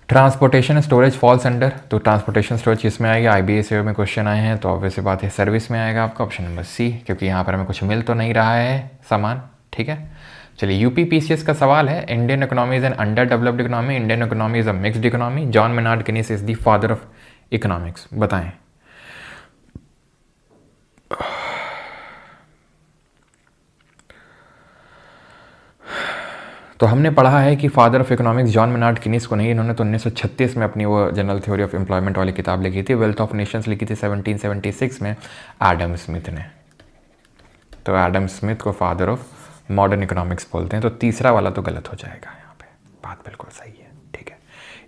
Transportation storage falls under, तो ट्रांसपोर्टेशन स्टोरेज किस में आएगा? IBA में क्वेश्चन आए हैं, तो ऑब्वियस बात है सर्विस में आएगा आपका, ऑप्शन नंबर सी, क्योंकि यहाँ पर हमें कुछ मिल तो नहीं रहा है सामान, ठीक है। चलिए UPPCS का सवाल है, Indian economy is an under developed economy, Indian economy is a mixed economy, John Maynard Keynes is the father of economics, बताएं। तो हमने पढ़ा है कि father of economics John Maynard Keynes को नहीं, इन्होंने तो 1936 में अपनी वो जनरल थ्योरी ऑफ एम्प्लॉयमेंट वाली किताब लिखी थी। वेल्थ ऑफ नेशंस लिखी थी 1776 में एडम स्मिथ ने। तो एडम स्मिथ को फादर ऑफ मॉडर्न इकोनॉमिक्स बोलते हैं। तो तीसरा वाला तो गलत हो जाएगा, यहाँ पे बात बिल्कुल सही है, ठीक है।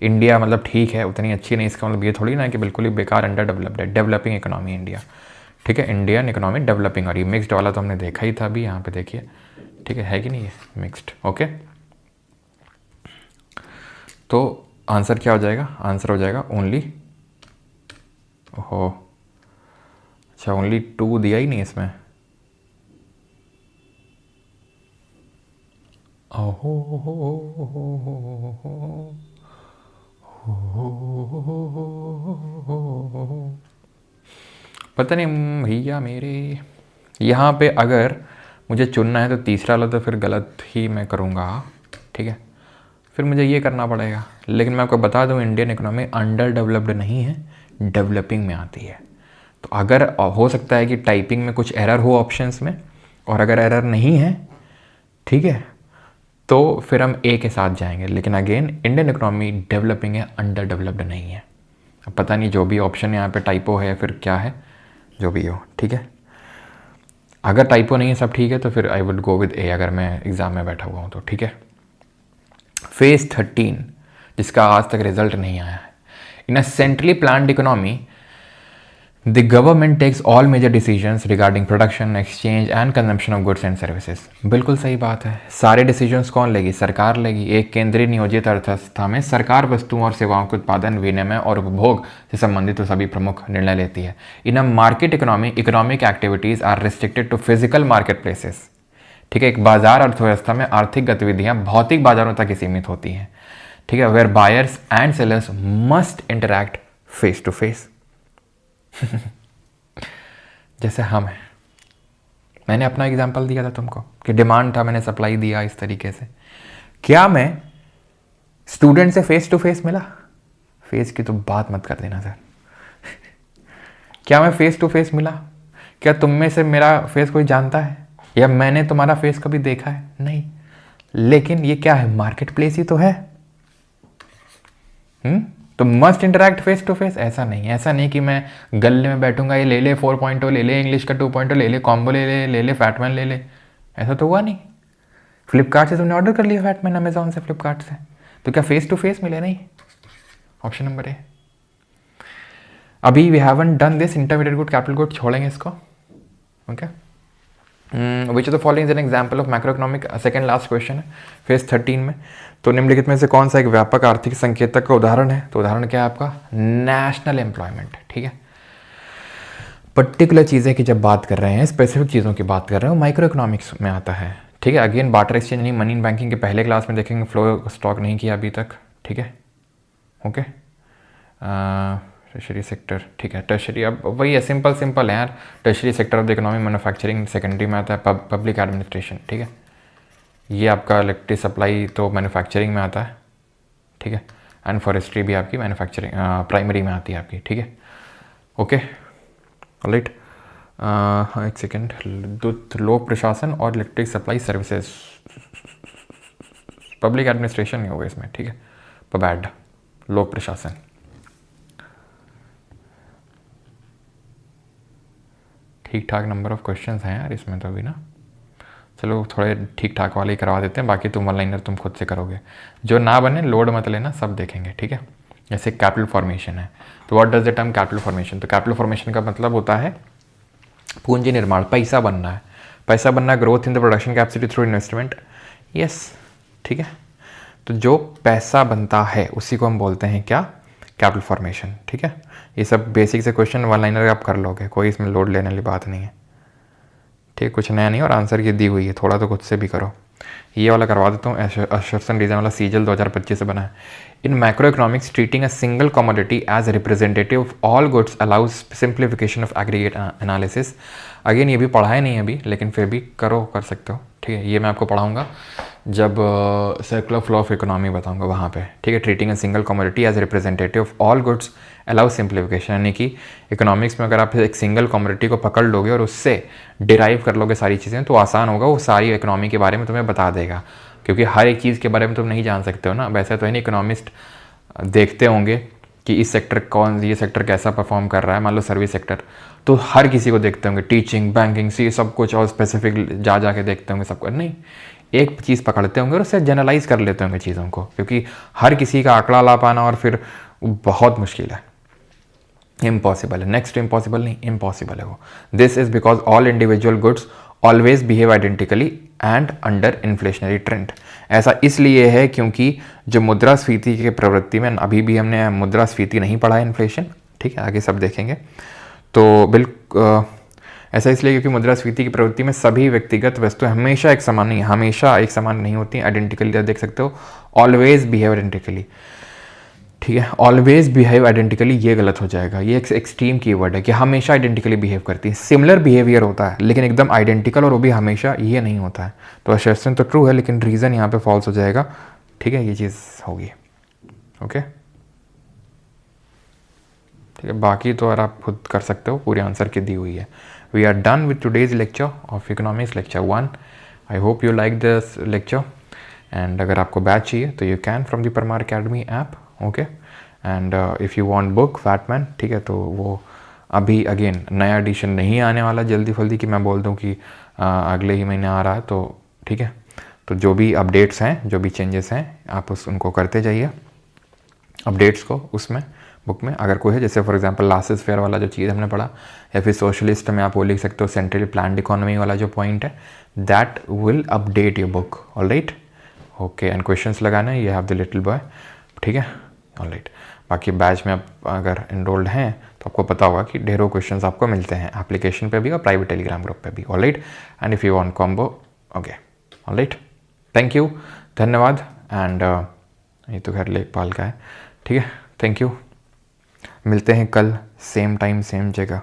इंडिया मतलब ठीक है, उतनी अच्छी नहीं, इसका मतलब ये थोड़ी ना कि बिल्कुल ही बेकार अंडर डेवलप्ड है। डेवलपिंग इकोनॉमी इंडिया, ठीक है। इंडियन इकोनॉमी डेवलपिंग, और ये मिक्सड वाला तो हमने देखा ही था अभी, यहाँ पे देखिए, ठीक है कि नहीं है मिक्सड। ओके, तो आंसर क्या हो जाएगा? आंसर हो जाएगा ओनली, ओहो अच्छा, ओनली 2 दिया ही नहीं इसमें। ओहो पता नहीं भैया मेरे, यहाँ पे अगर मुझे चुनना है तो तीसरा वाला तो फिर गलत ही मैं करूँगा, ठीक है। फिर मुझे ये करना पड़ेगा, लेकिन मैं आपको बता दूं इंडियन इकोनॉमी अंडर डेवलप्ड नहीं है, डेवलपिंग में आती है। तो अगर हो सकता है कि टाइपिंग में कुछ एरर हो ऑप्शंस में, और अगर एरर नहीं है, ठीक है, तो फिर हम ए के साथ जाएंगे। लेकिन अगेन इंडियन इकोनॉमी डेवलपिंग है, अंडर डेवलप्ड नहीं है। अब पता नहीं जो भी ऑप्शन यहाँ पे टाइपो है या फिर क्या है, जो भी हो, ठीक है। अगर टाइपो नहीं है, सब ठीक है, तो फिर आई वुड गो विद ए, अगर मैं एग्ज़ाम में बैठा हुआ हूँ तो, ठीक है। फेज 13 जिसका आज तक रिजल्ट नहीं आया है। In a centrally planned economy the government takes all major decisions regarding production, exchange and consumption of goods and services. बिल्कुल सही बात है, सारे डिसीजंस कौन लेगी? सरकार लेगी। एक केंद्रीय नियोजित अर्थव्यवस्था में सरकार वस्तुओं और सेवाओं के उत्पादन, विनिमय और उपभोग से संबंधित तो सभी प्रमुख निर्णय लेती है। In a market economy economic activities are restricted to physical market places, ठीक है। एक बाजार अर्थव्यवस्था में आर्थिक गतिविधियां भौतिक बाजारों तक ही सीमित होती हैं, ठीक है। Where buyers and sellers must interact face to face. जैसे हम हैं, मैंने अपना एग्जांपल दिया था तुमको कि डिमांड था, मैंने सप्लाई दिया इस तरीके से। क्या मैं स्टूडेंट से फेस टू फेस मिला? फेस की तो बात मत कर देना सर। क्या मैं फेस टू फेस मिला? क्या तुम में से मेरा फेस कोई जानता है, या मैंने तुम्हारा फेस कभी देखा है? नहीं। लेकिन ये क्या है? मार्केट प्लेस ही तो है। तो must interact face to face, ऐसा नहीं कि मैं गले में बैठूंगा, ये ले ले 4.0 ले ले, इंग्लिश का 2.0 ले ले, कॉम्बो ले ले फैटमैन ले ले, ऐसा तो हुआ नहीं। फ्लिपकार्ट से तुमने ऑर्डर कर लिया फैटमैन, अमेजोन से, फ्लिपकार्ट से, तो क्या फेस टू फेस मिले? नहीं। Option number A. अभी we haven't done this, intermediate good, capital good छोड़ेंगे इसको, okay. Which of the following is an example of macro economic, second last question है फेज 13 में। तो निम्नलिखित में से कौन सा एक व्यापक आर्थिक संकेतक का उदाहरण है? तो उदाहरण क्या है आपका? नेशनल एम्प्लॉयमेंट, ठीक है। पर्टिकुलर चीज़ें की जब बात कर रहे हैं, स्पेसिफिक चीज़ों की बात कर रहे हैं, माइक्रो इकोनॉमिक्स में आता है, ठीक है। अगेन बार्टर एक्सचेंज नहीं, मनी इन बैंकिंग के पहले क्लास में देखेंगे, फ्लो स्टॉक नहीं किया अभी तक, ठीक है, ओके। टर्शरी सेक्टर, ठीक है। टर्शरी अब वही है, सिंपल है यार। Tertiary sector of the economy, manufacturing secondary में आता है, पब्लिक एडमिनिस्ट्रेशन, ठीक है। ये आपका इलेक्ट्रिक सप्लाई तो मैन्युफैक्चरिंग में आता है, ठीक है। एंड फॉरेस्ट्री भी आपकी मैन्युफैक्चरिंग प्राइमरी में आती है आपकी, ठीक है, ओके, राइट। हाँ एक सेकेंड, लोक प्रशासन और electric supply services, public administration नहीं होगा इसमें, ठीक है, पबैड, लोक प्रशासन। ठीक ठाक नंबर ऑफ क्वेश्चंस हैं यार इसमें तो अभी ना, चलो थोड़े ठीक ठाक वाले ही करवा देते हैं, बाकी तुम वन लाइनर तुम खुद से करोगे, जो ना बने लोड मत लेना, सब देखेंगे, ठीक है। जैसे कैपिटल फॉर्मेशन है, तो what does the term capital formation, तो कैपिटल फॉर्मेशन का मतलब होता है पूंजी निर्माण, पैसा बनना है, पैसा बनना है, growth in the production capacity through investment, yes, ठीक है। तो जो पैसा बनता है उसी को हम बोलते हैं क्या, कैपिटल फॉर्मेशन, ठीक है। ये सब बेसिक से क्वेश्चन वन लाइनर आप कर लोगे, कोई इसमें लोड लेने वाली बात नहीं है, ठीक, कुछ नया नहीं, और आंसर की दी हुई है, थोड़ा तो खुद से भी करो। ये वाला करवा देता हूँ, एशरसन डिज़ाइन वाला सीजल 2025 से बना है। In macro economics treating a single commodity as representative of all goods allows simplification of aggregate analysis. Again ये भी पढ़ा है नहीं अभी, लेकिन फिर भी करो, कर सकते हो, ठीक है। ये मैं आपको पढ़ाऊँगा जब सर्कुलर फ्लो ऑफ इकोनॉमी बताऊँगा वहाँ पे, ठीक है। Treating a single commodity as representative of all goods allow simplification, यानी कि इकोनॉमिक्स में अगर आप एक सिंगल कमोडिटी को पकड़ लोगे और उससे डिराइव कर लोगे सारी चीज़ें, तो आसान होगा, वो सारी इकोनॉमी के बारे में तुम्हें बता देगा, क्योंकि हर एक चीज़ के बारे में तुम नहीं जान सकते हो ना। वैसे तो है नहीं, इकोनॉमिस्ट देखते होंगे कि इस सेक्टर ये सेक्टर कैसा परफॉर्म कर रहा है, मान लो सर्विस सेक्टर, तो हर किसी को देखते होंगे, टीचिंग, बैंकिंग, सी सब कुछ, और स्पेसिफिक जा के देखते होंगे सबको, नहीं, एक चीज़ पकड़ते होंगे और उससे जनरलाइज कर लेते होंगे चीज़ों को, क्योंकि हर किसी का आंकड़ा ला पाना और फिर बहुत मुश्किल है, इम्पॉसिबल है, नेक्स्ट इम्पॉसिबल नहीं, इम्पॉसिबल है वो। This is because all individual goods always behave identically and under inflationary trend. ऐसा इसलिए है क्योंकि जो मुद्रास्फीति के प्रवृत्ति में, अभी भी हमने मुद्रास्फीति नहीं पढ़ा है, इन्फ्लेशन, ठीक है, आगे सब देखेंगे, तो बिल्कुल ऐसा इसलिए क्योंकि मुद्रास्फीति की प्रवृत्ति में सभी व्यक्तिगत वस्तुएं हमेशा एक समान नहीं, हमेशा एक समान नहीं होती, आइडेंटिकली देख सकते हो, ऑलवेज बिहेव आइडेंटिकली, ठीक है। ऑलवेज बिहेव आइडेंटिकली ये गलत हो जाएगा, ये एक एक्सट्रीम कीवर्ड है कि हमेशा आइडेंटिकली बिहेव करती है, सिमिलर बिहेवियर होता है लेकिन एकदम आइडेंटिकल और वो भी हमेशा, ये नहीं होता है। तो असर्शन तो ट्रू है लेकिन रीज़न यहाँ पे फॉल्स हो जाएगा, ठीक है, ये चीज़ होगी, ओके, ठीक है। बाकी तो और आप खुद कर सकते हो, पूरी आंसर की दी हुई है। We are done with today's lecture of economics lecture 1। I hope you like this lecture, and अगर आपको बैच चाहिए तो you can from the Parmar academy app, okay. And if you want book Fatman, ठीक है, तो वो अभी अगेन नया एडिशन नहीं आने वाला जल्दी फल्दी कि मैं बोल दूं कि अगले ही महीने आ रहा है, तो ठीक है। तो जो भी अपडेट्स हैं, जो भी चेंजेस हैं, आप उनको करते जाइए, अपडेट्स को उसमें बुक में अगर कोई है, जैसे फॉर एग्जांपल लासेस फेयर वाला जो चीज़ हमने पढ़ा, या फिर सोशलिस्ट में आप वो लिख सकते हो सेंट्रली प्लान्ड इकोनॉमी वाला जो पॉइंट है, that will update your book, alright, okay. And questions लगाना है, you have the little boy, ठीक है, ऑलराइट। बाकी बैच में आप अगर एनरोल्ड हैं तो आपको पता होगा कि ढेरों क्वेश्चंस आपको मिलते हैं एप्लीकेशन पे भी और प्राइवेट टेलीग्राम ग्रुप पे भी, alright. And if you want combo, okay, alright, thank you, धन्यवाद। एंड ये तो खैर लेखपाल का है, ठीक है, थैंक यू, मिलते हैं कल सेम टाइम सेम जगह।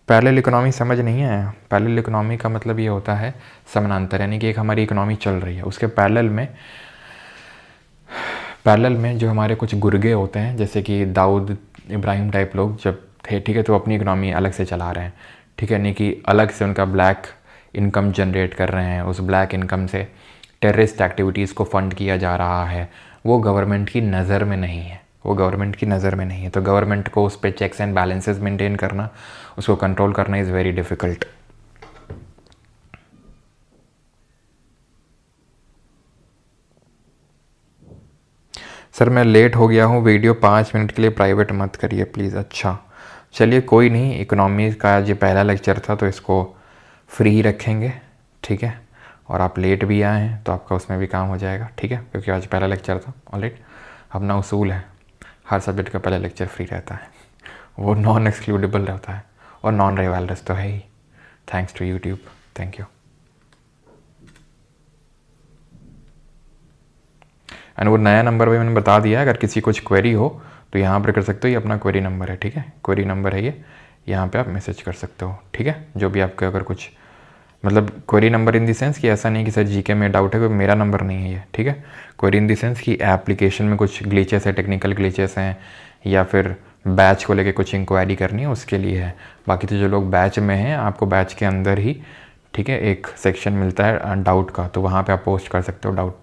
पैरेलल इकोनॉमी समझ नहीं है, पैरेलल इकोनॉमी का मतलब ये होता है समानांतर, यानी कि एक हमारी इकोनॉमी चल रही है, उसके पैरेलल में जो हमारे कुछ गुर्गे होते हैं, जैसे कि दाऊद इब्राहिम टाइप लोग जब थे, ठीक है, तो अपनी इकोनॉमी अलग से चला रहे हैं, ठीक है, यानी कि अलग से उनका ब्लैक इनकम जनरेट कर रहे हैं, उस ब्लैक इनकम से टेररिस्ट एक्टिविटीज़ को फंड किया जा रहा है, वो गवर्नमेंट की नज़र में नहीं है, वो गवर्नमेंट की नज़र में नहीं है। तो गवर्नमेंट को उस पर चेक्स एंड बैलेंसेस मेंटेन करना, उसको कंट्रोल करना इज़ वेरी डिफ़िकल्ट। सर मैं लेट हो गया हूँ, वीडियो 5 मिनट के लिए प्राइवेट मत करिए प्लीज़। अच्छा चलिए कोई नहीं, इकोनॉमी का ये पहला लेक्चर था तो इसको फ्री रखेंगे, ठीक है। और आप लेट भी आए हैं तो आपका उसमें भी काम हो जाएगा, ठीक है, क्योंकि आज पहला लेक्चर था, ऑलराइट। अपना उसूल है, हर सब्जेक्ट का पहला लेक्चर फ्री रहता है, वो नॉन एक्सक्लूडेबल रहता है और नॉन रिवाइवल्स तो है ही। Thanks to YouTube, thank you. And वो नया नंबर भी मैंने बता दिया है, अगर किसी कुछ क्वेरी हो तो यहाँ पर कर सकते हो, ये अपना क्वेरी नंबर है, ठीक है, क्वेरी नंबर है ये, यहाँ पे आप मैसेज कर सकते हो, ठीक है। जो भी आपके अगर कुछ मतलब query number in the sense कि ऐसा नहीं कि सर जीके में डाउट है, कोई मेरा नंबर नहीं है ये, ठीक है। क्वेरी इन दी सेंस कि एप्लीकेशन में कुछ ग्लिचेस है, टेक्निकल ग्लिचेस हैं, या फिर बैच को लेके कुछ इंक्वायरी करनी है उसके लिए है। बाकी तो जो लोग बैच में हैं, आपको बैच के अंदर ही, ठीक है, एक सेक्शन मिलता है डाउट का, तो वहाँ पे आप पोस्ट कर सकते हो डाउट।